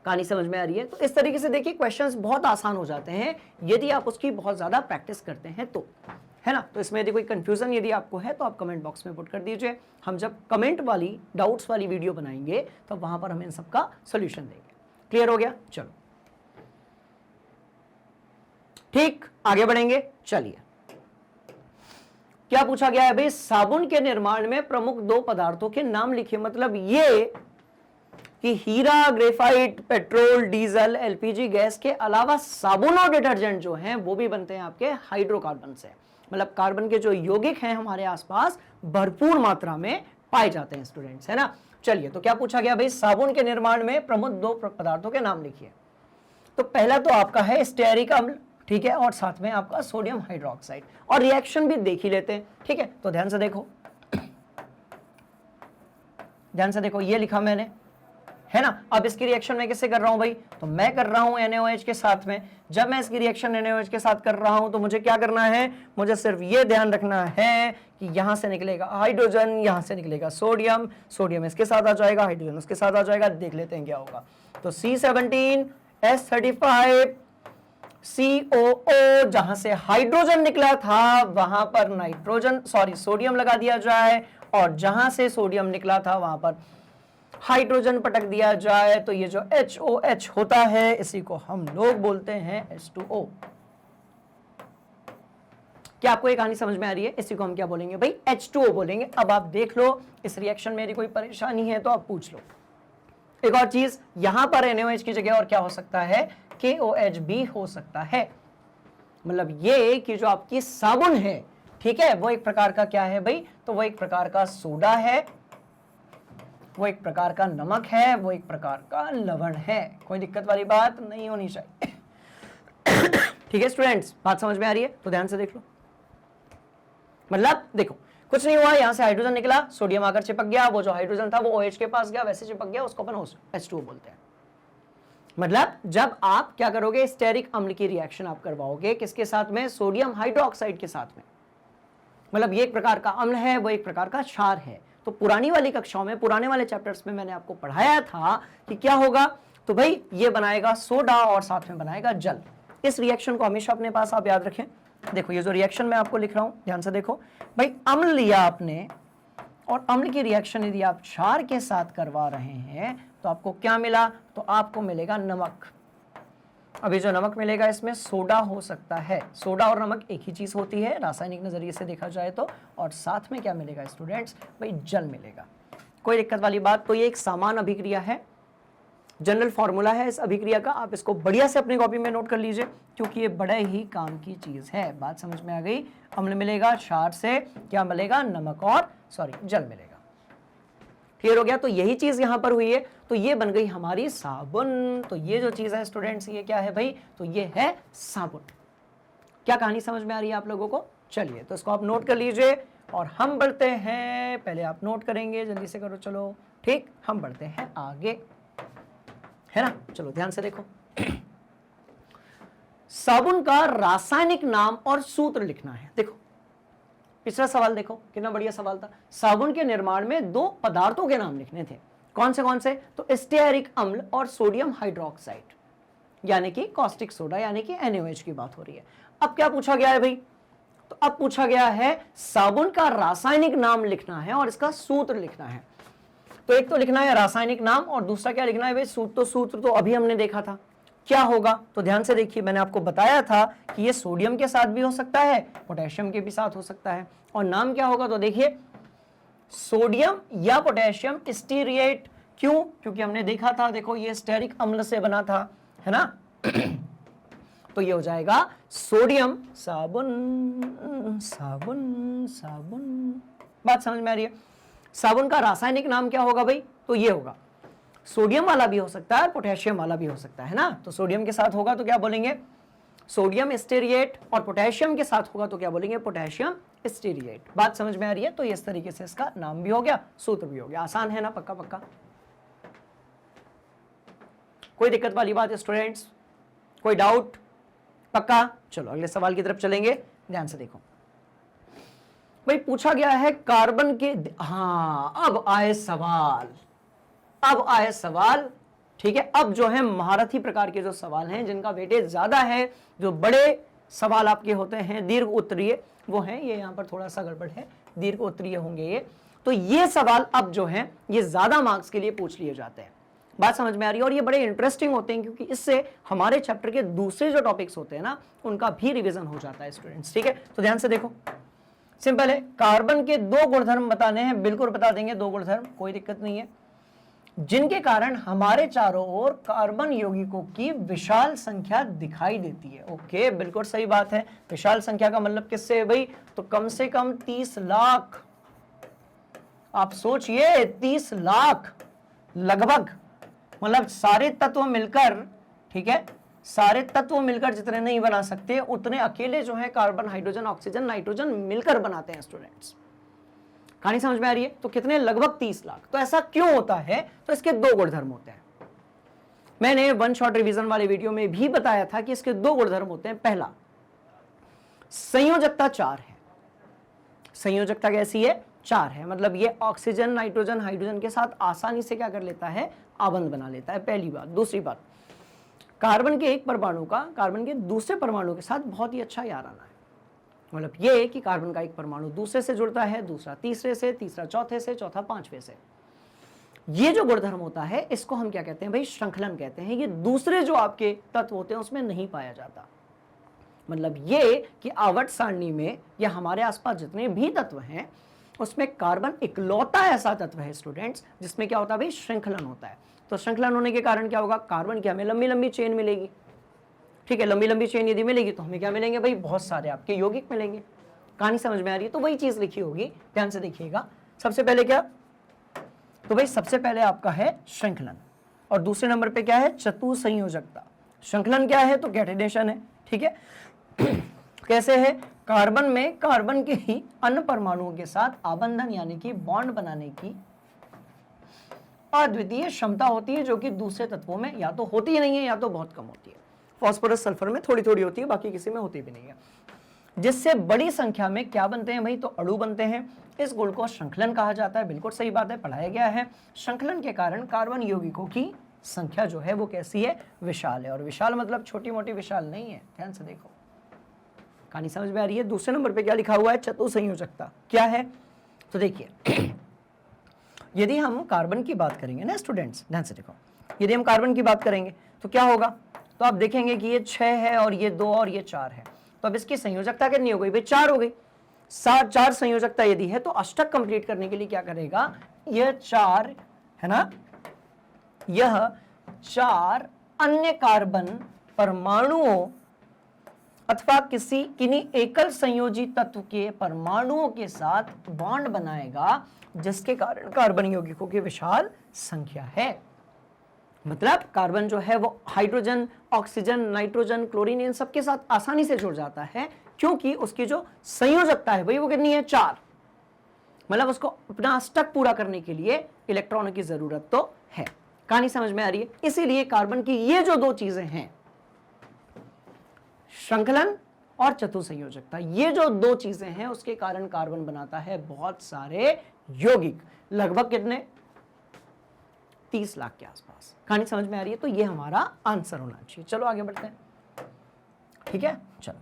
कहानी समझ में आ रही है? तो इस तरीके से देखिए क्वेश्चंस बहुत आसान हो जाते हैं यदि आप उसकी बहुत ज्यादा प्रैक्टिस करते हैं तो, है ना। तो इसमें यदि कोई कंफ्यूजन यदि आपको है तो आप कमेंट बॉक्स में पुट कर दीजिए। हम जब कमेंट वाली डाउट्स वाली वीडियो बनाएंगे तो वहां पर हम इन सबका सोल्यूशन देंगे। क्लियर हो गया? चलो ठीक, आगे बढ़ेंगे। चलिए, क्या पूछा गया है भाई? साबुन के निर्माण में प्रमुख 2 पदार्थों के नाम लिखिए। मतलब ये कि हीरा, graphite, petrol, diesel, LPG gas के अलावा साबुन और डिटर्जेंट जो हैं वो भी बनते हैं आपके हाइड्रोकार्बन से। मतलब कार्बन के जो यौगिक हैं हमारे आसपास भरपूर मात्रा में पाए जाते हैं स्टूडेंट्स, है ना। चलिए, तो क्या पूछा गया भाई? साबुन के निर्माण में प्रमुख 2 पदार्थों के नाम लिखिए। तो पहला तो आपका है स्टेरिक अम्ल, ठीक है, और साथ में आपका सोडियम हाइड्रोक्साइड। और रिएक्शन भी देख ही लेते हैं, ठीक है। तो ध्यान से देखो, ध्यान से देखो, ये लिखा मैंने, है ना। अब इसकी रिएक्शन मैं किससे कर रहा हूं भाई? तो मैं कर रहा हूं NaOH के साथ में। जब मैं इसकी रिएक्शन NaOH के साथ कर रहा हूं तो मुझे क्या करना है? मुझे सिर्फ ये ध्यान रखना है कि यहां से निकलेगा हाइड्रोजन, यहां से निकलेगा सोडियम, सोडियम इसके साथ आ जाएगा, हाइड्रोजन उसके साथ आ जाएगा। देख लेते हैं क्या होगा। तो C17H35 COO, जहां से हाइड्रोजन निकला था वहां पर नाइट्रोजन सोडियम लगा दिया जाए, और जहां से सोडियम निकला था वहां पर हाइड्रोजन पटक दिया जाए। तो ये जो HOH होता है इसी को हम लोग बोलते हैं H2O। क्या आपको ये कहानी समझ में आ रही है? इसी को हम क्या बोलेंगे भाई? H2O बोलेंगे। अब आप देख लो, इस रिएक्शन में यदि कोई परेशानी है तो आप पूछ लो। एक और चीज, यहां पर NaOH की जगह और क्या हो सकता है? KOH भी हो सकता है। मतलब ये कि जो आपकी साबुन है, ठीक है, वो एक प्रकार का क्या है भाई? तो वो एक प्रकार का सोडा है, वो एक प्रकार का नमक है, वो एक प्रकार का लवण है। कोई दिक्कत वाली बात नहीं होनी चाहिए। ठीक है स्टूडेंट्स, बात समझ में आ रही है? तो ध्यान से देख लो। मतलब देखो, कुछ नहीं हुआ, यहां से हाइड्रोजन निकला, सोडियम आकर चिपक गया, वो जो हाइड्रोजन था वो OH के पास गया, वैसे चिपक गया, उसको अपन H2O बोलते हैं। मतलब जब आप क्या करोगे? स्टेरिक अम्ल की रिएक्शन आप करवाओगे किसके साथ में? सोडियम हाइड्रोक्साइड के साथ में। मतलब ये एक प्रकार का अम्ल है, वो एक प्रकार का क्षार है। तो पुरानी वाली कक्षाओं में, पुराने वाले चैप्टर्स में मैंने आपको पढ़ाया था कि क्या होगा? तो भाई ये बनाएगा सोडा और साथ में बनाएगा जल। इस रिएक्शन को हमेशा अपने पास आप याद रखें। देखो, ये जो रिएक्शन मैं आपको लिख रहा हूं, ध्यान से देखो भाई। अम्ल लिया आपने, और अम्ल की रिएक्शन यदि आप क्षार के साथ करवा रहे हैं तो आपको क्या मिला? तो आपको मिलेगा नमक। अभी जो नमक मिलेगा इसमें सोडा हो सकता है। सोडा और नमक एक ही चीज होती है रासायनिक नजरिए से देखा जाए तो। और साथ में क्या मिलेगा स्टूडेंट्स? भाई जल मिलेगा। कोई दिक्कत वाली बात? तो ये एक समान अभिक्रिया है, जनरल फॉर्मूला है इस अभिक्रिया का। आप इसको बढ़िया से अपनी कॉपी में नोट कर लीजिए, क्योंकि ये बड़े ही काम की चीज है। बात समझ में आ गई? अम्ल मिलेगा क्षार से, क्या मिलेगा? नमक और जल मिलेगा। क्लियर हो गया? तो यही चीज यहां पर हुई है। तो ये बन गई हमारी साबुन। तो ये जो चीज है स्टूडेंट्स, ये क्या है भाई? तो ये है साबुन। क्या कहानी समझ में आ रही है आप लोगों को? चलिए, तो इसको आप नोट कर लीजिए और हम बढ़ते हैं। पहले आप नोट करेंगे, जल्दी से करो, चलो ठीक। हम बढ़ते हैं आगे, है ना। चलो ध्यान से देखो। साबुन का रासायनिक नाम और सूत्र लिखना है। देखो पिछला सवाल देखो, कितना बढ़िया सवाल था। साबुन के निर्माण में 2 पदार्थों के नाम लिखने थे। कौन से? तो स्टेरिक अम्ल और सोडियम हाइड्रोक्साइड, यानी कि कॉस्टिक सोडा, यानी कि NaOH की बात हो रही है। अब क्या पूछा गया है भाई? तो अब पूछा गया है साबुन का रासायनिक नाम लिखना है और इसका सूत्र लिखना है। तो एक तो लिखना है रासायनिक नाम, और दूसरा क्या लिखना है भाई? सूत्र तो अभी हमने देखा था। क्या होगा? तो ध्यान से देखिए, मैंने आपको बताया था कि ये सोडियम के साथ भी हो सकता है, पोटेशियम के भी साथ हो सकता है। और नाम क्या होगा? तो देखिए, सोडियम या पोटेशियम स्टीरिएट। क्यों? क्योंकि हमने देखा था, देखो ये स्टेरिक अम्ल से बना था, है ना। तो ये हो जाएगा सोडियम साबुन साबुन साबुन। बात समझ में आ रही है? साबुन का रासायनिक नाम क्या होगा भाई? तो ये होगा, सोडियम वाला भी हो सकता है, पोटेशियम वाला भी हो सकता है ना। तो सोडियम के साथ होगा तो क्या बोलेंगे? सोडियम स्टीरिएट, और पोटेशियम के साथ होगा तो क्या बोलेंगे? पोटेशियम स्टीरिएट। बात समझ में आ रही है? तो इस तरीके से इसका नाम भी हो गया, सूत्र भी हो गया। आसान है ना? पक्का पक्का, कोई दिक्कत वाली बात है स्टूडेंट्स? कोई डाउट? पक्का? चलो अगले सवाल की तरफ चलेंगे, ध्यान से देखो। भाई पूछा गया है कार्बन के, हाँ अब आए सवाल, अब आए सवाल। ठीक है, अब जो है महारथी प्रकार के जो सवाल हैं जिनका वेटेज ज्यादा है, जो बड़े सवाल आपके होते हैं दीर्घ उत्तरीय, वो हैं ये, यहां पर थोड़ा सा गड़बड़ है, दीर्घ उत्तरीय होंगे ये। तो ये सवाल अब जो है ये ज्यादा मार्क्स के लिए पूछ लिए जाते हैं। बात समझ में आ रही है? और ये बड़े इंटरेस्टिंग होते हैं क्योंकि इससे हमारे चैप्टर के दूसरे जो टॉपिक्स होते हैं ना उनका भी रिवीजन हो जाता है स्टूडेंट्स। ठीक है, तो ध्यान से देखो, सिंपल है, कार्बन के 2 गुणधर्म बताने हैं, बिल्कुल बता देंगे 2 गुणधर्म, कोई दिक्कत नहीं है, जिनके कारण हमारे चारों ओर कार्बन यौगिकों की विशाल संख्या दिखाई देती है। ओके, बिल्कुल सही बात है। विशाल संख्या का मतलब किससे है भाई? तो कम से कम 30 लाख। आप सोचिए 30 लाख लगभग, मतलब सारे तत्व मिलकर, ठीक है, सारे तत्व मिलकर जितने नहीं बना सकते उतने अकेले जो है कार्बन, हाइड्रोजन, ऑक्सीजन, नाइट्रोजन मिलकर बनाते हैं स्टूडेंट्स। कहानी समझ में आ रही है? तो कितने? लगभग 30 लाख। तो ऐसा क्यों होता है? तो इसके 2 गुणधर्म होते हैं। मैंने वन शॉट रिवीजन वाले वीडियो में भी बताया था कि इसके 2 गुणधर्म होते हैं। पहला, संयोजकता 4 है। संयोजकता कैसी है? 4 है, मतलब ये ऑक्सीजन, नाइट्रोजन, हाइड्रोजन के साथ आसानी से क्या कर लेता है? आबंध बना लेता है, पहली बात। दूसरी बात, कार्बन के एक परमाणु का कार्बन के दूसरे परमाणु के साथ बहुत ही अच्छा याराना है। मतलब ये कि कार्बन का एक परमाणु दूसरे से जुड़ता है, दूसरा तीसरे से, तीसरा चौथे से, चौथा पांचवे से। ये जो गुणधर्म होता है इसको हम क्या कहते हैं भाई? श्रृंखलन कहते हैं। ये दूसरे जो आपके तत्व होते हैं उसमें नहीं पाया जाता। मतलब ये कि आवर्त सारणी में या हमारे आसपास जितने भी तत्व हैं उसमें कार्बन इकलौता ऐसा तत्व है स्टूडेंट्स जिसमें क्या होता है भाई? श्रृंखलन होता है। तो श्रृंखलन होने के कारण क्या होगा? कार्बन की हमें लंबी लंबी चेन मिलेगी। ठीक है, लंबी लंबी चेन यदि मिलेगी तो हमें क्या मिलेंगे भाई? बहुत सारे आपके यौगिक मिलेंगे। कहानी समझ में आ रही है? तो वही चीज लिखी होगी, ध्यान से देखिएगा। सबसे पहले क्या? तो भाई सबसे पहले आपका है श्रृंखलन, और दूसरे नंबर पे क्या है? चतुसंयोजकता। श्रृंखलन क्या है? तो कैटिनेशन है। ठीक है, कैसे है? कार्बन में कार्बन के ही अन्य परमाणुओं के साथ आबंधन यानी कि बॉन्ड बनाने की अद्वितीय क्षमता होती है, जो कि दूसरे तत्वों में या तो होती ही नहीं है या तो बहुत कम होती है। फास्फोरस, सल्फर में थोड़ी थोड़ी होती है, बाकी किसी में होती भी नहीं है। जिससे बड़ी संख्या में क्या बनते हैं भाई? तो अणु बनते हैं। इस गुण को श्रृंखलन कहा जाता है। बिल्कुल सही बात है, पढ़ाया गया है। श्रृंखलन के कारण कार्बन यौगिकों की संख्या जो है वो कैसी है? विशाल है। और विशाल मतलब छोटी मोटी विशाल नहीं है, ध्यान से देखो। कहानी समझ में आ रही है? दूसरे नंबर पे क्या लिखा हुआ है? चतुसंयोजकता। क्या है? तो देखिए, यदि हम कार्बन की बात करेंगे ना स्टूडेंट्स, ध्यान से देखो, यदि हम कार्बन की बात करेंगे तो क्या होगा? तो आप देखेंगे कि ये 6 है और ये 2 और ये 4 है। तो अब इसकी संयोजकता कितनी हो गई भाई? 4 हो गई। 4 संयोजकता यदि है तो अष्टक कंप्लीट करने के लिए क्या करेगा? यह 4 है ना, यह 4 अन्य कार्बन परमाणुओं अथवा किन्हीं एकल संयोजी तत्व के परमाणुओं के साथ बॉन्ड बनाएगा, जिसके कारण कार्बन यौगिकों की विशाल संख्या है। मतलब कार्बन जो है वो हाइड्रोजन, ऑक्सीजन, नाइट्रोजन, क्लोरीन इन सबके साथ आसानी से जुड़ जाता है, क्योंकि उसकी जो संयोजकता है भाई वो कितनी है? 4। मतलब उसको अपना अष्टक पूरा करने के लिए इलेक्ट्रॉनों की जरूरत तो है। कहानी समझ में आ रही है? इसीलिए कार्बन की ये जो 2 चीजें हैं, श्रृंखलन और चतुसंयोजकता, ये जो 2 चीजें हैं उसके कारण कार्बन बनाता है बहुत सारे यौगिक। लगभग कितने? 30 लाख के आसपास। कहानी समझ में आ रही है? तो ये हमारा आंसर होना चाहिए। चलो आगे बढ़ते हैं। ठीक है, चलो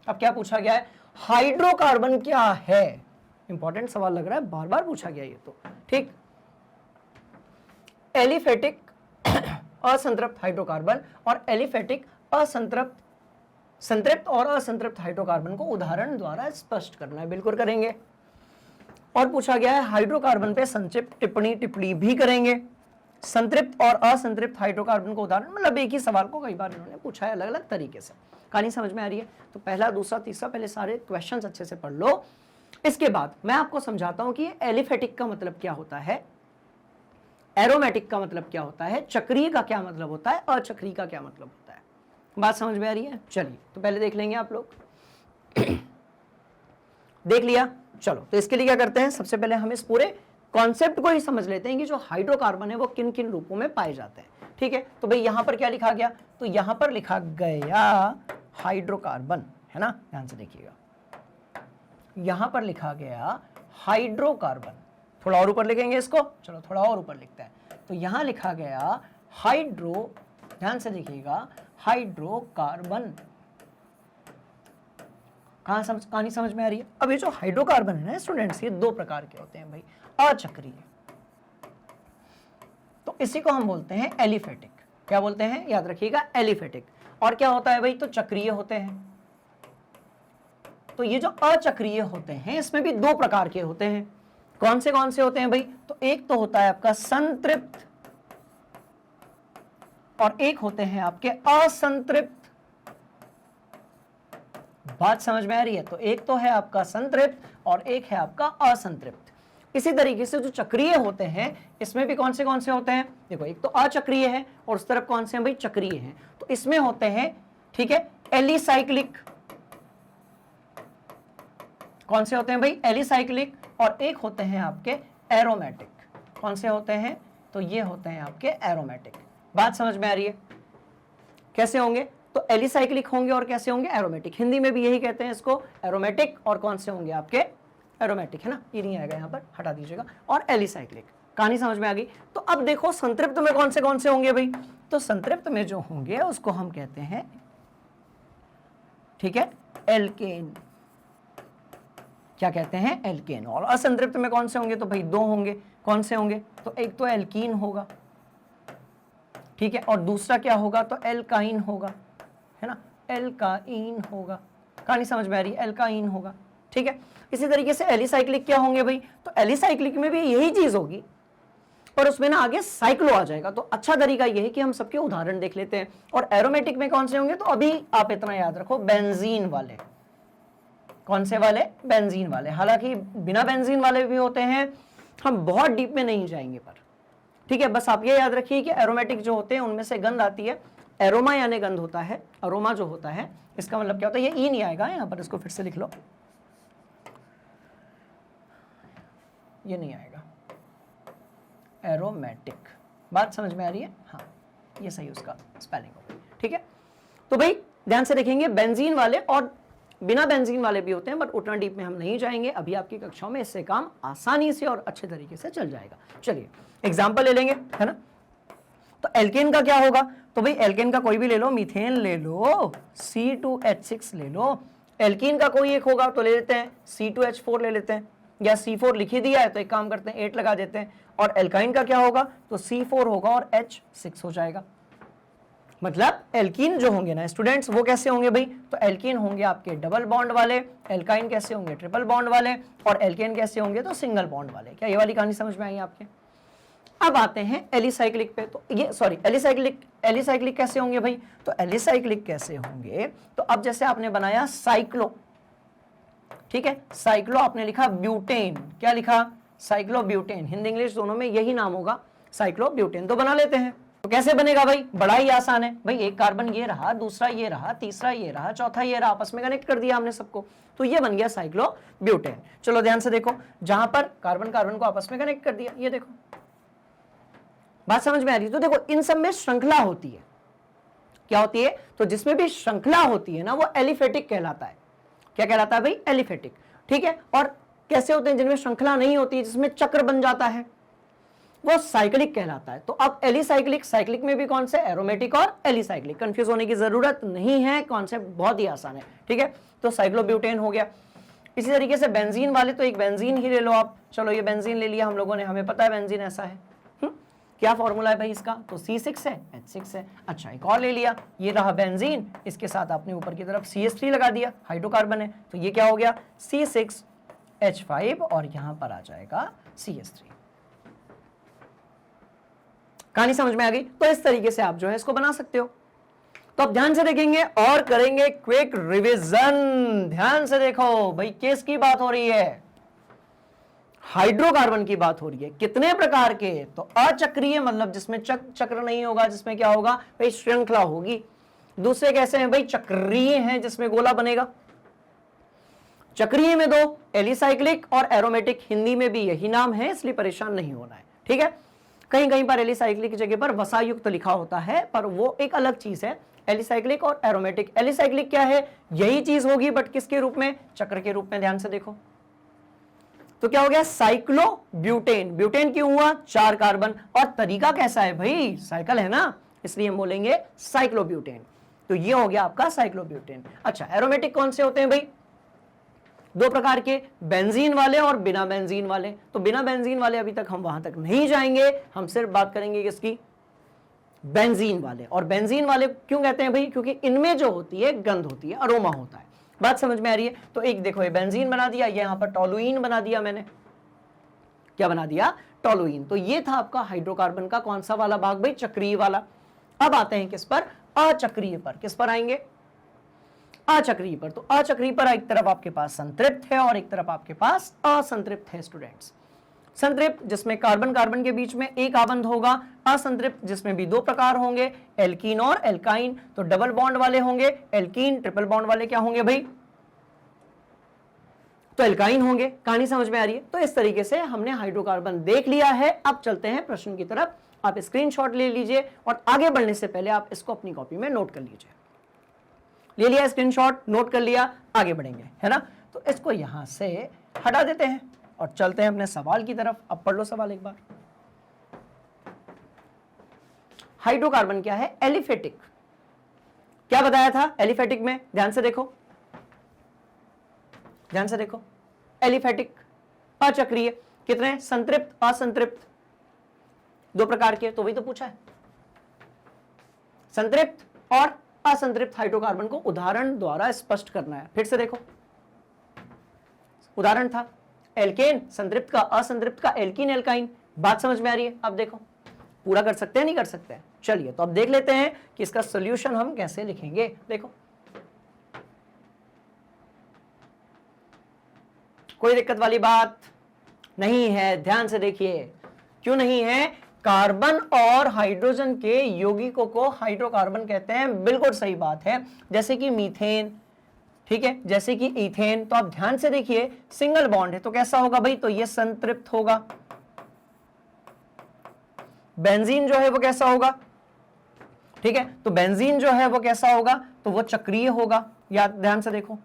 अब क्या पूछा गया है? हाइड्रोकार्बन क्या है? इंपॉर्टेंट सवाल लग रहा है, बार बार पूछा गया ये तो। ठीक, एलिफेटिक असंतृप्त हाइड्रोकार्बन और एलिफेटिक असंतृप्त, संतृप्त और असंतृप्त हाइड्रोकार्बन को उदाहरण द्वारा स्पष्ट करना है। बिल्कुल करेंगे। और पूछा गया है हाइड्रोकार्बन पे संक्षिप्त टिप्पणी भी करेंगे। संतृप्त और असंतृप्त हाइड्रोकार्बन को उदाहरण, मतलब एक ही सवाल को कई बार इन्होंने पूछा है अलग अलग तरीके से। कहानी समझ में आ रही है? तो पहला, दूसरा, तीसरा, पहले सारे क्वेश्चंस अच्छे से पढ़ लो। इसके बाद मैं आपको समझाता हूं कि एलिफेटिक का मतलब क्या होता है, एरोमेटिक का मतलब क्या होता है, चक्रीय का क्या मतलब होता है, अचक्रीय का क्या मतलब होता है। बात समझ में आ रही है? चलिए तो पहले देख लेंगे आप लोग। देख लिया? चलो तो इसके लिए क्या करते हैं? सबसे पहले हम इस पूरे कॉन्सेप्ट को ही समझ लेते हैं कि जो हाइड्रोकार्बन है वो किन किन रूपों में पाए जाते हैं। ठीक है, तो भाई यहां पर क्या लिखा गया? तो यहां पर लिखा गया हाइड्रोकार्बन, है ना, ध्यान से देखिएगा। यहां पर लिखा गया हाइड्रोकार्बन, थोड़ा और ऊपर लिखेंगे इसको, चलो थोड़ा और ऊपर लिखते हैं, तो यहां लिखा गया हाइड्रो, ध्यान से देखिएगा, हाइड्रोकार्बन। कहानी समझ में आ रही है? अब ये जो हाइड्रोकार्बन है ना स्टूडेंट्स, ये दो प्रकार के होते हैं भाई, अचक्रीय, तो इसी को हम बोलते हैं एलिफेटिक। क्या बोलते हैं? याद रखिएगा, एलिफेटिक। और क्या होता है भाई? तो चक्रीय होते हैं। तो ये जो अचक्रीय होते हैं इसमें भी दो प्रकार के होते हैं। कौन से होते हैं भाई? तो एक तो होता है आपका संतृप्त और एक होते हैं आपके असंतृप्त। बात समझ में आ रही है? तो एक तो है आपका संतृप्त और एक है आपका असंतृप्त। इसी तरीके से जो चक्रीय होते हैं इसमें भी कौन से होते हैं? देखो, एक तो अचक्रीय है और उस तरफ कौन से हैं भाई? चक्रीय हैं। तो इसमें होते हैं, ठीक है, एलिसाइक्लिक। कौन से होते हैं भाई? एलिसाइक्लिक। और एक होते हैं आपके एरोमेटिक। कौन से होते हैं? तो ये होते हैं आपके एरोमेटिक। बात समझ में आ रही है? कैसे होंगे? तो एलिसाइक्लिक होंगे और कैसे होंगे? एरोमेटिक। हिंदी में भी यही कहते हैं इसको, एरोमेटिक। और कौन से होंगे आपके? एरोमेटिक, है ना, ये नहीं आएगा, यहां पर हटा दीजिएगा। और एलिसाइक्लिक। कहानी समझ में आ गई? तो अब देखो संतृप्त में कौन से होंगे भाई? तो संतृप्त में जो होंगे उसको हम कहते हैं, ठीक है, एल्केन। क्या कहते हैं? एल्केन। और असंतृप्त में कौन से होंगे? तो भाई दो होंगे। कौन से होंगे? तो एक तो एल्कीन होगा, ठीक है, और दूसरा क्या होगा? तो एल्काइन होगा, है ना, एल्काइन होगा। कहानी समझ में आ रही है? एल्काइन होगा, ठीक है। इसी तरीके से एलिसाइक्लिक क्या होंगे भाई? तो एलिसाइक्लिक में भी यही चीज होगी और उसमें ना आगे साइक्लो आ जाएगा। तो अच्छा तरीका यह है कि हम सबके उदाहरण देख लेते हैं। और एरोमेटिक में कौन से होंगे? तो अभी आप इतना याद रखो, बेंजीन वाले। कौन से वाले? बेंजीन वाले। हालांकि बिना बेंजीन वाले भी होते हैं, हम बहुत डीप में नहीं जाएंगे पर, ठीक है। बस आप ये याद रखिए कि एरोमेटिक जो होते हैं उनमें से गंध आती है। एरोमा यानी गंध होता है, अरोमा जो होता है इसका मतलब क्या होता है? ये ई नहीं आएगा यहां पर, इसको फिर से लिख लो, ये नहीं आएगा, एरोमेटिक। बात समझ में आ रही है? हाँ, ये सही उसका स्पेलिंग हो गई, ठीक है। तो भाई ध्यान से देखेंगे, बेंजीन वाले और बिना बेंजीन वाले भी होते हैं, बट उतना डीप में हम नहीं जाएंगे। अभी आपकी कक्षाओं में इससे काम आसानी से और अच्छे तरीके से चल जाएगा। चलिए एग्जाम्पल ले लेंगे, है ना। तो एल्केन का क्या होगा? तो भाई एल्केन का कोई भी ले लो, मीथेन ले लो, C2H6 ले लो। एल्कीन का कोई एक होगा तो ले लेते हैं C2H4 ले लेते हैं, या C4 लिख ही दिया है तो एक काम करते हैं 8 लगा देते हैं। और एल्काइन का क्या होगा? तो C4 होगा और H6 हो जाएगा। मतलब एल्कीन जो होंगे ना स्टूडेंट्स, वो कैसे होंगे भाई? तो एल्कीन होंगे आपके डबल बॉन्ड वाले, एल्काइन कैसे होंगे? ट्रिपल बॉन्ड वाले, और एल्केन कैसे होंगे? तो सिंगल बॉन्ड वाले। क्या ये वाली कहानी समझ में आई आपके? अब आते हैं एलिसाइक्लिक पे। तो ये सॉरी, एलिसाइक्लिक कैसे होंगे भाई? तो एलिसाइक्लिक कैसे होंगे? तो अब जैसे आपने बनाया साइक्लो, ठीक है, साइक्लो आपने लिखा ब्यूटेन। क्या लिखा? Cyclo butane. हिंदी इंग्लिश दोनों में यही नाम होगा, साइक्लो ब्यूटेन। तो बना लेते हैं। तो कैसे बनेगा भाई? बड़ा ही आसान है भाई, एक कार्बन ये रहा, दूसरा ये रहा, तीसरा ये रहा, चौथा ये रहा, आपस में कनेक्ट कर दिया हमने सबको, तो ये बन गया साइक्लो ब्यूटेन। चलो ध्यान से देखो, जहां पर कार्बन कार्बन को आपस में कनेक्ट कर दिया, ये देखो, बात समझ में आ रही है? तो देखो इन सब में श्रृंखला होती है। क्या होती है? तो जिसमें भी श्रृंखला होती है ना, वो एलिफेटिक कहलाता है। क्या कहलाता है भाई? एलिफेटिक, ठीक है। और कैसे होते हैं जिनमें श्रृंखला नहीं होती है, जिसमें चक्र बन जाता है, वो साइक्लिक कहलाता है। तो अब एलिसाइक्लिक, साइक्लिक में भी कौन से? एरोमेटिक और एलिसाइक्लिक। कंफ्यूज होने की जरूरत नहीं है, कॉन्सेप्ट बहुत ही आसान है, ठीक है। तो साइक्लोब्यूटेन हो गया। इसी तरीके से बेंजीन वाले, तो एक बेंजीन ही ले लो आप। चलो ये बेंजीन ले लिया हम लोगों ने, हमें पता है बेंजीन ऐसा है। क्या फॉर्मूला है भाई इसका? तो C6 है, H6 है। अच्छा एक और ले लिया, ये रहा बेंजीन, इसके साथ आपने ऊपर की तरफ CH3 लगा दिया, हाइड्रोकार्बन है, तो ये क्या हो गया? C6H5 और यहां पर आ जाएगा CH3। कहानी समझ में आ गई? तो इस तरीके से आप जो है इसको बना सकते हो। तो अब ध्यान से देखेंगे और करेंगे क्विक रिवीजन। ध्यान से देखो भाई, किसकी बात हो रही है? हाइड्रोकार्बन की बात हो रही है। कितने प्रकार के? तो अचक्रीय, मतलब जिसमें चक्र नहीं होगा, जिसमें क्या होगा भाई? श्रृंखला होगी। दूसरे कैसे हैं भाई? चक्रीय हैं, जिसमें गोला बनेगा। चक्रीय में दो, एलिसाइक्लिक और एरोमेटिक। हिंदी में भी यही नाम है, इसलिए परेशान नहीं होना है, ठीक है। कहीं कहीं पर एलिसाइक्लिक की जगह पर वसायुक्त लिखा होता है, पर वो एक अलग चीज है, एलिसाइक्लिक और एरोमेटिक। एलिसाइक्लिक क्या है, यही चीज होगी बट किसके रूप में, चक्र के रूप में। ध्यान से देखो तो क्या हो गया, साइक्लोब्यूटेन। ब्यूटेन क्यों हुआ, 4 कार्बन, और तरीका कैसा है भाई, साइकिल है ना, इसलिए हम बोलेंगे साइक्लोब्यूटेन। तो ये हो गया आपका साइक्लोब्यूटेन। अच्छा, एरोमेटिक कौन से होते हैं भाई, 2 प्रकार के, बेंजीन वाले और बिना बेंजीन वाले। तो बिना बेंजीन वाले अभी तक हम वहां तक नहीं जाएंगे, हम सिर्फ बात करेंगे किसकी, बेंजीन वाले। और बेंजीन वाले क्यों कहते हैं भाई, क्योंकि इनमें जो होती है गंध होती है, अरोमा होता है। बात समझ में आ रही है। तो एक देखो, ये बेंजीन बना दिया, ये यहां पर टोलुइन बना दिया मैंने, क्या बना दिया, टोलुइन। तो ये था आपका हाइड्रोकार्बन का कौन सा वाला भाग भाई, चक्रीय वाला। अब आते हैं किस पर, अचक्रीय पर। किस पर आएंगे, अचक्रीय पर। तो अचक्रीय पर एक तरफ आपके पास संतृप्त है और एक तरफ आपके पास असंतृप्त है स्टूडेंट्स। संतृप्त जिसमें कार्बन कार्बन के बीच में एक आबंध होगा, असंतृप्त जिसमें भी 2 प्रकार होंगे, एल्कीन और एल्काइन। तो डबल बॉन्ड वाले होंगे एल्कीन, ट्रिपल बॉन्ड वाले क्या होंगे भाई, तो एल्काइन होंगे। कहानी समझ में आ रही है। तो इस तरीके से हमने हाइड्रोकार्बन देख लिया है। अब चलते हैं प्रश्न की तरफ। आप स्क्रीनशॉट ले लीजिए और आगे बढ़ने से पहले आप इसको अपनी कॉपी में नोट कर लीजिए। ले लिया स्क्रीनशॉट, नोट कर लिया, आगे बढ़ेंगे, है ना। तो इसको यहां से हटा देते हैं और चलते हैं अपने सवाल की तरफ। अब पढ़ लो सवाल एक बार। हाइड्रोकार्बन क्या है, एलिफेटिक। क्या बताया था एलिफेटिक में, ध्यान से देखो, ध्यान से देखो, एलिफेटिक अचक्रीय। कितने, संतृप्त असंतृप्त, 2 प्रकार के। तो वही तो पूछा है, संतृप्त और असंतृप्त हाइड्रोकार्बन को उदाहरण द्वारा स्पष्ट करना है। फिर से देखो, उदाहरण था एल्केन, संतृप्त का, असंतृप्त का एल्कीन एल्काइन। बात समझ में आ रही है। अब देखो, पूरा कर सकते हैं नहीं कर सकते हैं, चलिए तो अब देख लेते हैं कि इसका सॉल्यूशन हम कैसे लिखेंगे। देखो, कोई दिक्कत वाली बात नहीं है, ध्यान से देखिए। क्यों नहीं है, कार्बन और हाइड्रोजन के यौगिकों को हाइड्रोकार्बन कहते हैं, बिल्कुल सही बात है। जैसे कि मीथेन, ठीक है, जैसे कि इथेन। तो आप ध्यान से देखिए, सिंगल बॉन्ड है तो कैसा होगा भाई, तो ये संतृप्त होगा। बेंजीन जो है वो कैसा होगा, ठीक है, तो बेंजीन जो है वो कैसा होगा, तो वो चक्रीय होगा। याद, ध्यान से देखो,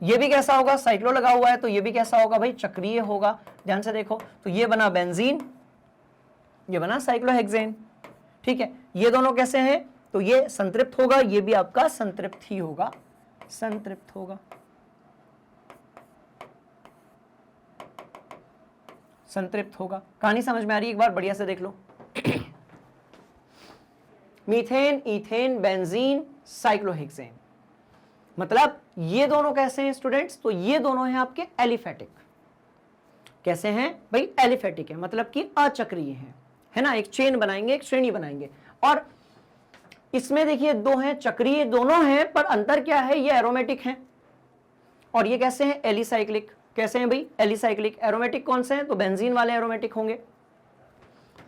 ये भी कैसा होगा, साइक्लो लगा हुआ है तो ये भी कैसा होगा भाई, चक्रीय होगा। ध्यान से देखो, तो ये बना बेंजीन, ये बना साइक्लोहेक्सेन, ठीक है। ये दोनों कैसे हैं, तो ये संतृप्त होगा, ये भी आपका संतृप्त ही होगा, संतृप्त होगा, संतृप्त होगा। कहानी समझ में आ रही है, एक बार बढ़िया से देख लो। मीथेन, इथेन, बेंजीन, साइक्लोहेक्सेन, मतलब ये दोनों कैसे हैं स्टूडेंट्स, तो ये दोनों हैं आपके एलिफेटिक। कैसे हैं भाई, एलिफेटिक है, मतलब कि अचक्रीय है ना। एक चेन बनाएंगे, एक श्रेणी बनाएंगे। और इसमें देखिए 2 हैं, चक्रीय दोनों हैं, पर अंतर क्या है, ये एरोमेटिक हैं और ये कैसे हैं, एलिसाइक्लिक। कैसे हैं भाई, एलिसाइक्लिक। एरोमेटिक कौन से हैं, तो बेंजीन वाले एरोमेटिक होंगे।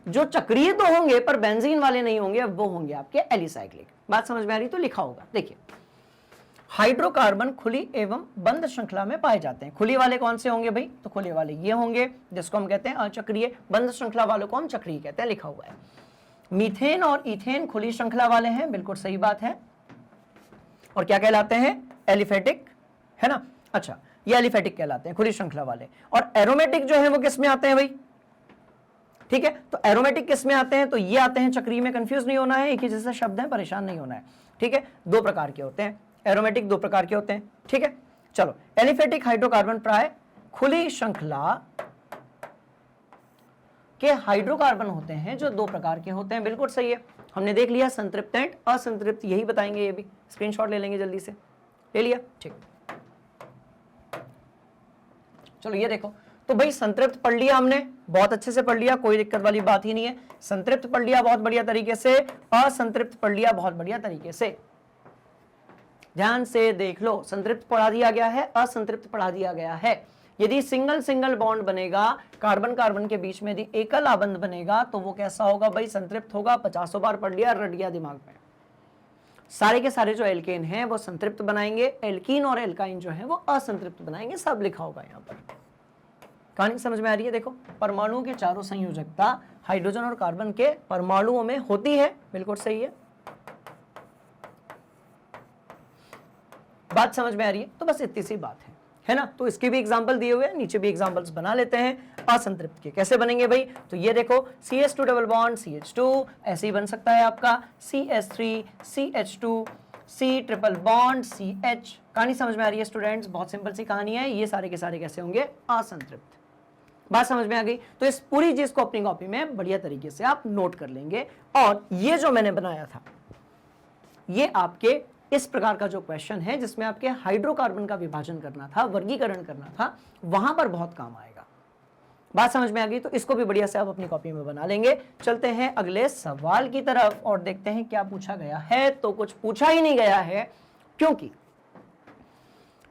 जो चक्रीय तो होंगे पर बेंजीन वाले नहीं होंगे, अब वो होंगे आपके एलिसाइक्लिक। बात समझ में आ रही, तो लिखा होगा। देखिए, हाइड्रोकार्बन खुली एवं बंद श्रृंखला में पाए जाते हैं। खुली वाले कौन से होंगे भाई, तो खुले वाले ये होंगे, जिसको हम कहते हैं अचक्रीय। बंद श्रृंखला वालों को हम चक्रीय कहते हैं, लिखा हुआ है। मीथेन और इथेन खुली श्रृंखला वाले हैं, बिल्कुल सही बात है। और क्या कहलाते हैं, एलिफेटिक, है ना। अच्छा, ये एलिफेटिक कहलाते हैं, खुली श्रृंखला वाले। और एरोमेटिक जो है वो किस में आते हैं भाई, ठीक है। तो एरोमेटिक किस में आते हैं, तो ये आते हैं चक्रीय में। कंफ्यूज नहीं होना है, एक ही जैसे शब्द है, परेशान नहीं होना है, ठीक है। 2 प्रकार के होते हैं एरोमेटिक, 2 प्रकार के होते हैं, ठीक है। चलो, एलिफेटिक हाइड्रोकार्बन प्राय खुली श्रृंखला के हाइड्रोकार्बन होते हैं जो 2 प्रकार के होते हैं, बिल्कुल सही है। हमने देख लिया संतृप्त एंड असंतृप्त, यही बताएंगे। ये भी स्क्रीनशॉट ले लेंगे जल्दी से, ले लिया, ठीक। चलो ये देखो, तो भाई संतृप्त पढ़ लिया हमने, बहुत अच्छे से पढ़ लिया, कोई दिक्कत वाली बात ही नहीं है। संतृप्त पढ़ लिया बहुत बढ़िया तरीके से, असंतृप्त पढ़ लिया बहुत बढ़िया तरीके से। ध्यान से देख लो, संतृप्त पढ़ा दिया गया है, असंतृप्त पढ़ा दिया गया है। यदि सिंगल सिंगल बॉन्ड बनेगा, कार्बन कार्बन के बीच में यदि एकल आबंध बनेगा, तो वो कैसा होगा भाई, संतृप्त होगा। 50 बार पढ़ लिया, रट गया दिमाग में। सारे के सारे जो एल्केन हैं वो संतृप्त बनाएंगे, एल्कीन और एल्काइन जो है वो असंतृप्त बनाएंगे, सब लिखा होगा यहाँ पर। कहानी समझ में आ रही है। देखो, परमाणु के चारों संयोजकता हाइड्रोजन और कार्बन के परमाणुओं में होती है, बिल्कुल सही है। बात समझ में आ रही है? तो बस इतनी सी बात है ना। तो इसके भी एग्जाम्पल दिए हुए हैं, नीचे भी एग्जाम्पल्स बना लेते हैं असंतृप्त के। कैसे बनेंगे भाई? तो ये देखो CH2 डबल बॉन्ड CH2, ऐसे ही बन सकता है आपका CH3 CH2 C triple bond CH। कहानी समझ में आ रही है स्टूडेंट्स? बहुत सिंपल सी कहानी है। ये सारे के सारे कैसे होंगे? असंतृप्त। बात समझ में आ गई? तो इस पूरी चीज को अपनी कॉपी में बढ़िया तरीके से आप नोट कर लेंगे। और ये जो मैंने बनाया था, ये आपके इस प्रकार का जो क्वेश्चन है जिसमें आपके हाइड्रोकार्बन का विभाजन करना था, वर्गीकरण करना था, वहां पर बहुत काम आएगा। बात समझ में आ गई? तो इसको भी बढ़िया से आप अपनी कॉपी में बना लेंगे। चलते हैं अगले सवाल की तरफ और देखते हैं क्या पूछा गया है। तो कुछ पूछा ही नहीं गया है, क्योंकि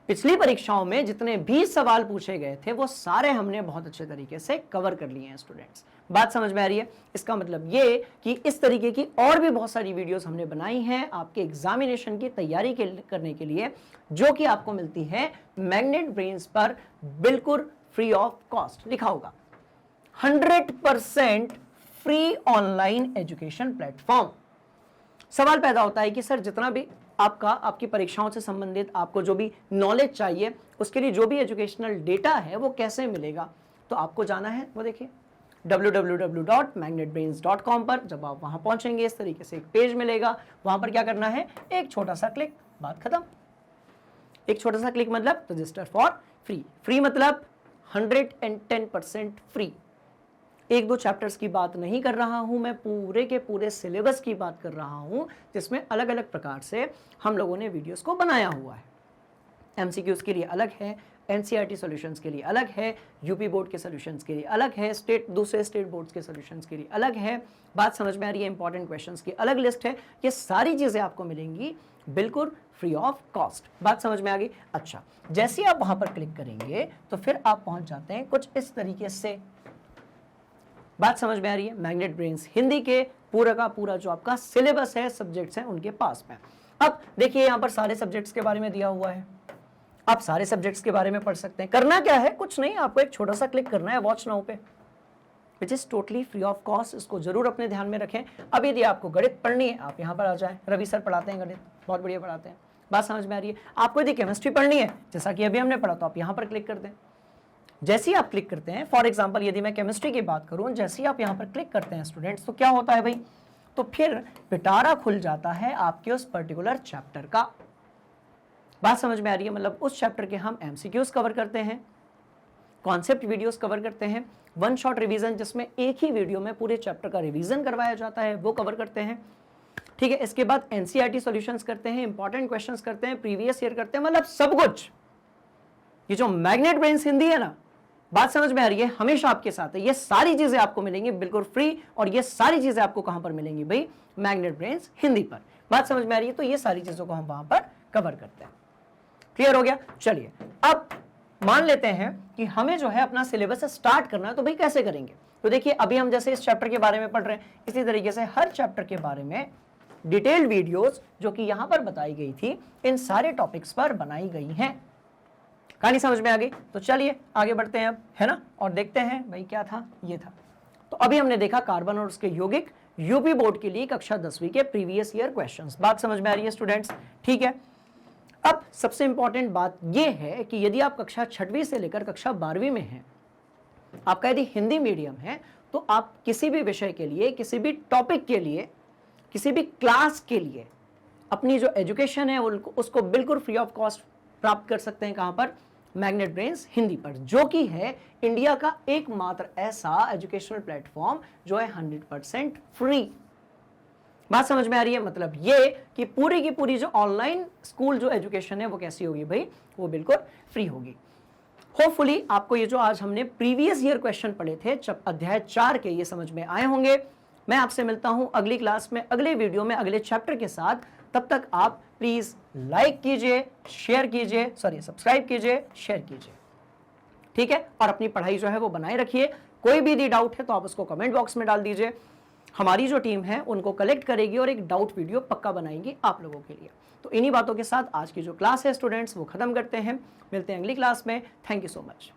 पिछली परीक्षाओं में जितने भी सवाल पूछे गए थे वो सारे हमने बहुत अच्छे तरीके से कवर कर लिए हैं स्टूडेंट्स। बात समझ में आ रही है? इसका मतलब ये कि इस तरीके की और भी बहुत सारी वीडियोस हमने बनाई हैं आपके एग्जामिनेशन की तैयारी करने के लिए, जो कि आपको मिलती है मैग्नेट ब्रेन्स पर बिल्कुल फ्री ऑफ कॉस्ट। लिखा होगा 100% फ्री ऑनलाइन एजुकेशन प्लेटफॉर्म। सवाल पैदा होता है कि सर जितना भी आपकी परीक्षाओं से संबंधित आपको जो भी नॉलेज चाहिए, उसके लिए जो भी एजुकेशनल डेटा है वो कैसे मिलेगा? तो आपको जाना है, वो देखिए www.magnetbrains.com पर। जब आप वहां पहुंचेंगे इस तरीके से एक पेज मिलेगा, वहां पर क्या करना है? एक छोटा सा क्लिक, बात खत्म। एक छोटा सा क्लिक मतलब रजिस्टर फॉर फ्री। फ्री मतलब 110% फ्री। एक दो चैप्टर्स की बात नहीं कर रहा हूं मैं, पूरे के पूरे सिलेबस की बात कर रहा हूं, जिसमें अलग अलग प्रकार से हम लोगों ने वीडियोस को बनाया हुआ है। MCQs के लिए अलग है, NCERT सॉल्यूशंस के लिए अलग है, यूपी बोर्ड के सॉल्यूशंस के लिए अलग है, दूसरे स्टेट बोर्ड्स के सॉल्यूशंस के लिए अलग है। बात समझ में आ रही है? इंपॉर्टेंट क्वेश्चंस की अलग लिस्ट है। ये सारी चीजें आपको मिलेंगी बिल्कुल फ्री ऑफ कॉस्ट। बात समझ में आ गई? अच्छा, जैसे आप वहां पर क्लिक करेंगे तो फिर आप पहुंच जाते हैं कुछ इस तरीके से। बात समझ में आ रही है? मैग्नेट ब्रेन्स हिंदी के पूरा का पूरा जो आपका सिलेबस है, सब्जेक्ट्स हैं उनके पास में। अब देखिए यहाँ पर सारे सब्जेक्ट्स के बारे में दिया हुआ है, आप सारे सब्जेक्ट्स के बारे में पढ़ सकते हैं। करना क्या है? कुछ नहीं, आपको एक छोटा सा क्लिक करना है वॉच नाउ पे, which is totally free of cost. इसको जरूर अपने ध्यान में रखें। अब यदि आपको गणित पढ़नी है, आप यहाँ पर आ जाए। रवि सर पढ़ाते हैं गणित, बहुत बढ़िया पढ़ाते हैं। बात समझ में आ रही है? आपको यदि केमिस्ट्री पढ़नी है, जैसा कि अभी हमने पढ़ा, तो आप यहाँ पर क्लिक कर दें। जैसे ही आप क्लिक करते हैं, फॉर एग्जांपल यदि मैं केमिस्ट्री की बात करूं, जैसे ही आप यहां पर क्लिक करते हैं स्टूडेंट्स, तो क्या होता है भाई? तो फिर पिटारा खुल जाता है आपके उस पर्टिकुलर चैप्टर का। बात समझ में आ रही है? मतलब उस चैप्टर के हम MCQs कवर करते हैं, कॉन्सेप्ट वीडियोस कवर करते हैं, वन शॉट रिवीजन जिसमें एक ही वीडियो में पूरे चैप्टर का रिवीजन करवाया जाता है, वो कवर करते हैं। ठीक है, इसके बाद NCERT सॉल्यूशंस करते हैं, इंपॉर्टेंट क्वेश्चंस करते हैं, प्रीवियस ईयर करते हैं, मतलब सब कुछ। ये जो मैग्नेट ब्रेन्स हिंदी है ना, बात समझ में आ रही है? हमेशा आपके साथ है। ये सारी चीजें आपको मिलेंगी बिल्कुल फ्री, और ये सारी चीजें आपको कहां पर मिलेंगी भाई? मैग्नेट ब्रेन्स हिंदी पर। बात समझ में आ रही है? तो ये सारी चीजों को हम वहां पर कवर करते हैं। क्लियर हो गया? चलिए अब मान लेते हैं कि हमें जो है अपना सिलेबस स्टार्ट करना है, तो भाई कैसे करेंगे? तो देखिए अभी हम जैसे इस चैप्टर के बारे में पढ़ रहे हैं, इसी तरीके से हर चैप्टर के बारे में डिटेल्ड वीडियोस जो कि यहां पर बताई गई थी, इन सारे टॉपिक्स पर बनाई गई हैं। कहानी समझ में आ गई? तो चलिए आगे बढ़ते हैं अब, है ना, और देखते हैं भाई क्या था। ये था, तो अभी हमने देखा कार्बन और उसके यौगिक, यूपी बोर्ड के लिए कक्षा 10वीं के प्रीवियस ईयर क्वेश्चंस। बात समझ में आ रही है स्टूडेंट्स? ठीक है, अब सबसे इंपॉर्टेंट बात यह है कि यदि आप कक्षा 6वीं से लेकर कक्षा 12वीं में हैं, आपका यदि हिंदी मीडियम है, तो आप किसी भी विषय के लिए, किसी भी टॉपिक के लिए, किसी भी क्लास के लिए अपनी जो एजुकेशन है उसको बिल्कुल फ्री ऑफ कॉस्ट प्राप्त कर सकते हैं। कहां पर? मैग्नेट ब्रेन्स हिंदी पर, जो कि है इंडिया का एकमात्र ऐसा एजुकेशनल प्लेटफॉर्म जो है 100% फ्री। बात समझ में आ रही है? मतलब ये कि पूरी की पूरी जो ऑनलाइन स्कूल जो एजुकेशन है वो कैसी होगी भाई? वो बिल्कुल फ्री होगी। होपफुली आपको ये जो आज हमने प्रीवियस ईयर क्वेश्चन पढ़े थे अध्याय 4 के, ये समझ में आए होंगे। मैं आपसे मिलता हूं अगली क्लास में, अगले वीडियो में, अगले चैप्टर के साथ। तब तक आप प्लीज लाइक कीजिए, शेयर कीजिए, सब्सक्राइब कीजिए, शेयर कीजिए, ठीक है, और अपनी पढ़ाई जो है वो बनाए रखिए। कोई भी यदि डाउट है तो आप उसको कमेंट बॉक्स में डाल दीजिए। हमारी जो टीम है उनको कलेक्ट करेगी और एक डाउट वीडियो पक्का बनाएंगी आप लोगों के लिए। तो इन्हीं बातों के साथ आज की जो क्लास है स्टूडेंट्स वो खत्म करते हैं। मिलते हैं अगली क्लास में। Thank you so much.